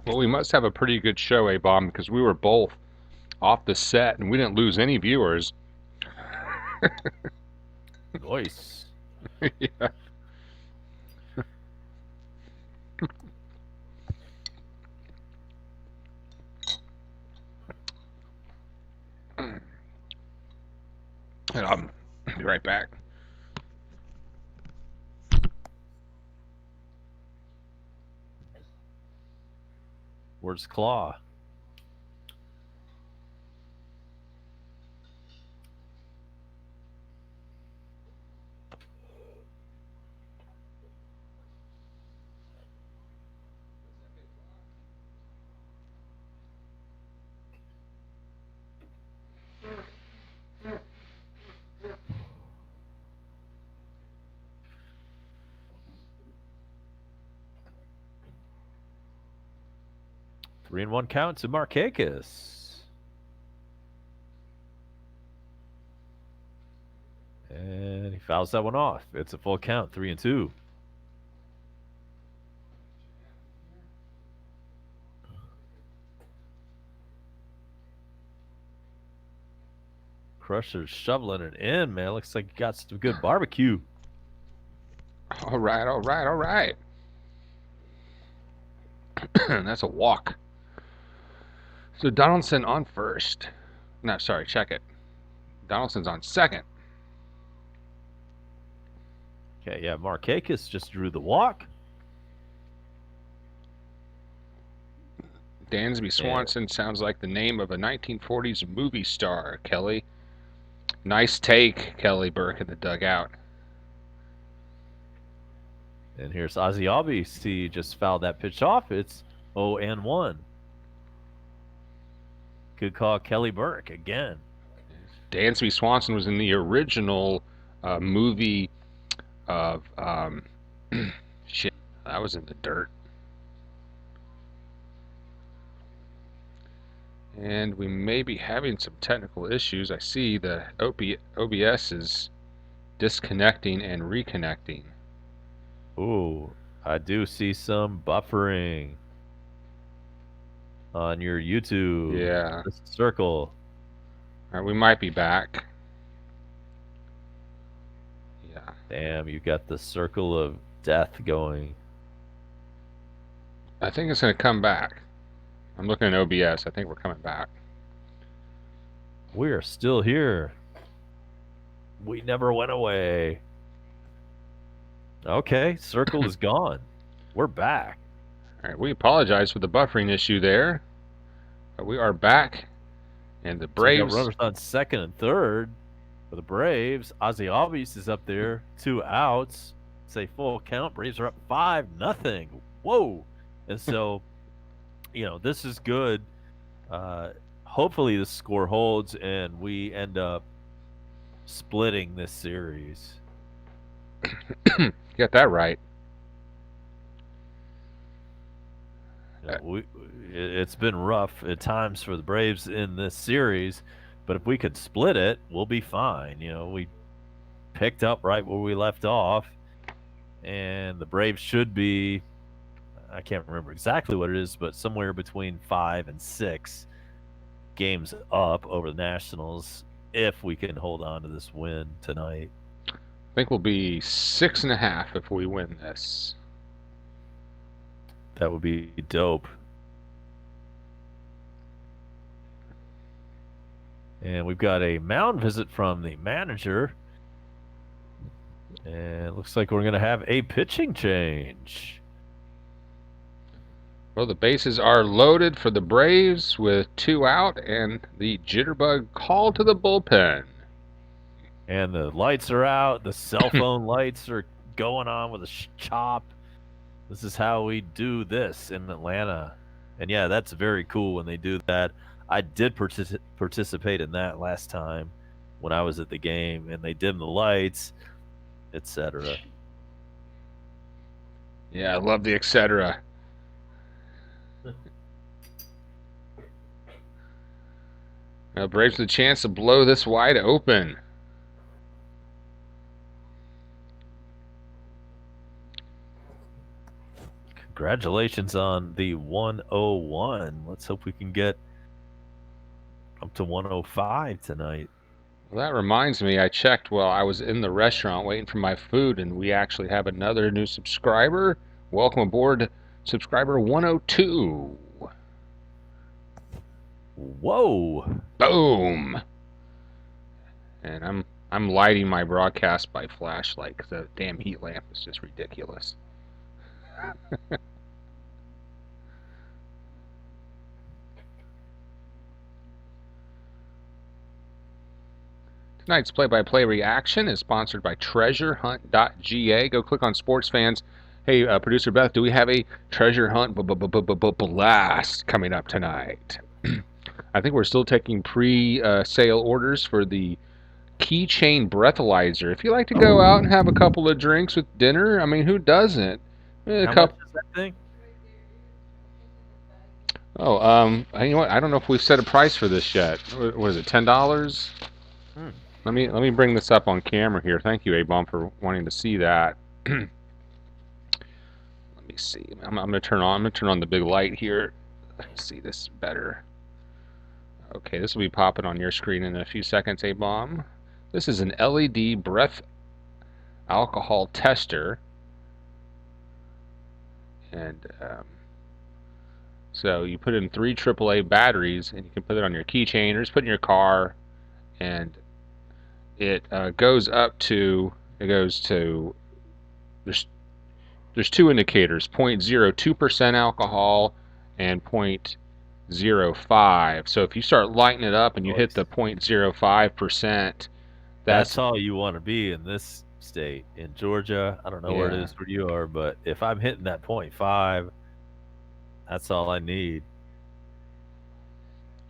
Well, we must have a pretty good show, A-Bomb, because we were both off the set and we didn't lose any viewers. Nice. Yeah. And I'll be right back. Where's Claw? 3-1 count to Markakis. And he fouls that one off. It's a full count, 3-2. Crusher's shoveling it in, man. Looks like he got some good barbecue. All right, all right, all right. That's a walk. So Donaldson on first. No, sorry, check it. Donaldson's on second. Okay, yeah, Markakis just drew the walk. Dansby Swanson sounds like the name of a 1940s movie star, Kelly. Nice take, Kelly Burke in the dugout. And here's Ozzy Albies. He just fouled that pitch off. It's 0-1. Good call, Kelly Burke again. Dansby Swanson was in the original movie of shit. That was in the dirt. And we may be having some technical issues. I see the OBS is disconnecting and reconnecting. Ooh, I do see some buffering on your YouTube. Yeah. Circle. All right, we might be back. Yeah. Damn, you got the circle of death going. I think it's going to come back. I'm looking at OBS. I think we're coming back. We're still here. We never went away. Okay, circle is gone. We're back. All right, we apologize for the buffering issue there. But we are back. And the Braves. So runners on second and third for the Braves. Ozzy Albies is up there. 2 outs. Say full count. Braves are up 5-0. Whoa. And so, this is good. Hopefully the score holds and we end up splitting this series. Get that right. It's been rough at times for the Braves in this series, but if we could split it, we'll be fine. We picked up right where we left off, and the Braves should be, I can't remember exactly what it is, but somewhere between 5 and 6 games up over the Nationals if we can hold on to this win tonight. I think we'll be 6.5 if we win this. That would be dope. And we've got a mound visit from the manager. And it looks like we're going to have a pitching change. Well, the bases are loaded for the Braves with 2 out and the jitterbug call to the bullpen. And the lights are out. The cell phone lights are going on with a chop. This is how we do this in Atlanta. And yeah, that's very cool when they do that. I did participate in that last time when I was at the game, and they dim the lights, etc. Yeah, I love the etc. Now Braves with a chance to blow this wide open. Congratulations on the 101. Let's hope we can get up to 105 tonight. Well, that reminds me, I checked while I was in the restaurant waiting for my food, and we actually have another new subscriber. Welcome aboard, subscriber 102. Whoa! Boom! And I'm lighting my broadcast by flashlight because the damn heat lamp is just ridiculous. Tonight's play-by-play reaction is sponsored by TreasureHunt.ga. Go click on Sports Fans. Hey, producer Beth, do we have a treasure hunt blast coming up tonight? I think we're still taking pre-sale orders for the keychain breathalyzer. If you like to go out and have a couple of drinks with dinner, I mean, who doesn't? How much is that thing? Oh, you know what? I don't know if we've set a price for this yet. What is it? $10? Hmm. Let me bring this up on camera here. Thank you, A-Bomb, for wanting to see that. Let me see. I'm gonna turn on. I'm gonna turn on the big light here. See this better. Okay, this will be popping on your screen in a few seconds, A-Bomb. This is an LED breath alcohol tester, and so you put in three AAA batteries, and you can put it on your keychain or just put it in your car, and it goes to there's there's two indicators: 0.02% alcohol and 0.05. So if you start lighting it up and you hit Choice. the 0.05%, That's that's all you want to be in this state. In Georgia, I don't know where it yeah. is where you are, but if I'm hitting that 0.5, that's all I need.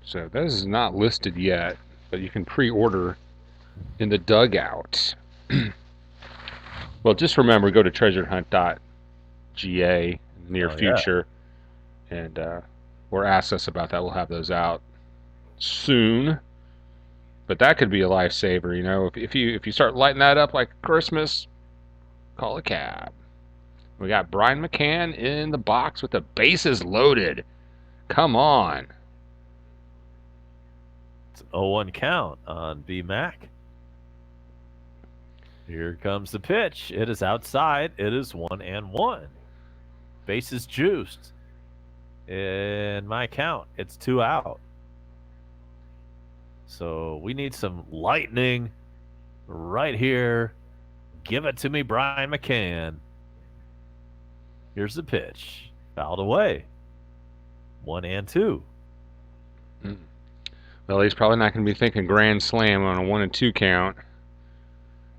So this is not listed yet, but you can pre-order in the dugout. Well, just remember, go to treasurehunt.ga in the near Oh yeah. future, and or ask us about that. We'll have those out soon. But that could be a lifesaver, you know. If you start lighting that up like Christmas, call a cab. We got Brian McCann in the box with the bases loaded. Come on. It's an 0-1 count on B Mac. Here comes the pitch. It is outside. It is 1-1. Bases juiced. In my count, it's 2 out. So we need some lightning right here. Give it to me, Brian McCann. Here's the pitch. Fouled away. 1-2. Mm. Well, he's probably not going to be thinking grand slam on a 1-2 count.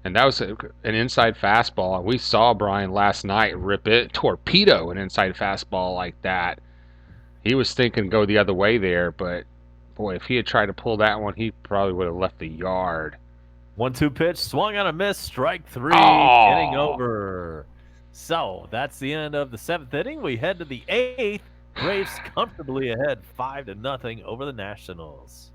And that was an inside fastball. We saw Brian last night rip it, torpedo an inside fastball like that. He was thinking go the other way there, but boy, if he had tried to pull that one, he probably would have left the yard. 1-2 pitch, swung on a miss, strike 3, inning Oh! over. So that's the end of the 7th inning. We head to the 8th. Braves comfortably ahead 5-0 over the Nationals.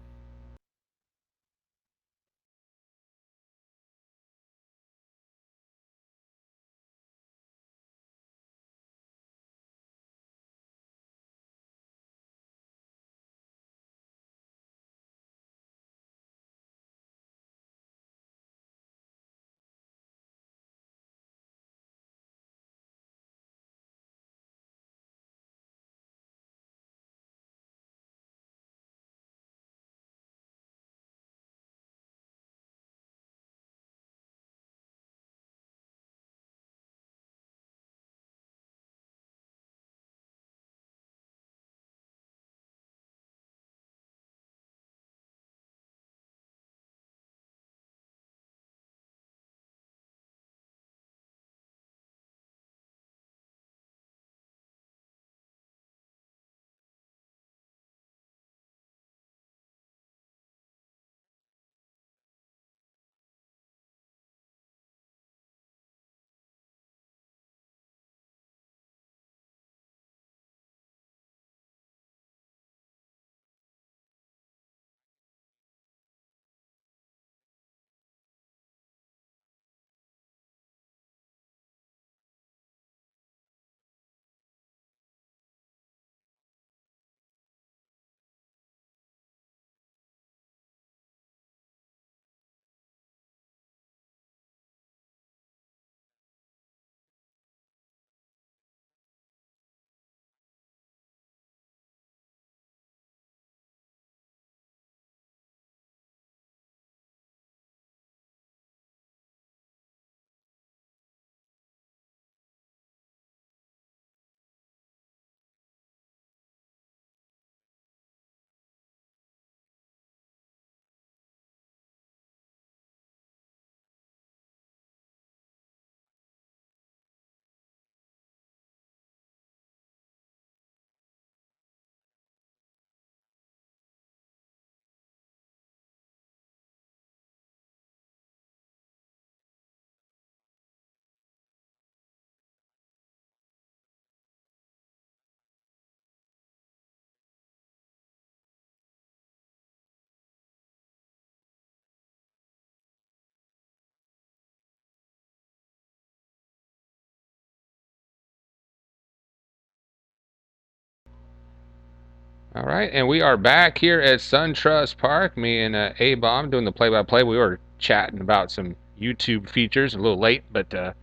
All right, and we are back here at SunTrust Park. Me and A-Bomb doing the play-by-play. We were chatting about some YouTube features, a little late, but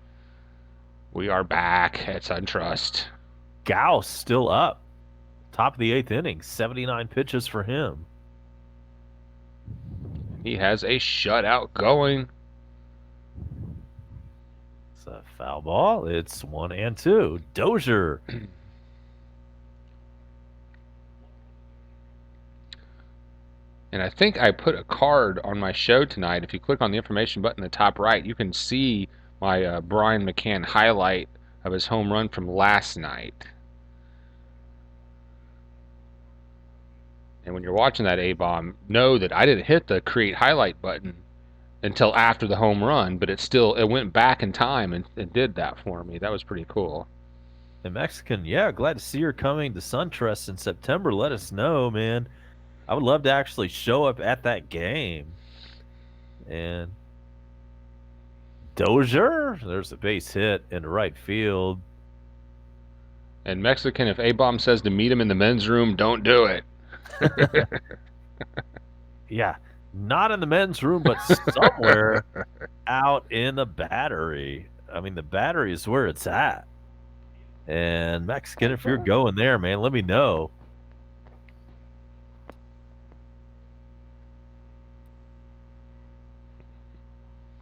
we are back at SunTrust. Gauss still up. Top of the 8th inning, 79 pitches for him. He has a shutout going. It's a foul ball. It's 1-2. Dozier. And I think I put a card on my show tonight. If you click on the information button in the top right, you can see my Brian McCann highlight of his home run from last night. And when you're watching that A-Bomb, know that I didn't hit the create highlight button until after the home run, but it went back in time and did that for me. That was pretty cool. The Mexican, yeah, glad to see you're coming to SunTrust in September. Let us know, man. I would love to actually show up at that game. And Dozier, there's a base hit in the right field. And Mexican, if A-Bomb says to meet him in the men's room, don't do it. Yeah, not in the men's room, but somewhere out in the battery. I mean, the battery is where it's at. And Mexican, if you're going there, man, let me know.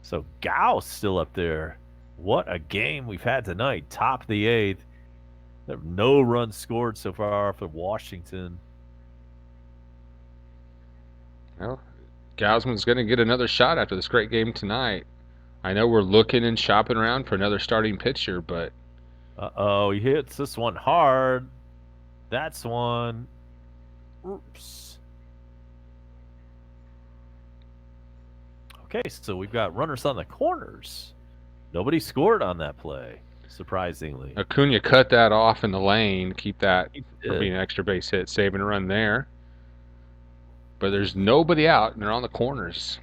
So Gauss still up there. What a game we've had tonight. Top of the 8th. There are no runs scored so far for Washington. Well, Gausman's going to get another shot after this great game tonight. I know we're looking and shopping around for another starting pitcher, but... Uh-oh, he hits this one hard. That's one. Oops. Okay, so we've got runners on the corners. Nobody scored on that play, surprisingly. Acuna cut that off in the lane, keep that for being an extra base hit, saving a run there. But there's nobody out, and they're on the corners.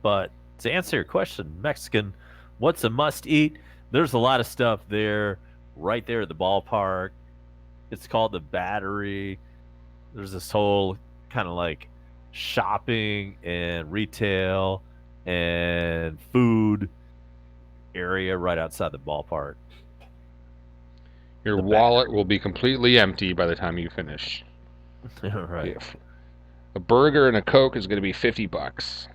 But to answer your question, Mexican, what's a must eat? There's a lot of stuff there, right there at the ballpark. It's called the Battery. There's this whole kind of like shopping and retail and food area right outside the ballpark. Your wallet will be completely empty by the time you finish. Right. Yeah. A burger and a Coke is going to be $50.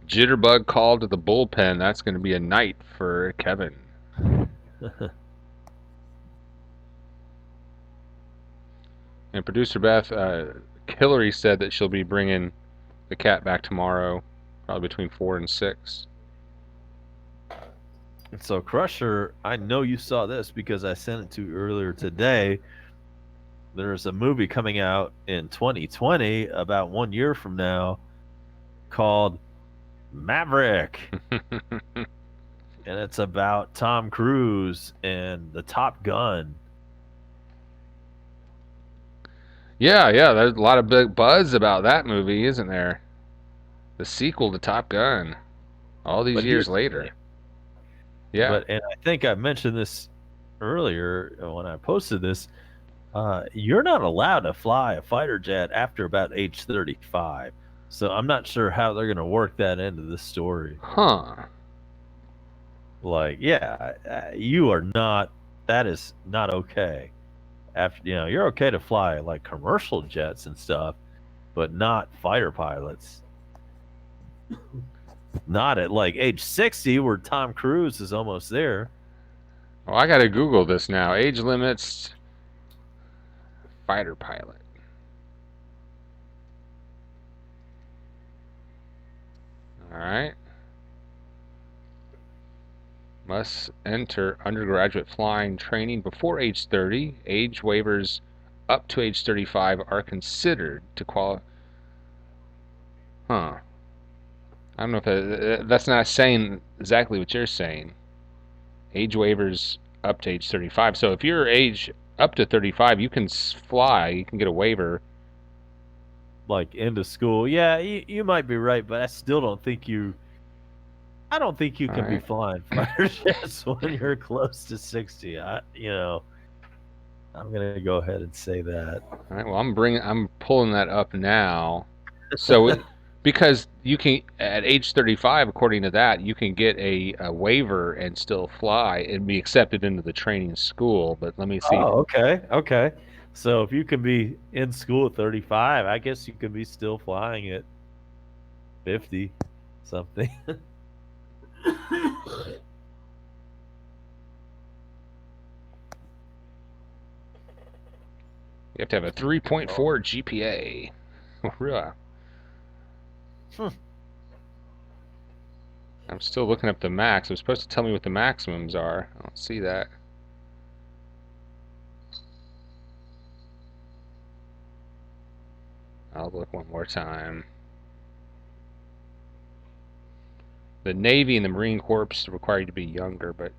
Jitterbug called to the bullpen. That's going to be a night for Kevin. And producer Beth, Hillary said that she'll be bringing the cat back tomorrow, probably between 4 and 6. So Crusher, I know you saw this because I sent it to you earlier today. There's a movie coming out in 2020, about 1 year from now, called Maverick. And it's about Tom Cruise and the Top Gun. Yeah, there's a lot of big buzz about that movie, isn't there? The sequel to Top Gun, all these years later. Yeah. And I think I mentioned this earlier when I posted this. You're not allowed to fly a fighter jet after about age 35. So I'm not sure how they're going to work that into the story. Huh. Like, yeah, you are not. That is not okay. After you're okay to fly like commercial jets and stuff, but not fighter pilots. Not at like age 60 where Tom Cruise is almost there. Oh, I got to Google this now. Age limits fighter pilot. All right. Must enter undergraduate flying training before age 30. Age waivers up to age 35 are considered to qualify. Huh. I don't know if that's not saying exactly what you're saying. Age waivers up to age 35. So if you're age up to 35, you can fly. You can get a waiver. Like into school. Yeah, you might be right, but I still don't think you I don't think you All can be right. flying fighter jets when you're close to 60. I'm gonna go ahead and say that. All right. Well, I'm pulling that up now. So because you can at age 35, according to that, you can get a waiver and still fly and be accepted into the training school. But let me see. Oh, okay, okay. So if you can be in school at 35, I guess you could be still flying at 50 something. You have to have a 3.4 GPA. Really? Hmm. I'm still looking up the max. It was supposed to tell me what the maximums are. I don't see that. I'll look one more time. The Navy and the Marine Corps require you to be younger, but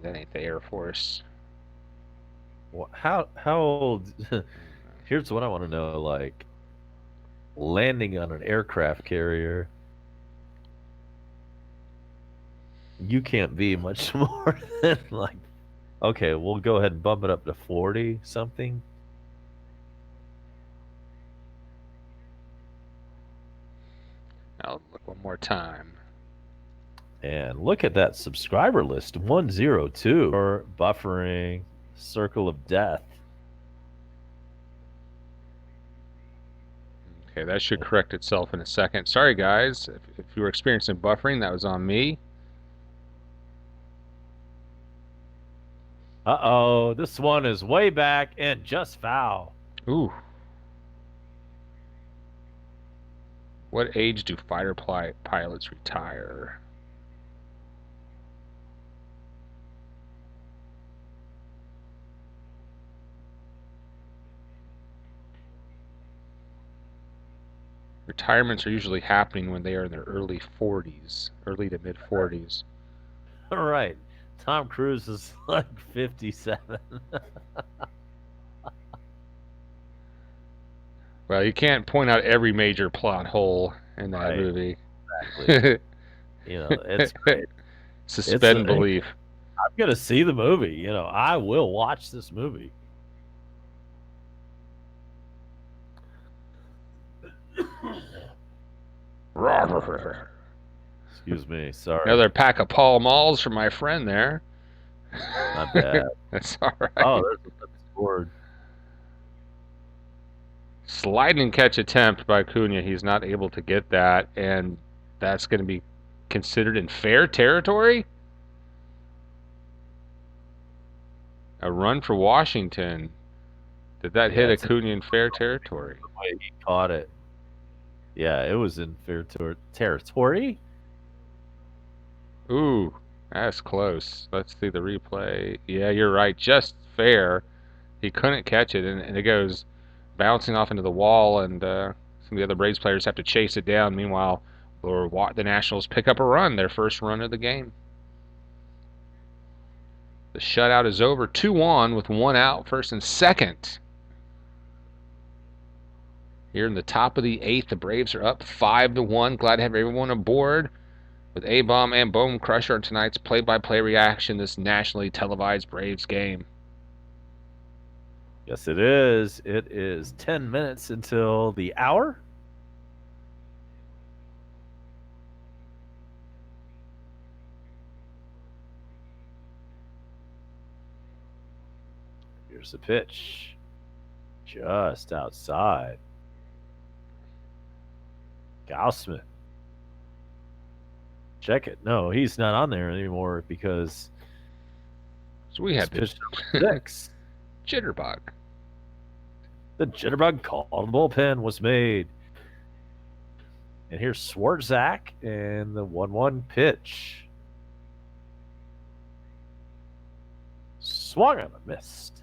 that ain't the Air Force. How old? Here's what I want to know. Like landing on an aircraft carrier, you can't be much more than like. Okay, we'll go ahead and bump it up to 40 something. I'll look one more time. And look at that subscriber list 102 for buffering, circle of death. Okay, that should correct itself in a second. Sorry, guys. If you were experiencing buffering, that was on me. Uh-oh, this one is way back and just foul. Ooh. What age do fighter pilots retire? Retirements are usually happening when they are in their early 40s, early to mid 40s. All right. Tom Cruise is like 57. Well, you can't point out every major plot hole in that Right, movie. exactly. It's great. It's Suspend belief. I'm gonna see the movie. I will watch this movie. Excuse me. Sorry. Another pack of Pall Malls for my friend there. My bad. That's all Oh, right. there's a scored. Sliding catch attempt by Cunha. He's not able to get that, and that's going to be considered in fair territory. A run for Washington. Did that Yeah, hit it's Acuna in fair territory? the way he caught it. Yeah, it was in fair territory. Ooh, that's close. Let's see the replay. Yeah, you're right. Just fair. He couldn't catch it, and it goes bouncing off into the wall, and some of the other Braves players have to chase it down. Meanwhile, the Nationals pick up a run, their first run of the game. The shutout is over 2-1 with one out, first and second. Here in the top of the eighth, the Braves are up 5-1. Glad to have everyone aboard with A-Bomb and Bone Crusher on tonight's play-by-play reaction this nationally televised Braves game. Yes, it is. It is 10 minutes until the hour. Here's the pitch. Just outside. Gaussman. Check it. No, he's not on there anymore because So we he's had pitched the number 6. jitterbug. The jitterbug call on the bullpen was made. And here's Swarzak and the 1-1 pitch. Swung on a missed.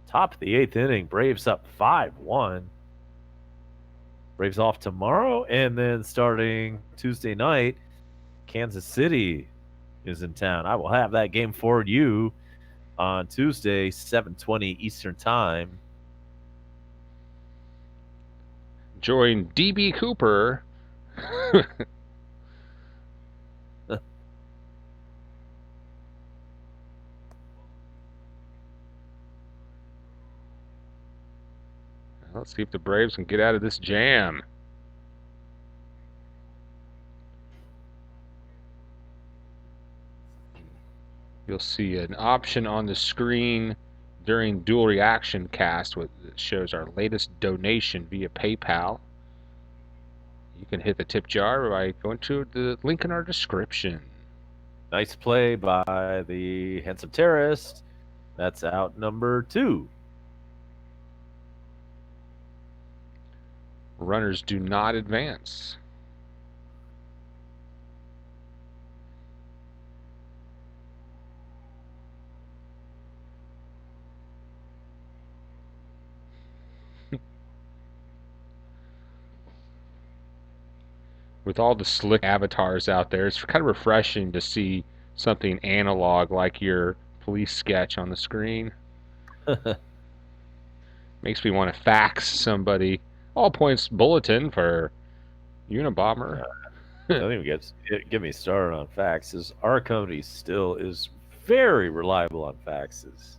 Top of the 8th inning, Braves up 5-1. Braves off tomorrow, and then starting Tuesday night, Kansas City is in town. I will have that game for you on Tuesday, 7:20 Eastern Time. Join DB Cooper Let's see if the Braves can get out of this jam. You'll see an option on the screen during Dual Reaction Cast that shows our latest donation via PayPal. You can hit the tip jar by going to the link in our description. Nice play by the handsome terrorist. That's out number 2. Runners do not advance. With all the slick avatars out there, it's kind of refreshing to see something analog like your police sketch on the screen. Makes me want to fax somebody. All points bulletin for Unabomber. Don't even get me started on faxes. Our company still is very reliable on faxes.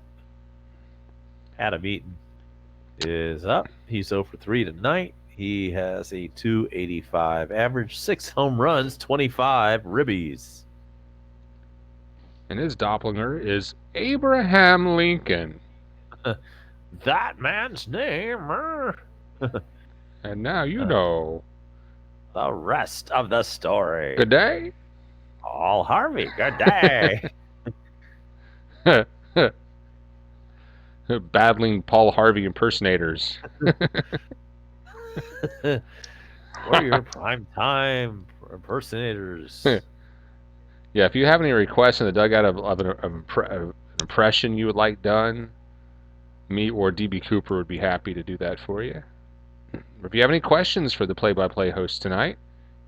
Adam Eaton is up. He's 0 for 3 tonight. He has a 285 average, 6 home runs, 25 ribbies. And his doppelganger is Abraham Lincoln. That man's name. And now you know. The rest of the story. Good day. All Harvey, good day. Battling Paul Harvey impersonators. We're your prime time impersonators. Yeah, if you have any requests in the dugout of an impression you would like done, me or DB Cooper would be happy to do that for you. If you have any questions for the play-by-play host tonight,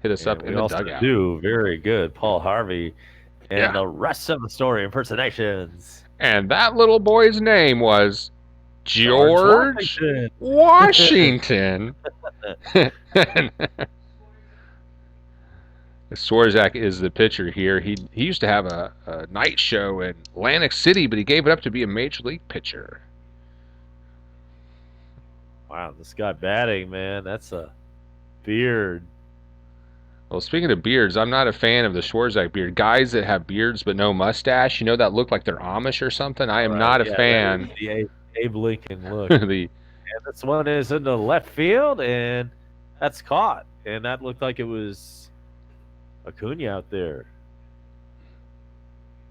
hit us up in the dugout. We also do very good Paul Harvey and the rest of the story impersonations. And that little boy's name was George Washington. Swarzak is the pitcher here. He used to have a night show in Atlantic City, but he gave it up to be a major league pitcher. Wow, this guy batting, man, that's a beard. Well, speaking of beards, I'm not a fan of the Swarzak beard. Guys that have beards but no mustache, that look like they're Amish or something. I am not a fan. The Abe Lincoln look. And this one is in the left field, and that's caught. And that looked like it was Acuna out there.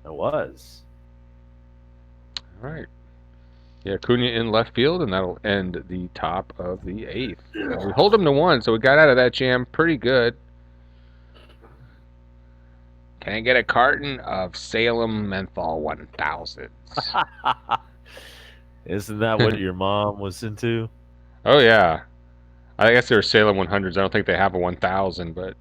It was. All right. Yeah, Acuna in left field, and that'll end the top of the 8th. We hold them to 1, so we got out of that jam pretty good. Can I get a carton of Salem Menthol 1000s? Isn't that what your mom was into? Oh, yeah. I guess they were Salem 100s. I don't think they have a 1000, but...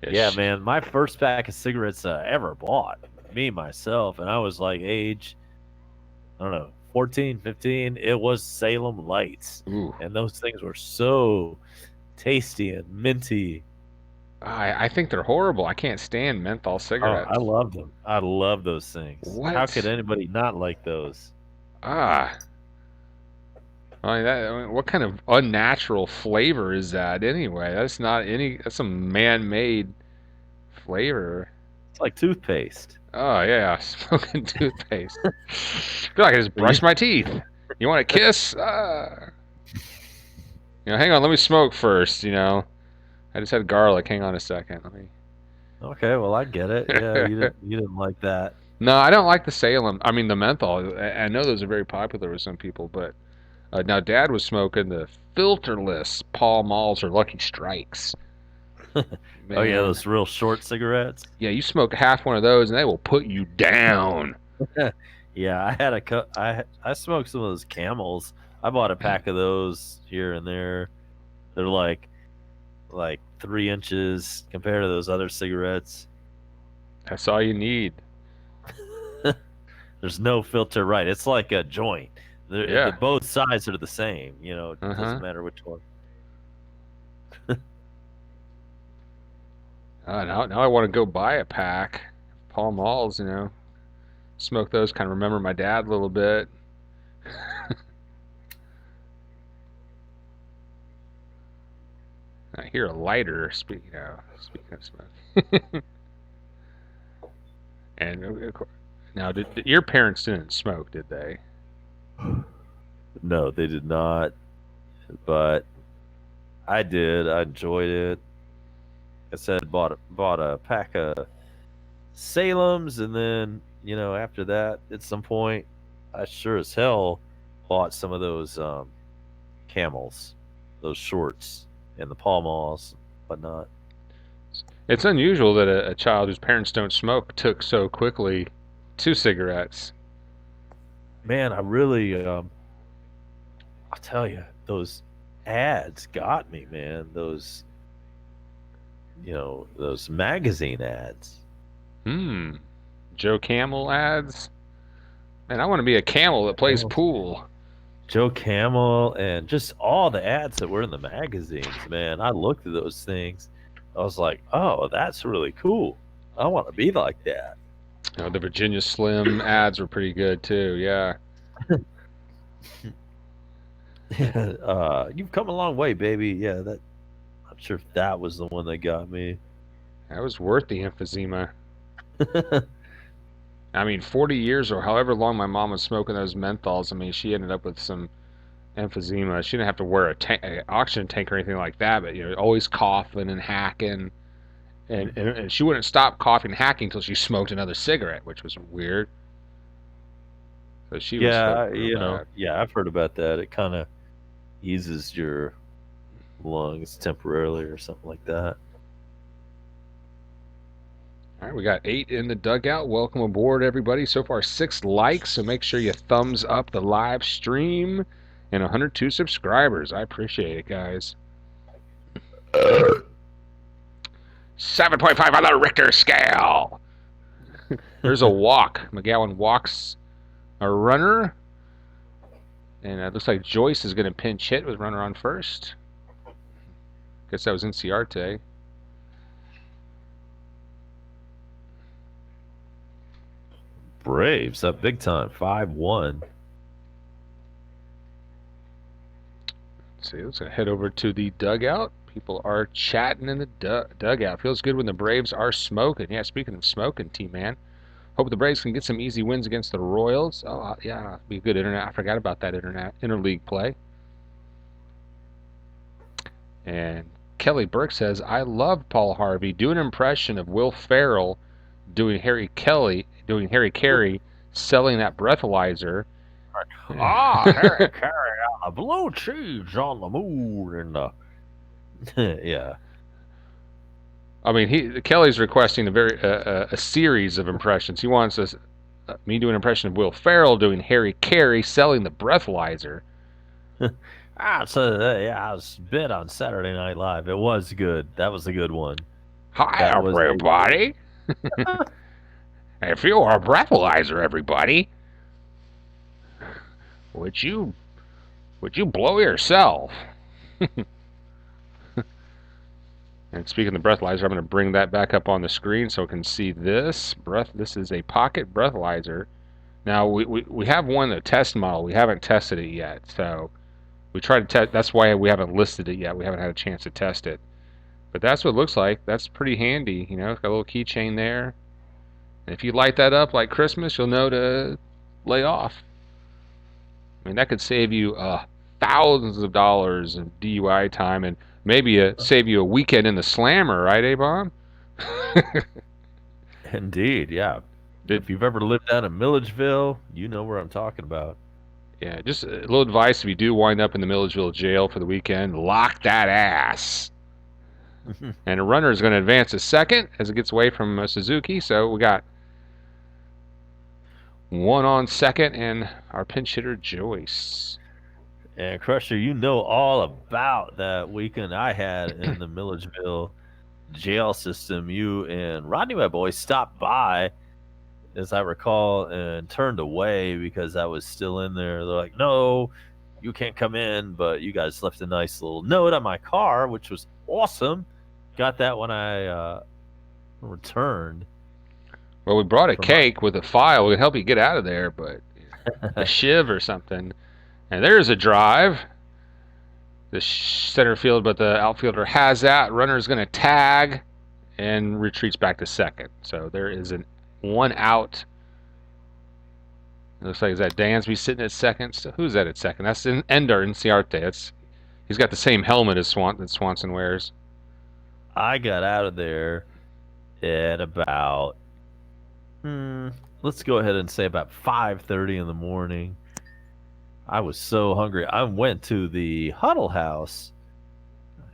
Yeah, man. My first pack of cigarettes ever bought, me, myself, and I was like age, I don't know, 14, 15. It was Salem Lights. Ooh. And those things were so tasty and minty. I think they're horrible. I can't stand menthol cigarettes. I love them. I love those things. What? How could anybody not like those? What kind of unnatural flavor is that anyway? That's some man-made flavor. It's like toothpaste. Oh, yeah, smoking toothpaste. I feel like I just brushed my teeth. You want a kiss? Hang on, let me smoke first, I just had garlic. Hang on a second. Okay, well, I get it. Yeah, you didn't like that. No, I don't like the Salem. I mean, the menthol. I know those are very popular with some people, but now Dad was smoking the filterless Pall Malls or Lucky Strikes. Oh, yeah, those real short cigarettes? Yeah, you smoke half one of those, and they will put you down. Yeah, I smoked some of those Camels. I bought a pack of those here and there. They're like 3 inches compared to those other cigarettes. That's all you need. There's no filter, right? It's like a joint. Both sides are the same. It doesn't matter which one. Now I want to go buy a pack. Pall Malls, smoke those. Kind of remember my dad a little bit. I hear a lighter. Speaking of smoke. And now, did your parents didn't smoke, did they? No, they did not, but I did. I enjoyed it. I said bought a pack of Salem's, and then after that, at some point, I sure as hell bought some of those camels, those shorts, and the Pall Malls, whatnot. It's unusual that a child whose parents don't smoke took so quickly to cigarettes. Man, I really, I'll tell you, those ads got me, man. Those magazine ads. Hmm. Joe Camel ads. Man, I want to be a camel that plays Camels. pool. Joe Camel and just all the ads that were in the magazines, man. I looked at those things. I was like, oh, that's really cool. I want to be like that. The Virginia Slim ads were pretty good too. Yeah. You've come a long way, baby. Yeah, that I'm sure if that was the one that got me. That was worth the emphysema. I mean, 40 years or however long my mom was smoking those menthols, I mean, she ended up with some emphysema. She didn't have to wear a oxygen tank or anything like that, but always coughing and hacking, and she wouldn't stop coughing and hacking until she smoked another cigarette, which was weird. So she was hit Yeah, real bad. yeah, I've heard about that. It kind of eases your lungs temporarily or something like that. All right, we got 8 in the dugout. Welcome aboard, everybody. So far, 6 likes, so make sure you thumbs up the live stream, and 102 subscribers. I appreciate it, guys. 7.5 on the Richter scale. There's a walk. McGowan walks a runner, and it looks like Joyce is going to pinch hit with runner on first. Guess that was Inciarte. Braves up big time, 5-1. See, let's head over to the dugout. People are chatting in the dugout. Feels good when the Braves are smoking. Yeah, speaking of smoking, T-Man. Hope the Braves can get some easy wins against the Royals. Oh, yeah, be good internet. I forgot about that interleague play. And Kelly Burke says, I love Paul Harvey. Do an impression of Will Ferrell doing Harry Carey, selling that breathalyzer. Harry Carey on the blue cheese on the moon and the yeah. I mean, Kelly's requesting a series of impressions. He wants me do an impression of Will Ferrell doing Harry Carey selling the breathalyzer. Yeah, I was bit on Saturday Night Live. It was good. That was a good one. Hi, That was everybody. If you're a breathalyzer, everybody, would you blow yourself? And speaking of the breathalyzer, I'm going to bring that back up on the screen so we can see this breath. This is a pocket breathalyzer. Now we have one, a test model. We haven't tested it yet, so we tried to test. That's why we haven't listed it yet. We haven't had a chance to test it. But that's what it looks like. That's pretty handy. It's got a little keychain there. And if you light that up like Christmas, you'll know to lay off. I mean, that could save you thousands of dollars in DUI time, and maybe save you a weekend in the slammer, right, A-Bomb? indeed, yeah. Did, If you've ever lived down in Milledgeville, you know where I'm talking about. yeah, just a little advice: if you do wind up in the Milledgeville jail for the weekend, lock that ass. And a runner is going to advance to second as it gets away from Suzuki. So we got one on second, and our pinch hitter Joyce. And Crusher, you know all about that weekend I had in the Milledgeville jail system. You and Rodney, my boy, stopped by, as I recall, and turned away because I was still in there. They're like, no, you can't come in, but you guys left a nice little note on my car, which was awesome. Got that when I returned. Well, we brought a cake with a file. We can help you get out of there, but a shiv or something. And there's a drive. the center field, but the outfielder has that. Runner's going to tag and retreats back to second. So there is an 1 out. It looks like is that Dansby sitting at second. So who's that at second? That's Ender Inciarte. He's got the same helmet as that Swanson wears. I got out of there at about let's go ahead and say about 5:30 in the morning. I was so hungry. I went to the Huddle House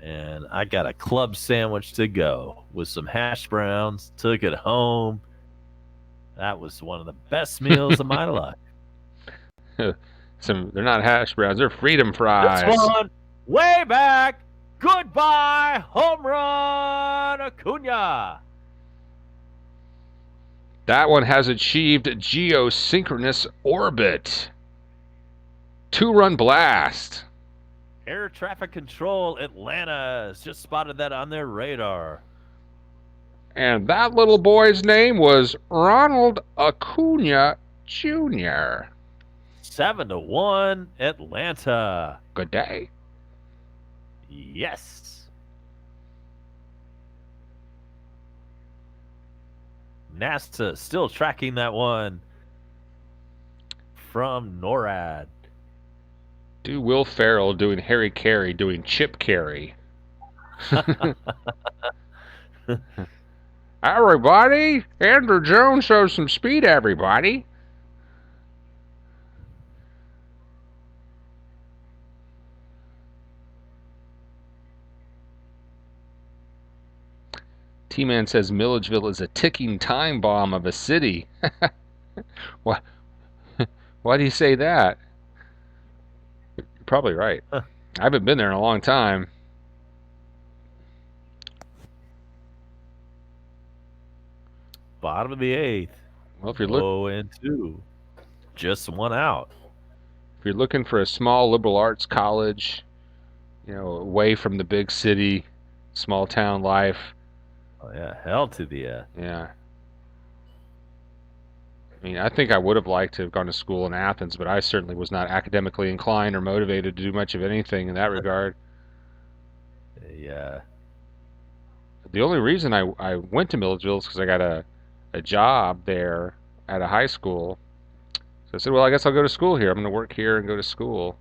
and I got a club sandwich to go with some hash browns, took it home. That was one of the best meals of my life. They're not hash browns, they're freedom This fries. one, way back. Goodbye, home run, Acuna. That one has achieved geosynchronous orbit. 2-run blast. Air traffic control, Atlanta has just spotted that on their radar. And that little boy's name was Ronald Acuna Jr. 7-1, Atlanta. Good day. Yes. NASA still tracking that one from NORAD. Do Will Ferrell doing Harry Carey doing Chip Carey. Everybody, Andrew Jones shows some speed, everybody. T-Man says Milledgeville is a ticking time bomb of a city. What? Why do you say that? You're probably right. I haven't been there in a long time. Bottom of the 8th. Well, if you're 0-2. Just 1 out. If you're looking for a small liberal arts college, away from the big city, small town life. Oh, yeah, hell to the Yeah. I mean, I think I would have liked to have gone to school in Athens, but I certainly was not academically inclined or motivated to do much of anything in that regard. Yeah. The only reason I went to Milledgeville is because I got a job there at a high school. So I said, well, I guess I'll go to school here. I'm going to work here and go to school.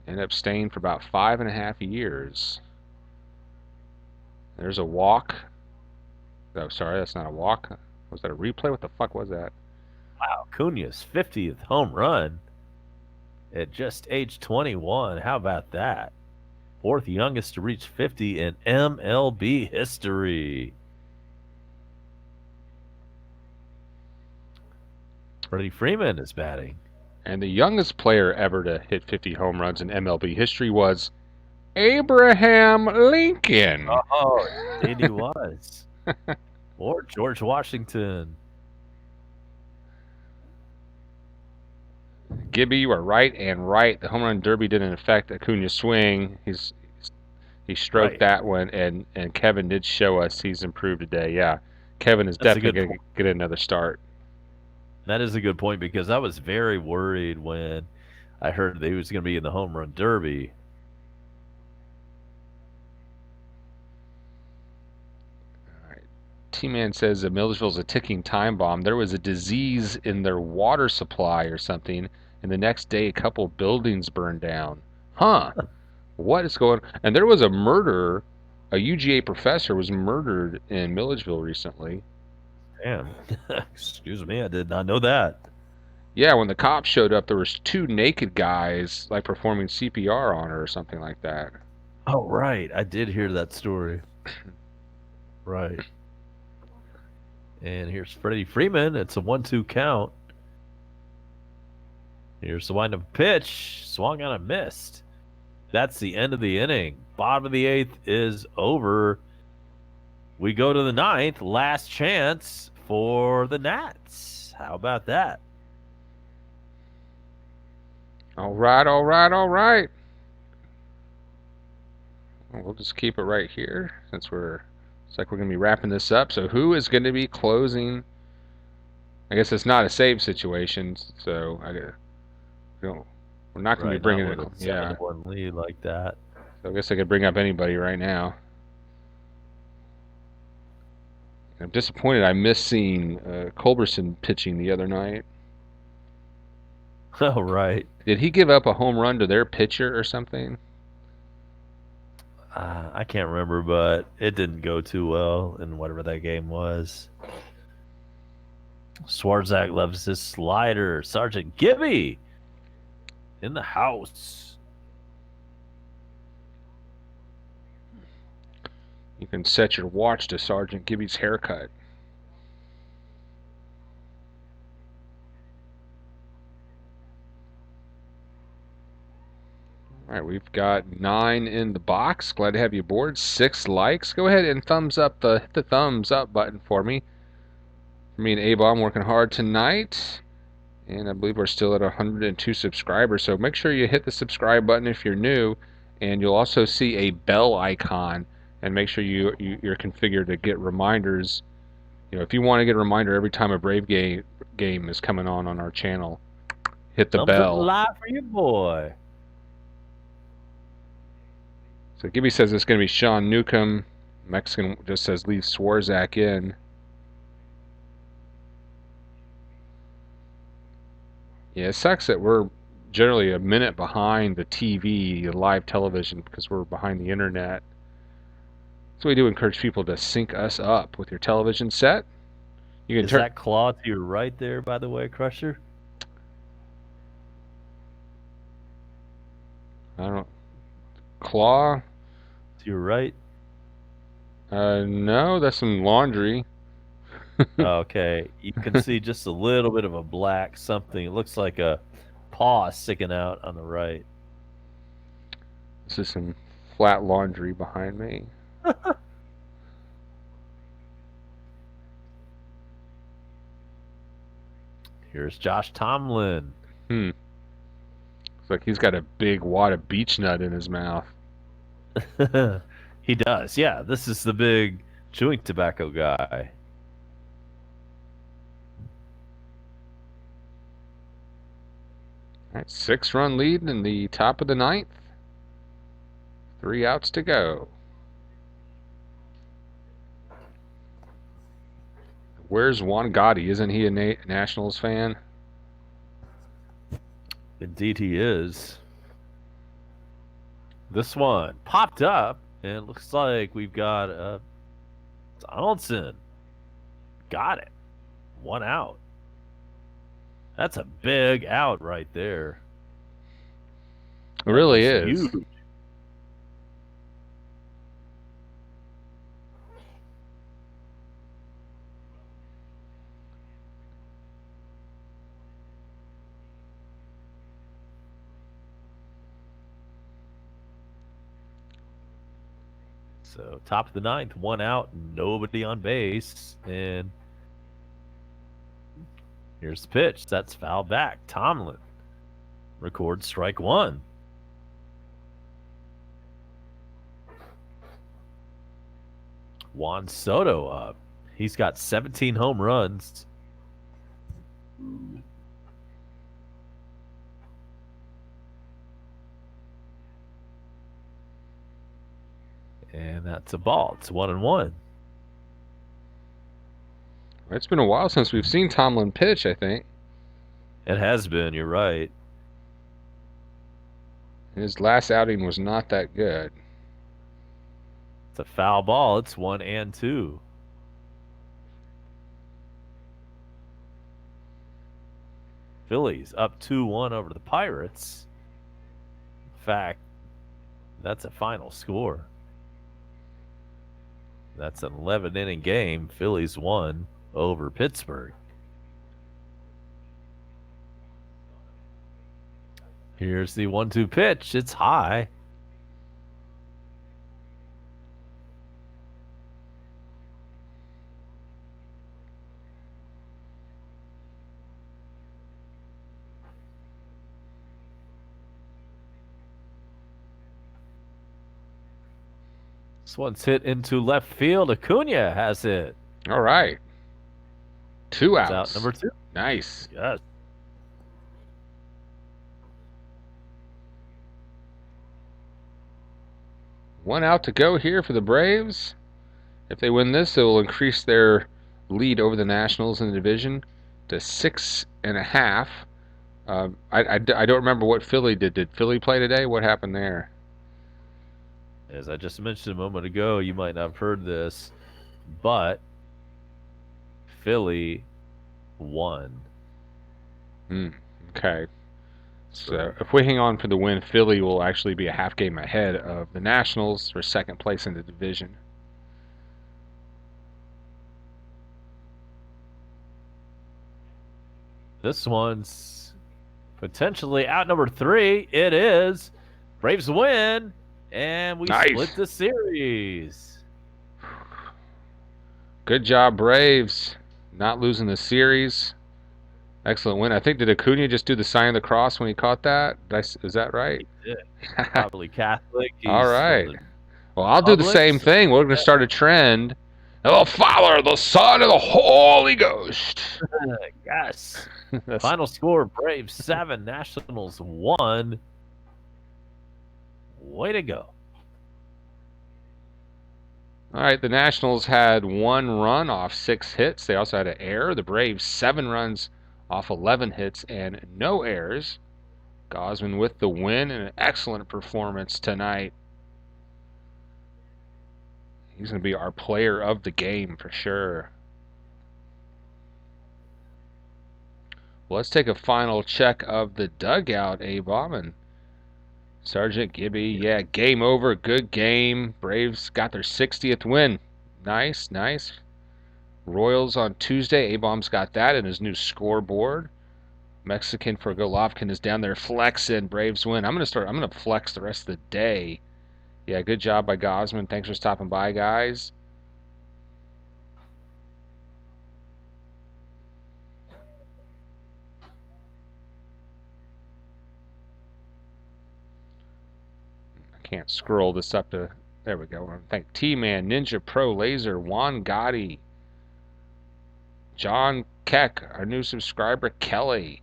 Ended up staying for about 5.5 years. There's a walk. Oh, sorry, that's not a walk. Was that a replay? What the fuck was that? Wow, Acuna's 50th home run at just age 21. How about that? 4th youngest to reach 50 in MLB history. Freddie Freeman is batting. And the youngest player ever to hit 50 home runs in MLB history was Abraham Lincoln. Oh, indeed he was. Or George Washington. Gibby, you are right and right. The home run derby didn't affect Acuna's swing. He stroked that one, and Kevin did show us he's improved today. Yeah, Kevin is definitely going to get another start. That is a good point because I was very worried when I heard that he was going to be in the home run derby. All right. T-Man says that Milledgeville's a ticking time bomb. There was a disease in their water supply or something, and the next day a couple of buildings burned down. Huh. What is going on? And there was a murder. A UGA professor was murdered in Milledgeville recently. Damn. Excuse me, I did not know that. Yeah, when the cops showed up, there was 2 naked guys like performing CPR on her or something like that. Oh, right. I did hear that story. Right. And here's Freddie Freeman. It's a 1-2 count. Here's the wind-up pitch. Swung on and missed. That's the end of the inning. Bottom of the 8th is over. We go to the 9th. Last chance for the Nats. How about that? All right, all right, all right. We'll just keep it right here since it's like we're going to be wrapping this up. So who is going to be closing? I guess it's not a save situation, so We're not going to be Right, not bringing it with a home. Yeah. 7-1 lead like that. So I guess I could bring up anybody right now. I'm disappointed I missed seeing Culberson pitching the other night. Oh, right. Did he give up a home run to their pitcher or something? I can't remember, but it didn't go too well in whatever that game was. Swarzak loves his slider. Sergeant Gibby in the house. You can set your watch to Sergeant Gibby's haircut. All right, we've got 9 in the box. Glad to have you aboard. 6 likes. Go ahead and hit the thumbs up button for me. For me and A-Bomb working hard tonight. And I believe we're still at 102 subscribers. So make sure you hit the subscribe button if you're new. And you'll also see a bell icon. And make sure you're configured to get reminders. You know, if you want to get a reminder every time a Brave game is coming on our channel, hit the Something bell. live for you, boy. So Gibby says it's going to be Sean Newcomb. Mexican just says leave Swarzak in. Yeah, it sucks that we're generally a minute behind the TV, live television, because we're behind the internet. So we do encourage people to sync us up with your television set. You can Is turn. that claw to your right there, by the way, Crusher? I don't. Claw? To your right? No, that's some laundry. Okay. You can see just a little bit of a black something. It looks like a paw sticking out on the right. This is some flat laundry behind me. Here's Josh Tomlin. Looks like he's got a big wad of beech nut in his mouth. He does. Yeah, this is the big chewing tobacco guy. All right, 6-run lead in the top of the 9th. 3 outs to go. Where's Juan Gotti? Isn't he a Nationals fan? Indeed, he is. This one popped up, and it looks like we've got Donaldson. Got it. 1 out. That's a big out right there. It really is. Huge. So top of the 9th, 1 out, nobody on base, and here's the pitch. That's foul back. Tomlin records strike 1. Juan Soto up. He's got 17 home runs. And that's a ball. It's 1-1. It's been a while since we've seen Tomlin pitch, I think. It has been, you're right. His last outing was not that good. It's a foul ball. It's 1-2. Phillies up 2-1 over the Pirates. In fact, that's a final score. That's an 11-inning game. Phillies won over Pittsburgh. Here's the 1-2 pitch. It's high. This one's hit into left field. Acuna has it. All right. 2 It's outs. out number 2. Nice. Yes. One out to go here for the Braves. If they win this, it will increase their lead over the Nationals in the division to 6.5. I don't remember what Philly did. Did Philly play today? What happened there? As I just mentioned a moment ago, you might not have heard this, but Philly won. Okay. That's So right. if we hang on for the win, Philly will actually be a half game ahead of the Nationals for second place in the division. This one's potentially out number 3. It is. Braves win, and we split Nice. the series. Good job, Braves. Not losing the series. Excellent win. I think, did Acuna just do the sign of the cross when he caught that? Is that right? He did. Probably Catholic. All He's from right. the Well, I'll do the Republic. same So thing. We're going to start a trend. The Father, the Son, and the Holy Ghost. yes. That's Final score: Braves 7, Nationals 1. Way to go. all right. The Nationals had 1 run off 6 hits. They also had an error. The Braves 7 runs off 11 hits and no errors. Gosman with the win and an excellent performance tonight. He's going to be our player of the game for sure. Well, let's take a final check of the dugout, A-Bomb, and Sergeant Gibby. Yeah, game over. Good game. Braves got their 60th win. Nice, nice. Royals on Tuesday. A-Bomb's got that in his new scoreboard. Mexican for Golovkin is down there flexing. Braves win. I'm gonna flex the rest of the day. Yeah, good job by Gosman. Thanks for stopping by, guys. I can't scroll this up to. There we go. I want to thank T-Man, Ninja Pro, Laser, Juan Gotti, John Keck, our new subscriber, Kelly.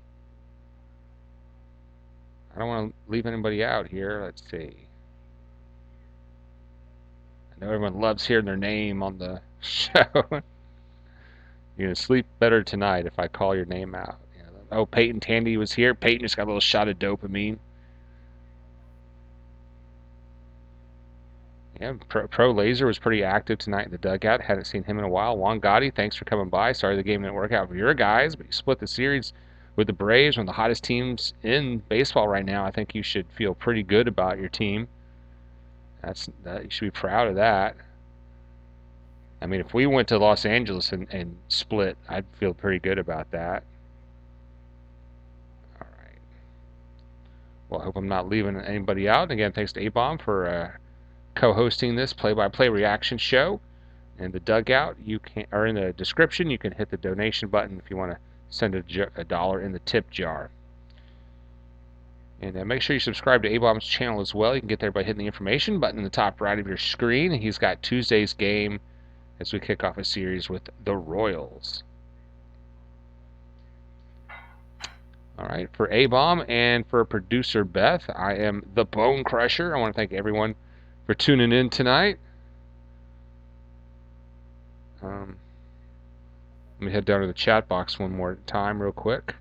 I don't want to leave anybody out here. Let's see. I know everyone loves hearing their name on the show. You're going to sleep better tonight if I call your name out. Oh, Peyton Tandy was here. Peyton just got a little shot of dopamine. Yeah, Pro Laser was pretty active tonight in the dugout. Hadn't seen him in a while. Juan Gotti, thanks for coming by. Sorry the game didn't work out for your guys, but you split the series with the Braves, one of the hottest teams in baseball right now. I think you should feel pretty good about your team. You should be proud of that. I mean, if we went to Los Angeles and split, I'd feel pretty good about that. All right. Well, I hope I'm not leaving anybody out. And again, thanks to A-Bomb for co-hosting this play-by-play reaction show. In the dugout, you can, or in the description, you can hit the donation button if you want to send a dollar in the tip jar. And make sure you subscribe to A-Bomb's channel as well. You can get there by hitting the information button in the top right of your screen. He's got Tuesday's game as we kick off a series with the Royals. All right, for A-Bomb and for producer Beth, I am the Bone Crusher. I want to thank everyone for tuning in tonight. Let me head down to the chat box one more time real quick.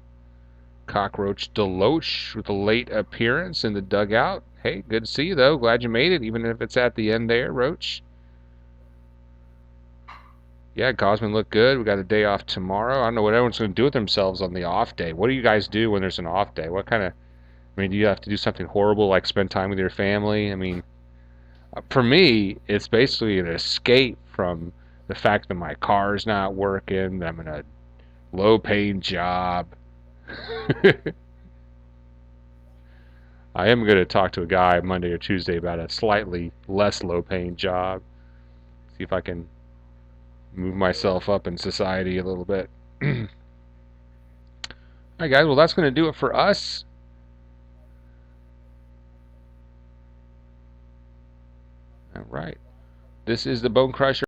Cockroach Deloach with a late appearance in the dugout. Hey, good to see you, though. Glad you made it, even if it's at the end there, Roach. Yeah, Gosman looked good. We got a day off tomorrow. I don't know what everyone's going to do with themselves on the off day. What do you guys do when there's an off day? What kind of, I mean, do you have to do something horrible like spend time with your family? I mean, for me, it's basically an escape from the fact that my car's not working, that I'm in a low-paying job. I am going to talk to a guy Monday or Tuesday about a slightly less low-paying job. See if I can move myself up in society a little bit. All right, guys. Well, that's going to do it for us. All right. This is the Bone Crusher.